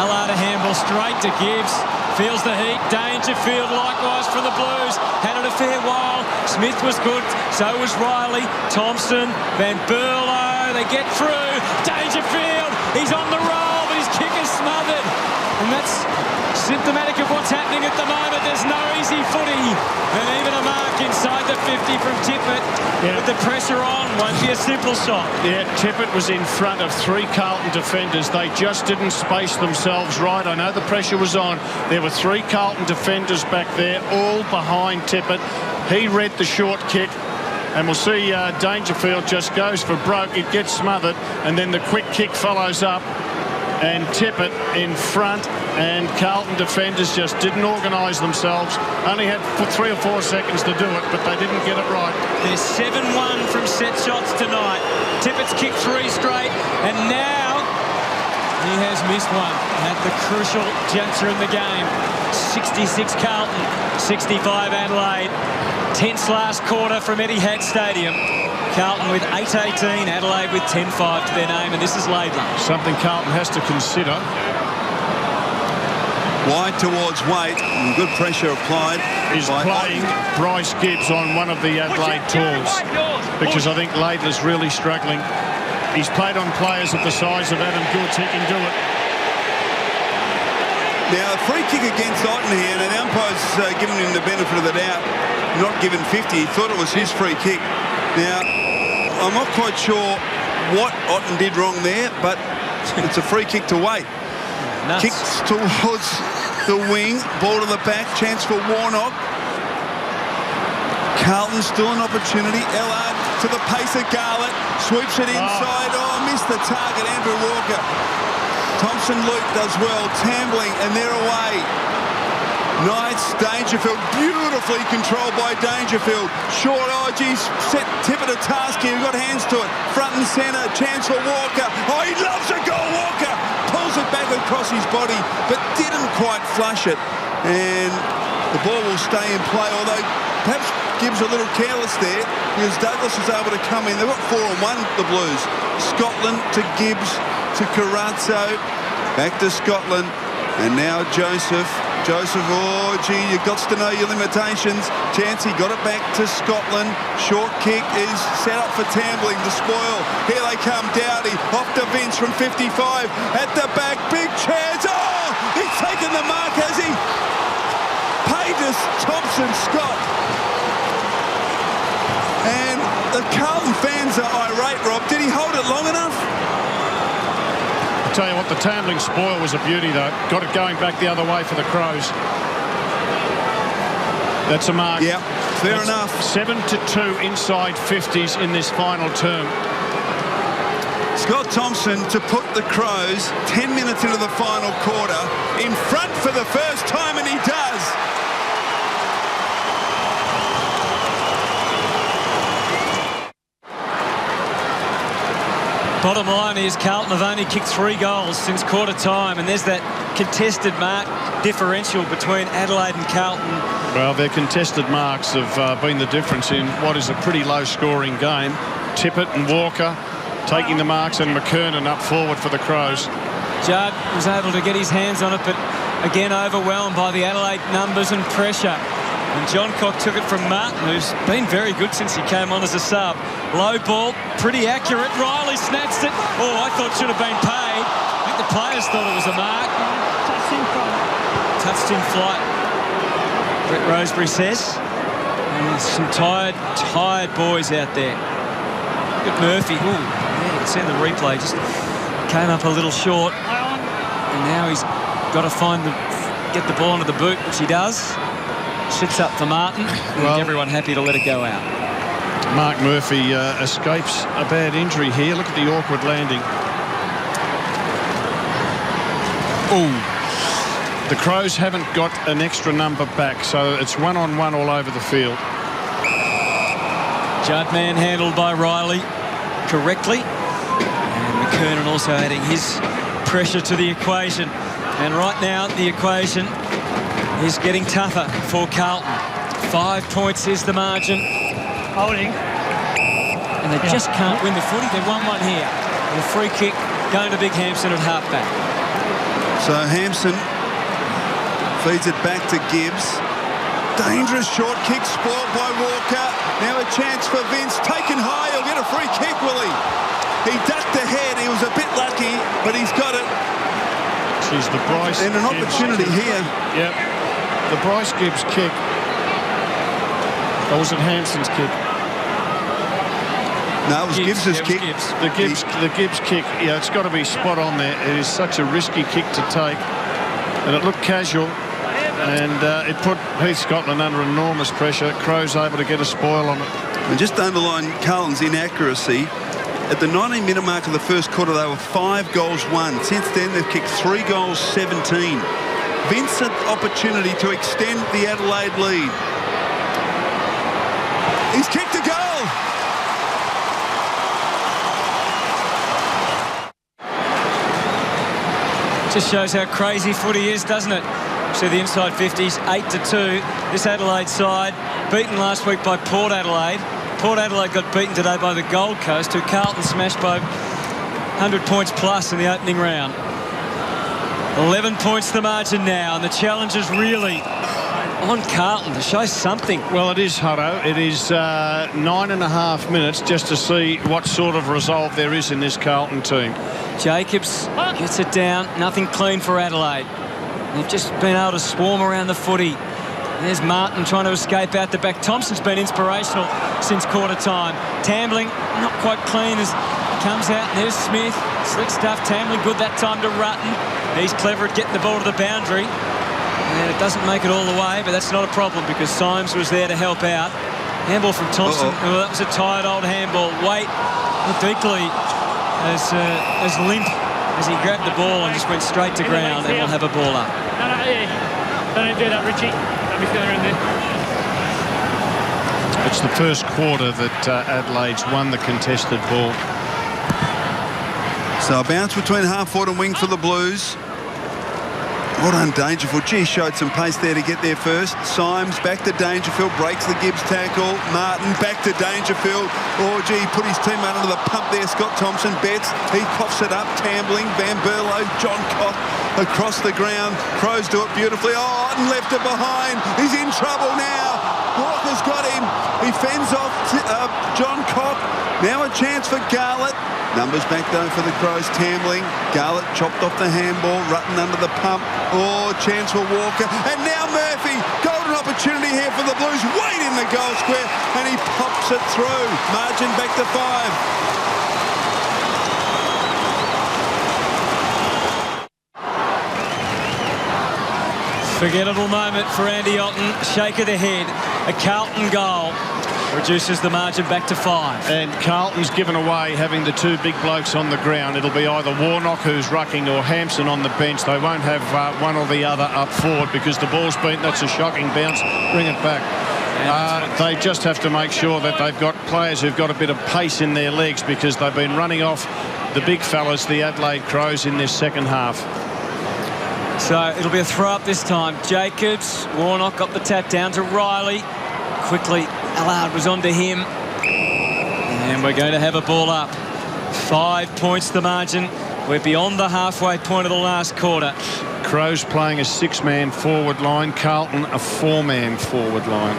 Allard a handball straight to Gibbs. Feels the heat. Dangerfield likewise for the Blues. Had it a fair while. Smith was good. So was Riley. Thompson. Van Berlo. They get through. Dangerfield. He's on the roll, but his kick is smothered. And that's symptomatic of what's happening at the moment. There's no easy footy. And even a mark inside the 50 from Tippett. Yeah. With the pressure on, won't be a simple shot. Yeah, Tippett was in front of 3 Carlton defenders. They just didn't space themselves right. I know the pressure was on. There were 3 Carlton defenders back there, all behind Tippett. He read the short kick. And we'll see Dangerfield just goes for broke. It gets smothered. And then the quick kick follows up. And Tippett in front, and Carlton defenders just didn't organise themselves. Only had 3 or 4 seconds to do it, but they didn't get it right. There's 7-1 from set shots tonight. Tippett's kicked 3 straight, and now he has missed one at the crucial juncture in the game. 66 Carlton, 65 Adelaide. Tense last quarter from Etihad Stadium. Carlton with 8-18, Adelaide with 10-5 to their name, and this is Laidler. Something Carlton has to consider. Wide towards Waite, and good pressure applied. He's playing Bryce Gibbs on one of the Adelaide tools, because I think Laidler's really struggling. He's played on players of the size of Adam Goods. He can do it. Now, a free kick against Otten here, and the umpire's giving him the benefit of the doubt. Not given 50. He thought it was his free kick. Now, I'm not quite sure what Otten did wrong there, but it's a free kick to Waite. Kicks towards the wing, ball to the back, chance for Warnock. Carlton still an opportunity. Ellard to the pace of Garlett, sweeps it inside. Oh, missed the target, Andrew Walker. Thompson Luke does well, Tambling, and they're away. Nice, Dangerfield, beautifully controlled by Dangerfield. Short, geez, set Tippett a task here, got hands to it. Front and centre, chance for Walker. Oh, he loves a goal, Walker. Pulls it back across his body, but didn't quite flush it. And the ball will stay in play, although perhaps Gibbs a little careless there, because Douglas was able to come in. They've got 4-on-1, the Blues. Scotland to Gibbs, to Carazzo, back to Scotland, and now Joseph. Oh, gee, you've got to know your limitations. Chancey got it back to Scotland. Short kick is set up for Tambling to spoil. Here they come, Dowdy. Off to Vince from 55. At the back, big chance. Oh, he's taken the mark, has he? Pages Thompson Scott. And the Carlton fans are irate, Rob. Did he hold it long enough? Tell you what, the Tambling spoil was a beauty, though. Got it going back the other way for the Crows. That's a mark. Yeah, fair enough. 7-2 inside 50s in this final term. Scott Thompson to put the Crows 10 minutes into the final quarter in front for the first time, and he does. Bottom line is Carlton have only kicked 3 goals since quarter time, and there's that contested mark differential between Adelaide and Carlton. Well, their contested marks have been the difference in what is a pretty low-scoring game. Tippett and Walker taking the marks, and McKernan up forward for the Crows. Judd was able to get his hands on it, but again overwhelmed by the Adelaide numbers and pressure. And John Cock took it from Martin, who's been very good since he came on as a sub. Low ball, pretty accurate. Riley snaps it. Oh, I thought should have been paid. I think the players thought it was a mark. Touched in flight, Brett Roseberry says. And there's some tired boys out there. Look at Murphy. Ooh, yeah, you can see in the replay, just came up a little short. And now he's got to get the ball into the boot, which he does. Sits up for Martin. Well, everyone happy to let it go out. Mark Murphy escapes a bad injury here. Look at the awkward landing. Oh. The Crows haven't got an extra number back, so it's 1-on-1 all over the field. Judd manhandled by Riley correctly. And McKernan also adding his pressure to the equation. And right now, the equation is getting tougher for Carlton. 5 points is the margin. Holding. And they just can't win the footy. They won one here. And a free kick going to Big Hampson at halfback. So Hampson feeds it back to Gibbs. Dangerous short kick spoiled by Walker. Now a chance for Vince. Taken high. He'll get a free kick, will he? He ducked ahead. He was a bit lucky, but he's got it. She's the Bryce. And an opportunity here. Yep. The Bryce Gibbs kick. Or was it Hampson's kick? No, it was Gibbs's kick. The Gibbs kick, yeah, it's got to be spot on there. It is such a risky kick to take. And it looked casual. And it put Heath Scotland under enormous pressure. Crows able to get a spoil on it. And just to underline Carlton's inaccuracy, at the 19-minute mark of the first quarter, they were 5 goals won. Since then, they've kicked 3 goals, 17. Vincent opportunity to extend the Adelaide lead. He's kicked a goal. Just shows how crazy footy is, doesn't it? See the inside 50s, 8-2. This Adelaide side, beaten last week by Port Adelaide. Port Adelaide got beaten today by the Gold Coast, who Carlton smashed by 100 points plus in the opening round. 11 points the margin now, and the challenge is really on Carlton to show something. Well, it is, Hutto. It is 9.5 minutes just to see what sort of resolve there is in this Carlton team. Jacobs gets it down. Nothing clean for Adelaide. They've just been able to swarm around the footy. There's Martin trying to escape out the back. Thompson's been inspirational since quarter time. Tambling not quite clean as he comes out. And there's Smith. Slick stuff. Tambling good that time to Rutten. He's clever at getting the ball to the boundary. And it doesn't make it all the way, but that's not a problem because Symes was there to help out. Handball from Thompson. Well, that was a tired old handball. Waite looked equally as limp as he grabbed the ball and just went straight to ground, and we'll have a ball up. No, yeah. Don't do that, Richie. Don't be further in there. It's the first quarter that Adelaide's won the contested ball. So a bounce between half forward and wing for the Blues. Well done, Dangerfield. Gee, showed some pace there to get there first. Symes back to Dangerfield, breaks the Gibbs tackle. Martin back to Dangerfield. Oh, gee, put his team under the pump there. Scott Thompson, Betts. He coughs it up. Tambling, Van Berlo, John Cock across the ground. Crows do it beautifully. Oh, and left it behind. He's in trouble now. Walker's got him. He fends off John Cock. Now a chance for Garlett. Numbers back though for the Crows. Tambling. Garlett chopped off the handball. Rutten under the pump. Oh, chance for Walker. And now Murphy. Golden opportunity here for the Blues. Wait in the goal square. And he pops it through. Margin back to 5. Forgettable moment for Andy Otten. Shake of the head. A Carlton goal reduces the margin back to 5. And Carlton's given away having the 2 big blokes on the ground. It'll be either Warnock, who's rucking, or Hampson on the bench. They won't have one or the other up forward because the ball's been. That's a shocking bounce. Bring it back. They just have to make sure that they've got players who've got a bit of pace in their legs because they've been running off the big fellas, the Adelaide Crows, in this second half. So it'll be a throw up this time. Jacobs, Warnock got the tap down to Riley. Quickly, Allard was onto him. And we're going to have a ball up. 5 points the margin. We're beyond the halfway point of the last quarter. Crows playing a six-man forward line. Carlton a four-man forward line.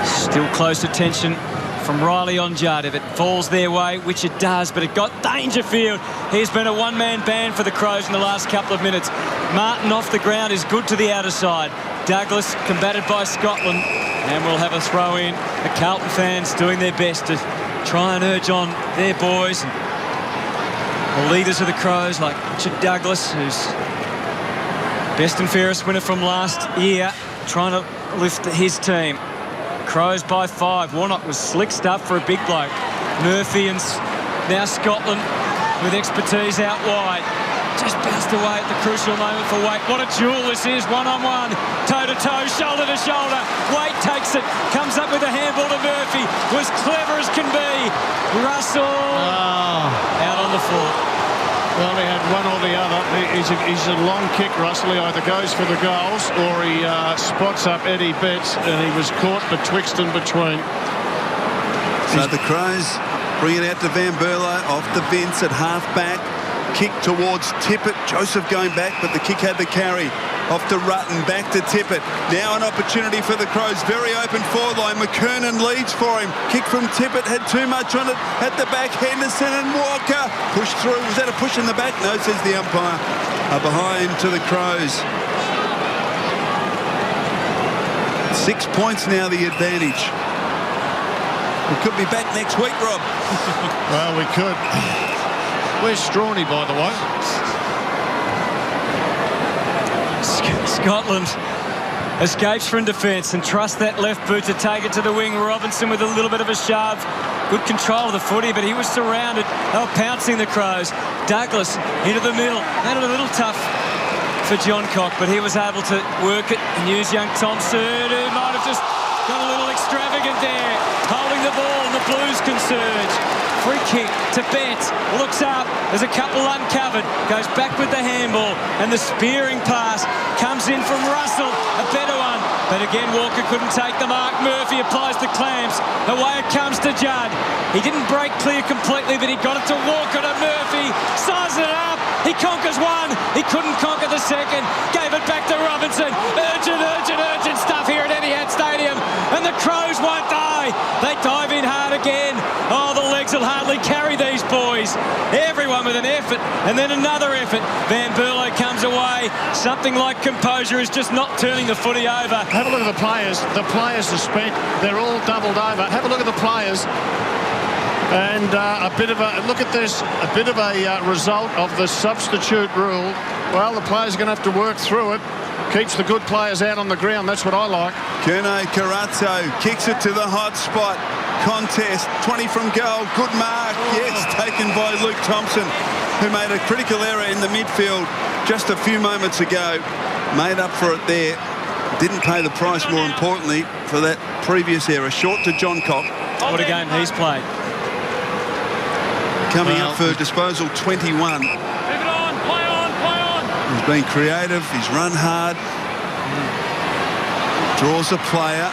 Still close attention from Riley on Judd. If it falls their way, which it does, but it got Dangerfield. He's been a one-man band for the Crows in the last couple of minutes. Martin off the ground is good to the outer side. Douglas combated by Scotland, and we'll have a throw in. The Carlton fans doing their best to try and urge on their boys. The leaders of the Crows, like Richard Douglas, who's best and fairest winner from last year, trying to lift his team. Crows by 5. Warnock was slick stuff for a big bloke. Murphy and now Scotland with expertise out wide. Just bounced away at the crucial moment for Waite. What a duel this is, one-on-one, toe-to-toe, shoulder-to-shoulder. Waite takes it, comes up with a handball to Murphy. Was clever as can be. Russell out on the floor. Well, he had one or the other. He's a long kick, Russell. He either goes for the goals or he spots up Eddie Betts, and he was caught betwixt and between. So the Crows bring it out to Van Berlo, off the Vince at half-back. Kick towards Tippett. Joseph going back, but the kick had the carry. Off to Rutten, back to Tippett. Now an opportunity for the Crows. Very open forward line. McKernan leads for him. Kick from Tippett, had too much on it. At the back, Henderson and Walker. Push through. Was that a push in the back? No, says the umpire. Behind to the Crows. 6 points now, the advantage. We could be back next week, Rob. Well, we could. Where's Strawny, by the way? Scotland escapes from defence and trusts that left boot to take it to the wing. Robinson with a little bit of a shove. Good control of the footy, but he was surrounded. They were pouncing the Crows. Douglas into the middle. Made it a little tough for John Cock, but he was able to work it and use young Thompson, who might have just got a little extravagant there. Holding the ball, and the Blues can surge. Free kick to Betts, looks up, there's a couple uncovered, goes back with the handball, and the spearing pass comes in from Russell, a better one, but again Walker couldn't take the mark. Murphy applies the clamps, away it comes to Judd. He didn't break clear completely, but he got it to Walker, to Murphy, sizes it up, he conquers one, he couldn't conquer the second, gave it back to Robinson. Urgent stuff here at Etihad Stadium, and the Crows won't die. They dive in hard again. Oh, the legs will hardly carry these boys. Everyone with an effort, and then another effort. Van Berlo comes away. Something like composure is just not turning the footy over. Have a look at the players. The players are spent. They're all doubled over. Have a look at the players. And a bit of a look at this. A bit of a result of the substitute rule. Well, the players are going to have to work through it. Keeps the good players out on the ground. That's what I like. Kerno Carazzo kicks it to the hot spot. Contest, 20 from goal. Good mark. Yes, taken by Luke Thompson, who made a critical error in the midfield just a few moments ago. Made up for it there. Didn't pay the price, more importantly, for that previous error. Short to John Cock. What a game he's played. Coming up for disposal 21. Move it on, play on, play on. He's been creative. He's run hard. Draws a player.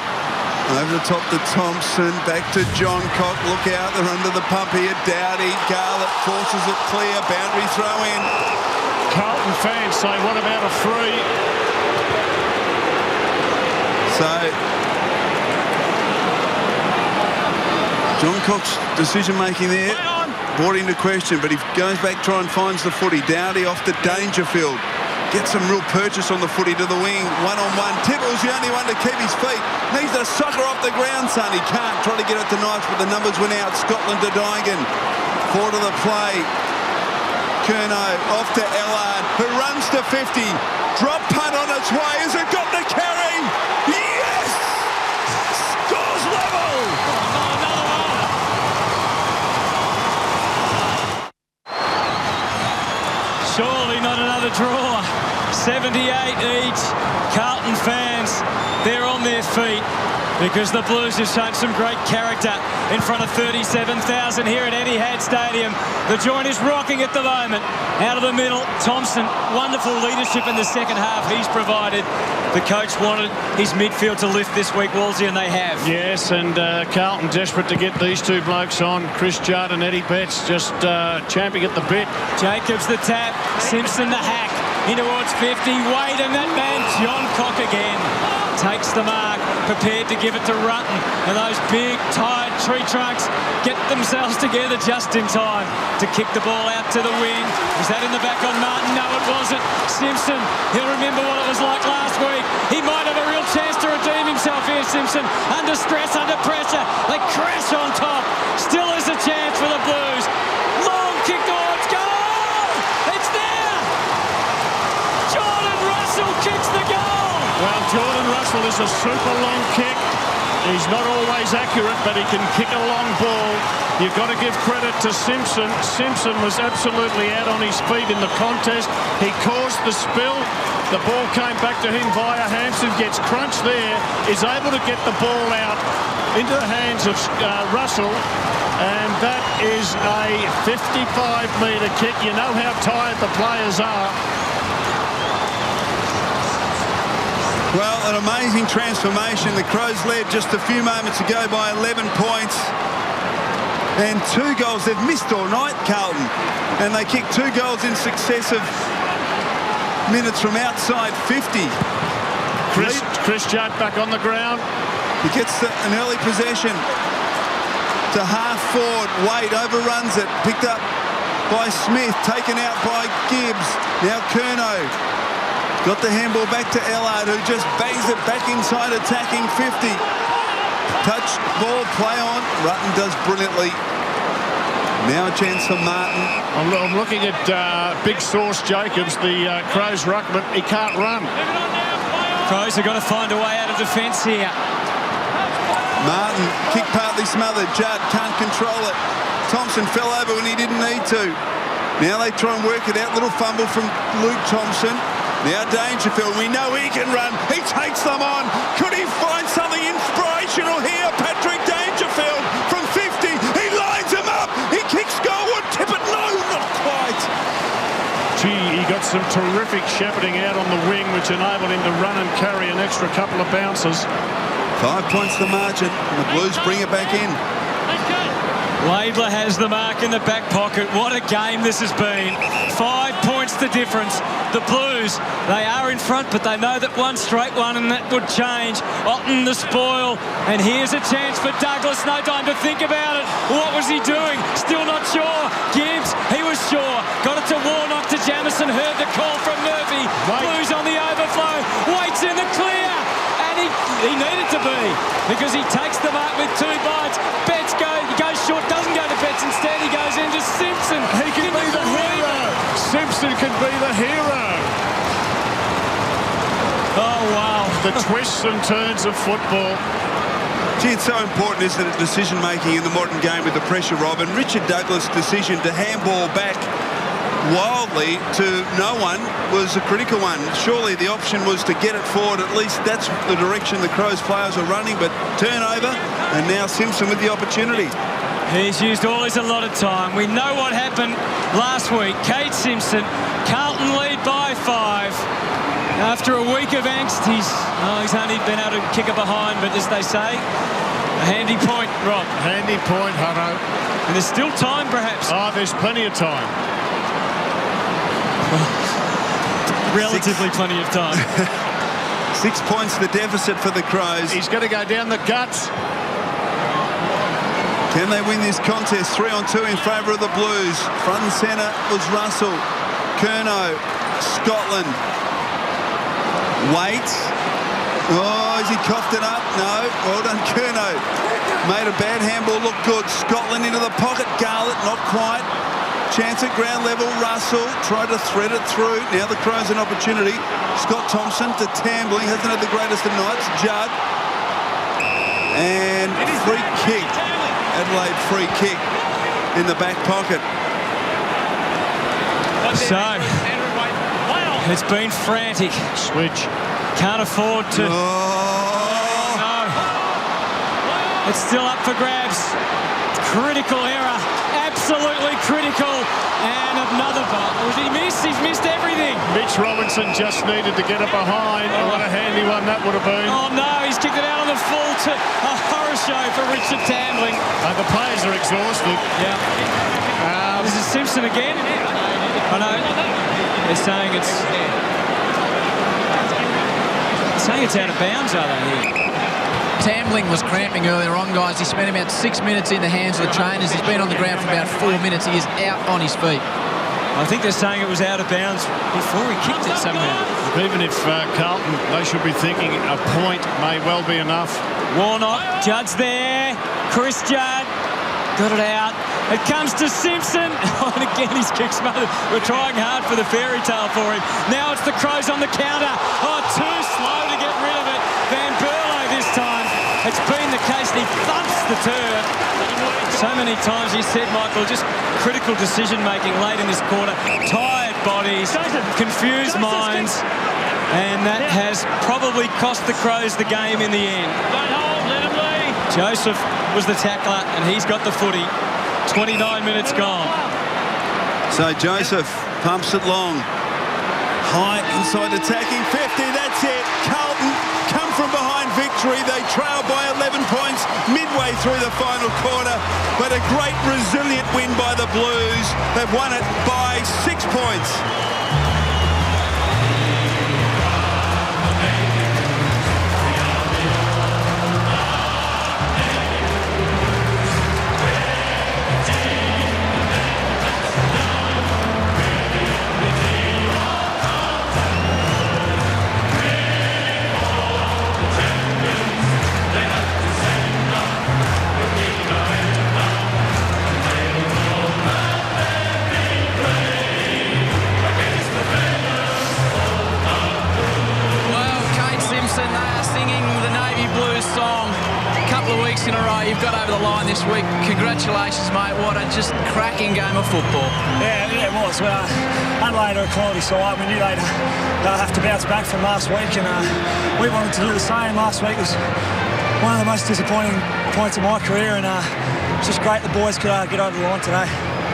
Over the top to Thompson, back to John Cock. Look out, they're under the pump here. Dowdy, Garlett forces it clear. Boundary throw in. Carlton fans say, what about a free? So, John Cock's decision-making there brought into question, but he goes back, try and finds the footy. Dowdy off to Dangerfield. Gets some real purchase on the footy to the wing. One-on-one. Tipple's the only one to keep his feet. Needs a soccer off the ground, son. He can't. Try to get it to Knights, but the numbers went out. Scotland to Dygan. Forward of the play. Kerno off to Ellard, who runs to 50. Drop punt on its way. Has it got the carry? Yes! Scores level! Surely not another draw. 78 each. Carlton fans, they're on their feet. because the Blues have shown some great character in front of 37,000 here at Etihad Stadium. The joint is rocking at the moment. Out of the middle, Thompson, wonderful leadership in the second half he's provided. The coach wanted his midfield to lift this week, Wolsey, and they have. Yes, and Carlton desperate to get these two blokes on. Chris Judd and Eddie Betts just champing at the bit. Jacobs the tap, Simpson the hack, in towards 50. Wade and that man, John Cock again, takes the mark, prepared to give it to Rutten. And those big, tired tree trunks get themselves together just in time to kick the ball out to the wing. Was that in the back on Martin? No, it wasn't. Simpson, he'll remember what it was like last week. He might have a real chance to redeem himself here, Simpson. Under stress, under pressure. They crash on top. Still is a chance for the Blues. Long kick towards goal. It's there. Jordan Russell kicks the goal. Well, Jordan Russell is a super long kick. He's not always accurate, but he can kick a long ball. You've got to give credit to Simpson. Simpson was absolutely out on his feet in the contest. He caused the spill. The ball came back to him via Hampson, gets crunched there, is able to get the ball out into the hands of Russell, and that is a 55-metre kick. You know how tired the players are. Well, an amazing transformation. The Crows led just a few moments ago by 11 points. And 2 goals. They've missed all night, Carlton. And they kicked 2 goals in successive minutes from outside 50. Chris Judd back on the ground. He gets an early possession to half forward. Wade overruns it. Picked up by Smith. Taken out by Gibbs. Now Curnow. Got the handball back to Etihad, who just bangs it back inside, attacking 50. Touch, ball, play on. Rutten does brilliantly. Now a chance for Martin. I'm looking at Big Sauce Jacobs, the Crows ruckman. He can't run. Crows have got to find a way out of defence here. Martin, kick partly smothered. Judd can't control it. Thompson fell over when he didn't need to. Now they try and work it out. Little fumble from Luke Thompson. Now Dangerfield, we know he can run. He takes them on. Could he find something inspirational here? Patrick Dangerfield from 50. He lines him up. He kicks goalward. Tip it. No, not quite. Gee, he got some terrific shepherding out on the wing, which enabled him to run and carry an extra couple of bounces. 5 points the margin. The Blues bring it back in. Laidler has the mark in the back pocket. What a game this has been. 5 points the difference. The Blues, they are in front, but they know that one straight one and that would change. Otten the spoil, and here's a chance for Douglas. No time to think about it. What was he doing? Still not sure. Gibbs, he was sure. Got it to Warnock, to Jamison. Heard the call from Murphy. Blues on the overflow. Waits in the clear. And he needed to be, because he takes the mark with 2 bites. Betts goes short, doesn't go to Betts. Instead, he goes into Simpson. He can be the hero. Simpson can be the hero. Oh, wow. The twists and turns of football. Gee, it's so important, isn't it, decision-making in the modern game with the pressure, Rob. And Richard Douglas' decision to handball back wildly to no one was a critical one. Surely the option was to get it forward. At least that's the direction the Crows players are running. But turnover, and now Simpson with the opportunity. He's used all his allotted time. We know what happened last week. Kate Simpson, Carlton lead by 5. After a week of angst, he's only been able to kick it behind, but as they say, a handy point, Rob. Handy point, Hutto. And there's still time, perhaps. Oh, there's plenty of time. Relatively plenty of time. 6 points the deficit for the Crows. He's going to go down the guts. Can they win this contest? 3-on-2 in favour of the Blues. Front and centre was Russell. Curnow. Scotland. Waits. Oh, has he coughed it up? No. Well done, Curnow. Made a bad handball look good. Scotland into the pocket. Garlett, not quite. Chance at ground level. Russell tried to thread it through. Now the Crows an opportunity. Scott Thompson to Tambling. Hasn't had the greatest of nights. Judd. And free kick. Adelaide free kick in the back pocket. So, it's been frantic. Switch. Can't afford to... Oh. No. It's still up for grabs. Critical error. Absolutely critical. And another ball. He missed? He's missed everything. Mitch Robinson just needed to get it behind. Oh, what a handy one that would have been. Oh, no. He's kicked it out on the full to a horror show for Richard Tambling. The players are exhausted. Yeah. This is Simpson again. I know. They're saying it's out of bounds, are they here? Tambling was cramping earlier on, guys. He spent about 6 minutes in the hands of the trainers. He's been on the ground for about 4 minutes. He is out on his feet. I think they're saying it was out of bounds before he kicked it somehow. Even if Carlton, they should be thinking a point may well be enough. Warnock, Judd's there. Chris Judd got it out. It comes to Simpson. Oh, and again, his kick smothered. We're trying hard for the fairy tale for him. Now it's the Crows on the counter. Oh, too slow to get rid of it. Van Berlo this time. It's been the case. He thumps the turf. So many times he said, Michael, just critical decision-making late in this quarter. Tired bodies, confused minds. And that has probably cost the Crows the game in the end. Don't hold, let him lead. Joseph was the tackler, and he's got the footy. 29 minutes gone. So Joseph pumps it long. High inside attacking 50. That's it. Carlton come from behind victory. They trail by 11 points midway through the final quarter. But a great resilient win by the Blues. They've won it by 6 points. In a row, you've got over the line this week. Congratulations, mate. What a just cracking game of football. Yeah, it was. Adelaide are a quality side. We knew they'd have to bounce back from last week, and we wanted to do the same. Last week was one of the most disappointing points of my career, and it's just great the boys could get over the line today.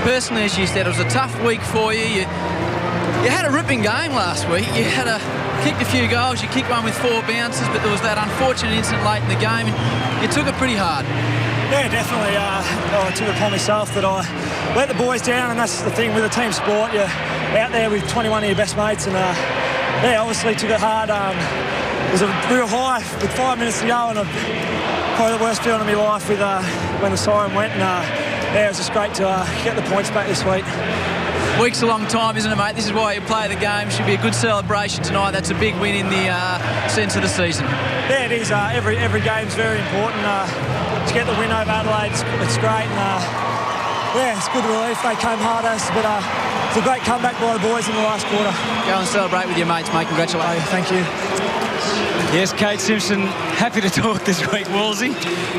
Personally, as you said, it was a tough week for you. You had a ripping game last week. You had kicked a few goals. You kicked one with 4 bounces, but there was that unfortunate incident late in the game, and you took it pretty hard. Yeah, definitely. I took it upon myself that I let the boys down, and that's the thing with a team sport. You're out there with 21 of your best mates, and yeah, obviously took it hard. It was a real high with 5 minutes to go, and probably the worst feeling of my life with when the siren went. And yeah, it was just great to get the points back this week. Week's a long time, isn't it, mate? This is why you play the game. Should be a good celebration tonight. That's a big win in the sense of the season. Yeah, it is. Every game's very important. To get the win over Adelaide, it's great. And yeah, it's good relief. They came hard at us, but it's a great comeback by the boys in the last quarter. Go and celebrate with your mates, mate. Congratulations. Thank you. Yes, Kate Simpson, happy to talk this week, Wolsey.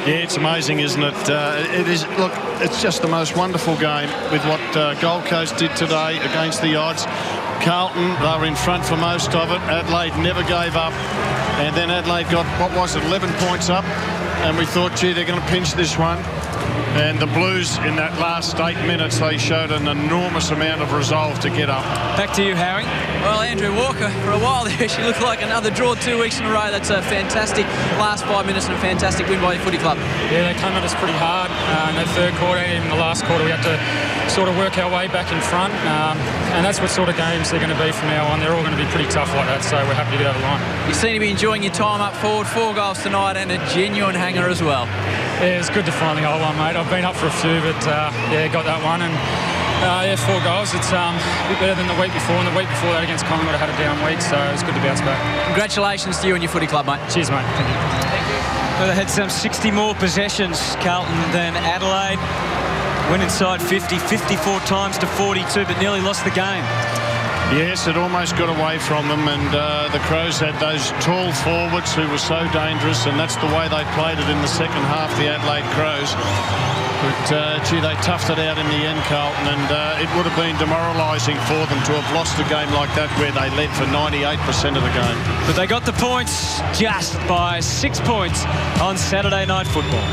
Yeah, it's amazing, isn't it? It is. Look, it's just the most wonderful game with what Gold Coast did today against the odds. Carlton, they were in front for most of it. Adelaide never gave up. And then Adelaide got, 11 points up. And we thought, gee, they're going to pinch this one. And the Blues, in that last 8 minutes, they showed an enormous amount of resolve to get up. Back to you, Harry. Well, Andrew Walker, for a while there, she looked like another draw 2 weeks in a row. That's a fantastic last 5 minutes and a fantastic win by your footy club. Yeah, they came at us pretty hard in the third quarter. Even the last quarter, we had to sort of work our way back in front. And that's what sort of games they're going to be from now on. They're all going to be pretty tough like that, so we're happy to get over the line. You seem to be enjoying your time up forward. 4 goals tonight and a genuine hanger as well. Yeah, it's good to finally hold one, mate. I've been up for a few, but yeah, got that one. And yeah, 4 goals. It's a bit better than the week before. And the week before that against Collingwood, I had a down week, so it's good to bounce back. Congratulations to you and your footy club, mate. Cheers, mate. Thank you. Well, they had some 60 more possessions, Carlton, than Adelaide. Went inside 50, 54 times to 42, but nearly lost the game. Yes, it almost got away from them, and the Crows had those tall forwards who were so dangerous, and that's the way they played it in the second half, the Adelaide Crows. But, gee, they toughed it out in the end, Carlton, and it would have been demoralising for them to have lost a game like that where they led for 98% of the game. But they got the points just by 6 points on Saturday Night Football.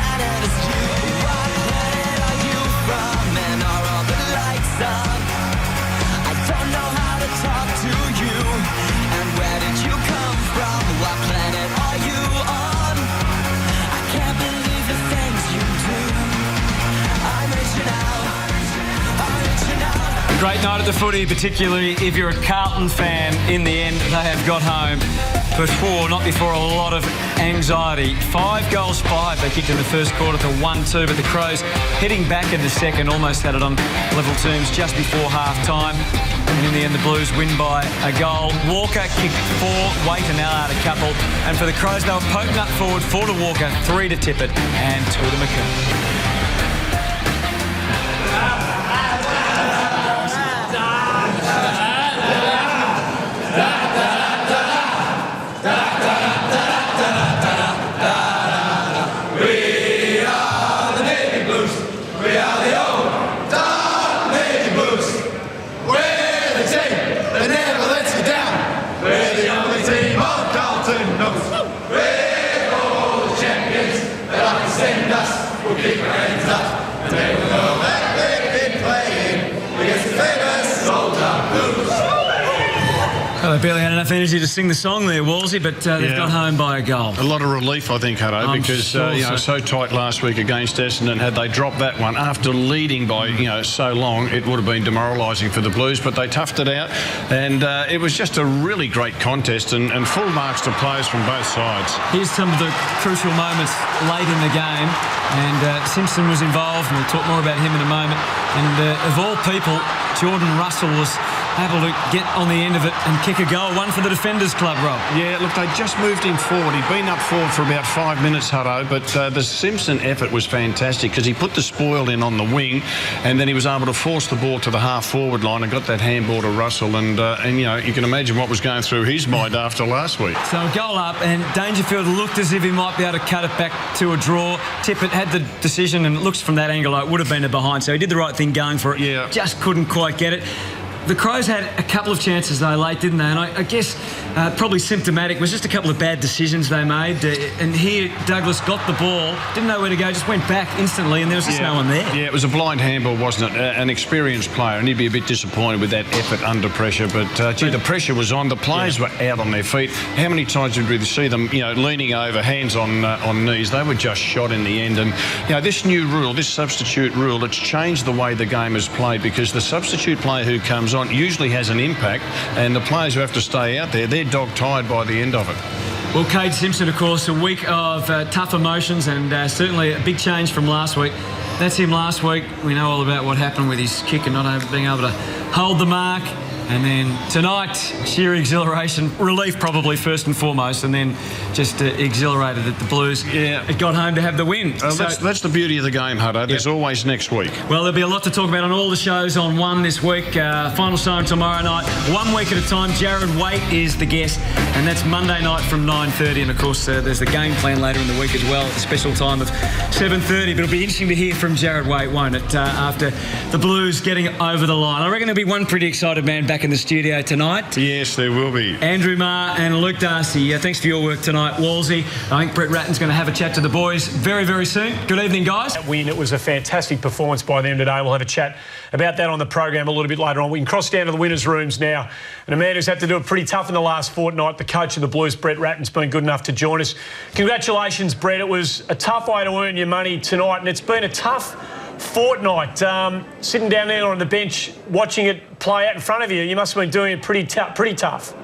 planet is you? What planet are you from? And are all the lights on? I don't know how to talk to you. And where did you come from? What planet are you on? I can't believe the things you do. I'm reaching out. I'm reaching out. A great night at the footy, particularly if you're a Carlton fan. In the end, they have got home. But not before a lot of anxiety. 5 goals, 5 they kicked in the first quarter to 1-2, but the Crows heading back in the second almost had it on level terms just before half-time. And in the end, the Blues win by a goal. Walker kicked 4, Waite and Allard a couple. And for the Crows, they were poking up forward, 4 to Walker, 3 to Tippett and 2 to McKean. Well, they barely had enough energy to sing the song there, Wolsey, but they've got home by a goal. A lot of relief, I think, Hutto, because so tight last week against Essendon. Had they dropped that one after leading by so long, it would have been demoralising for the Blues. But they toughed it out, and it was just a really great contest, and full marks to players from both sides. Here's some of the crucial moments late in the game, and Simpson was involved, and we'll talk more about him in a moment. And of all people, Jordan Russell was able to get on the end of it and kick a goal. One for the Defenders Club, Rob. Yeah, look, they just moved him forward. He'd been up forward for about 5 minutes, Hutto, but the Simpson effort was fantastic because he put the spoil in on the wing, and then he was able to force the ball to the half-forward line and got that handball to Russell. And you can imagine what was going through his mind after last week. So a goal up, and Dangerfield looked as if he might be able to cut it back to a draw. Tippett had the decision, and it looks from that angle like it would have been a behind, so he did the right thing going for it. Yeah. Just couldn't quite get it. The Crows had a couple of chances, though, late, didn't they? And I guess probably symptomatic was just a couple of bad decisions they made. And here, Douglas got the ball, didn't know where to go, just went back instantly, and there was just no one there. Yeah, it was a blind handball, wasn't it? An experienced player, and he'd be a bit disappointed with that effort under pressure. But, the pressure was on. The players were out on their feet. How many times did we see them, leaning over, hands on knees? They were just shot in the end. And, this new rule, this substitute rule, it's changed the way the game is played because the substitute player who comes on usually has an impact, and the players who have to stay out there, they're dog-tired by the end of it. Well, Cade Simpson, of course, a week of tough emotions and certainly a big change from last week. That's him last week. We know all about what happened with his kick and not being able to hold the mark. And then tonight, sheer exhilaration, relief probably first and foremost, and then just exhilarated that the Blues it got home to have the win. That's the beauty of the game, Hutto. There's always next week. Well, there'll be a lot to talk about on all the shows on One this week. Final show tomorrow night, 1 week at a time. Jared Waite is the guest, and that's Monday night from 9:30. And of course, there's the game plan later in the week as well at the special time of 7:30. But it'll be interesting to hear from Jared Waite, won't it? After the Blues getting over the line, I reckon there'll be one pretty excited man back in the studio tonight. Yes, there will be. Andrew Marr and Luke Darcy, thanks for your work tonight. Wolsey, I think Brett Ratton's going to have a chat to the boys very, very soon. Good evening, guys. That win, it was a fantastic performance by them today. We'll have a chat about that on the program a little bit later on. We can cross down to the winners' rooms now. And a man who's had to do it pretty tough in the last fortnight, the coach of the Blues, Brett Ratton's been good enough to join us. Congratulations, Brett. It was a tough way to earn your money tonight, and it's been a tough fortnight. Sitting down there on the bench, watching it play out in front of you, you must have been doing it pretty tough.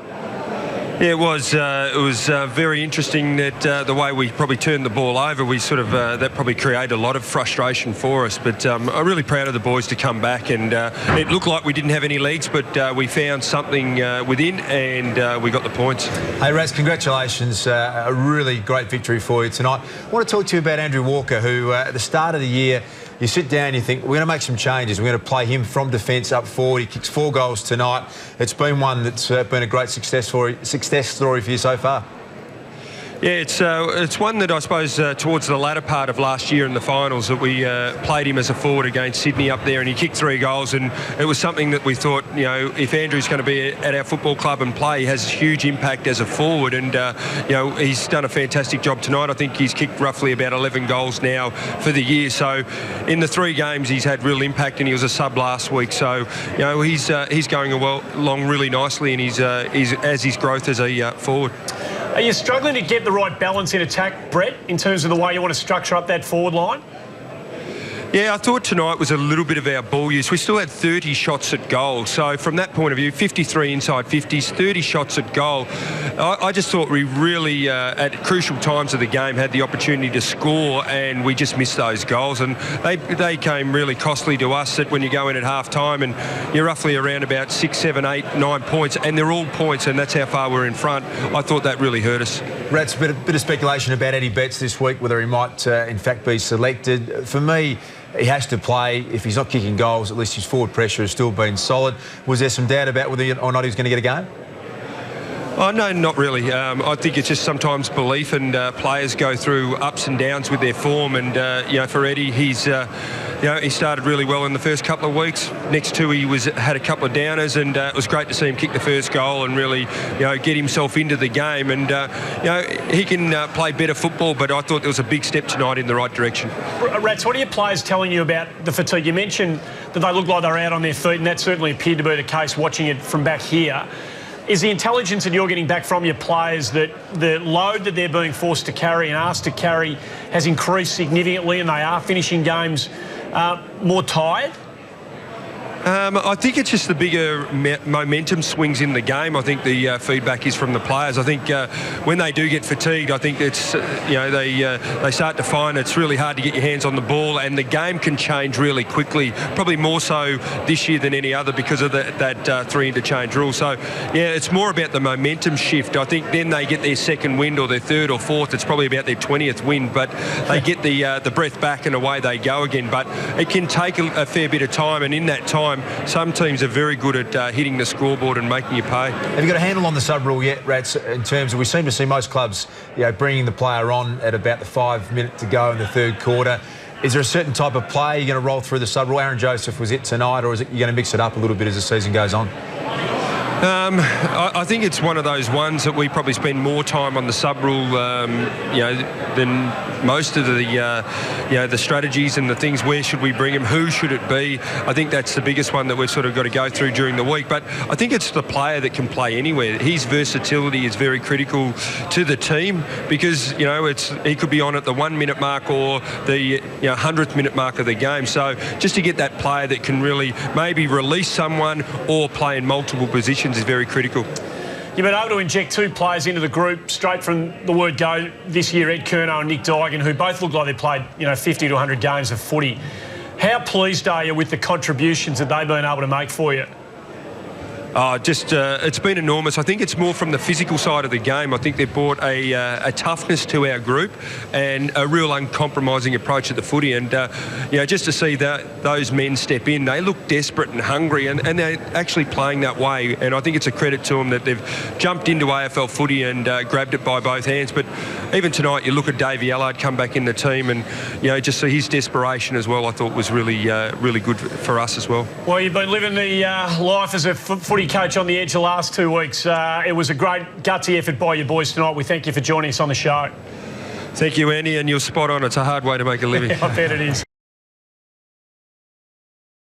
Yeah, it was. It was very interesting that the way we probably turned the ball over, we sort of that probably created a lot of frustration for us. But I'm really proud of the boys to come back, and it looked like we didn't have any legs, but we found something within, and we got the points. Hey, Raz, congratulations! A really great victory for you tonight. I want to talk to you about Andrew Walker, who at the start of the year, you sit down, you think, we're going to make some changes. We're going to play him from defence up forward. He kicks 4 goals tonight. It's been one that's been a great success story for you so far. Yeah, it's one that I suppose towards the latter part of last year in the finals that we played him as a forward against Sydney up there, and he kicked 3 goals, and it was something that we thought, you know, if Andrew's going to be at our football club and play, he has a huge impact as a forward, and you know, he's done a fantastic job tonight. I think he's kicked roughly about 11 goals now for the year, so in the 3 games he's had real impact, and he was a sub last week, so you know, he's going along really nicely, and he's as his growth as a forward. Are you struggling to get the right balance in attack, Brett, in terms of the way you want to structure up that forward line? Yeah, I thought tonight was a little bit of our ball use. We still had 30 shots at goal. So from that point of view, 53 inside 50s, 30 shots at goal. I just thought we really, at crucial times of the game, had the opportunity to score, and we just missed those goals. And they came really costly to us, that when you go in at half-time and you're roughly around about 6, 7, 8, 9 points, and they're all points, and that's how far we're in front. I thought that really hurt us. Rats, a bit of speculation about Eddie Betts this week, whether he might in fact be selected. For me, he has to play. If he's not kicking goals, at least his forward pressure has still been solid. Was there some doubt about whether or not he was going to get a game? Oh, no, not really. I think it's just sometimes belief, and players go through ups and downs with their form. And you know, for Eddie, he's you know, he started really well in the first couple of weeks. Next 2, he had a couple of downers, and it was great to see him kick the first goal and really, you know, get himself into the game. And you know, he can play better football, but I thought there was a big step tonight in the right direction. Rats, what are your players telling you about the fatigue? You mentioned that they look like they're out on their feet, and that certainly appeared to be the case watching it from back here. Is the intelligence that you're getting back from your players that the load that they're being forced to carry and asked to carry has increased significantly, and they are finishing games more tired? I think it's just the bigger momentum swings in the game. I think the feedback is from the players. I think when they do get fatigued, I think it's you know, they start to find it's really hard to get your hands on the ball, and the game can change really quickly. Probably more so this year than any other because of that 3 interchange rule. So yeah, it's more about the momentum shift. I think then they get their second wind or their third or fourth. It's probably about their 20th wind, but they get the breath back and away they go again. But it can take a fair bit of time, and in that time, some teams are very good at hitting the scoreboard and making you pay. Have you got a handle on the sub rule yet, Rats, in terms of, we seem to see most clubs, you know, bringing the player on at about the 5 minute to go in the third quarter. Is there a certain type of play you're going to roll through the sub rule? Aaron Joseph was it tonight, or is it you're going to mix it up a little bit as the season goes on? I think it's one of those ones that we probably spend more time on the sub rule, you know, than most of the, you know, the strategies and the things. Where should we bring him? Who should it be? I think that's the biggest one that we've sort of got to go through during the week. But I think it's the player that can play anywhere. His versatility is very critical to the team, because you know, he could be on at the 1 minute mark or the 100th minute mark of the game. So just to get that player that can really maybe release someone or play in multiple positions is very critical. You've been able to inject 2 players into the group straight from the word go this year, Ed Curnow and Nick Duigan, who both look like they played 50 to 100 games of footy. How pleased are you with the contributions that they've been able to make for you? It's been enormous. I think it's more from the physical side of the game. I think they've brought a toughness to our group and a real uncompromising approach at the footy. And just to see those men step in, they look desperate and hungry, and they're actually playing that way. And I think it's a credit to them that they've jumped into AFL footy and grabbed it by both hands. But even tonight, you look at Davey Allard come back in the team, and just see his desperation as well. I thought was really good for us as well. Well, you've been living the life as a footy coach on the edge the last 2 weeks. It was a great gutsy effort by your boys tonight. We thank you for joining us on the show. Thank you, Andy, and you're spot on. It's a hard way to make a living. I bet it is.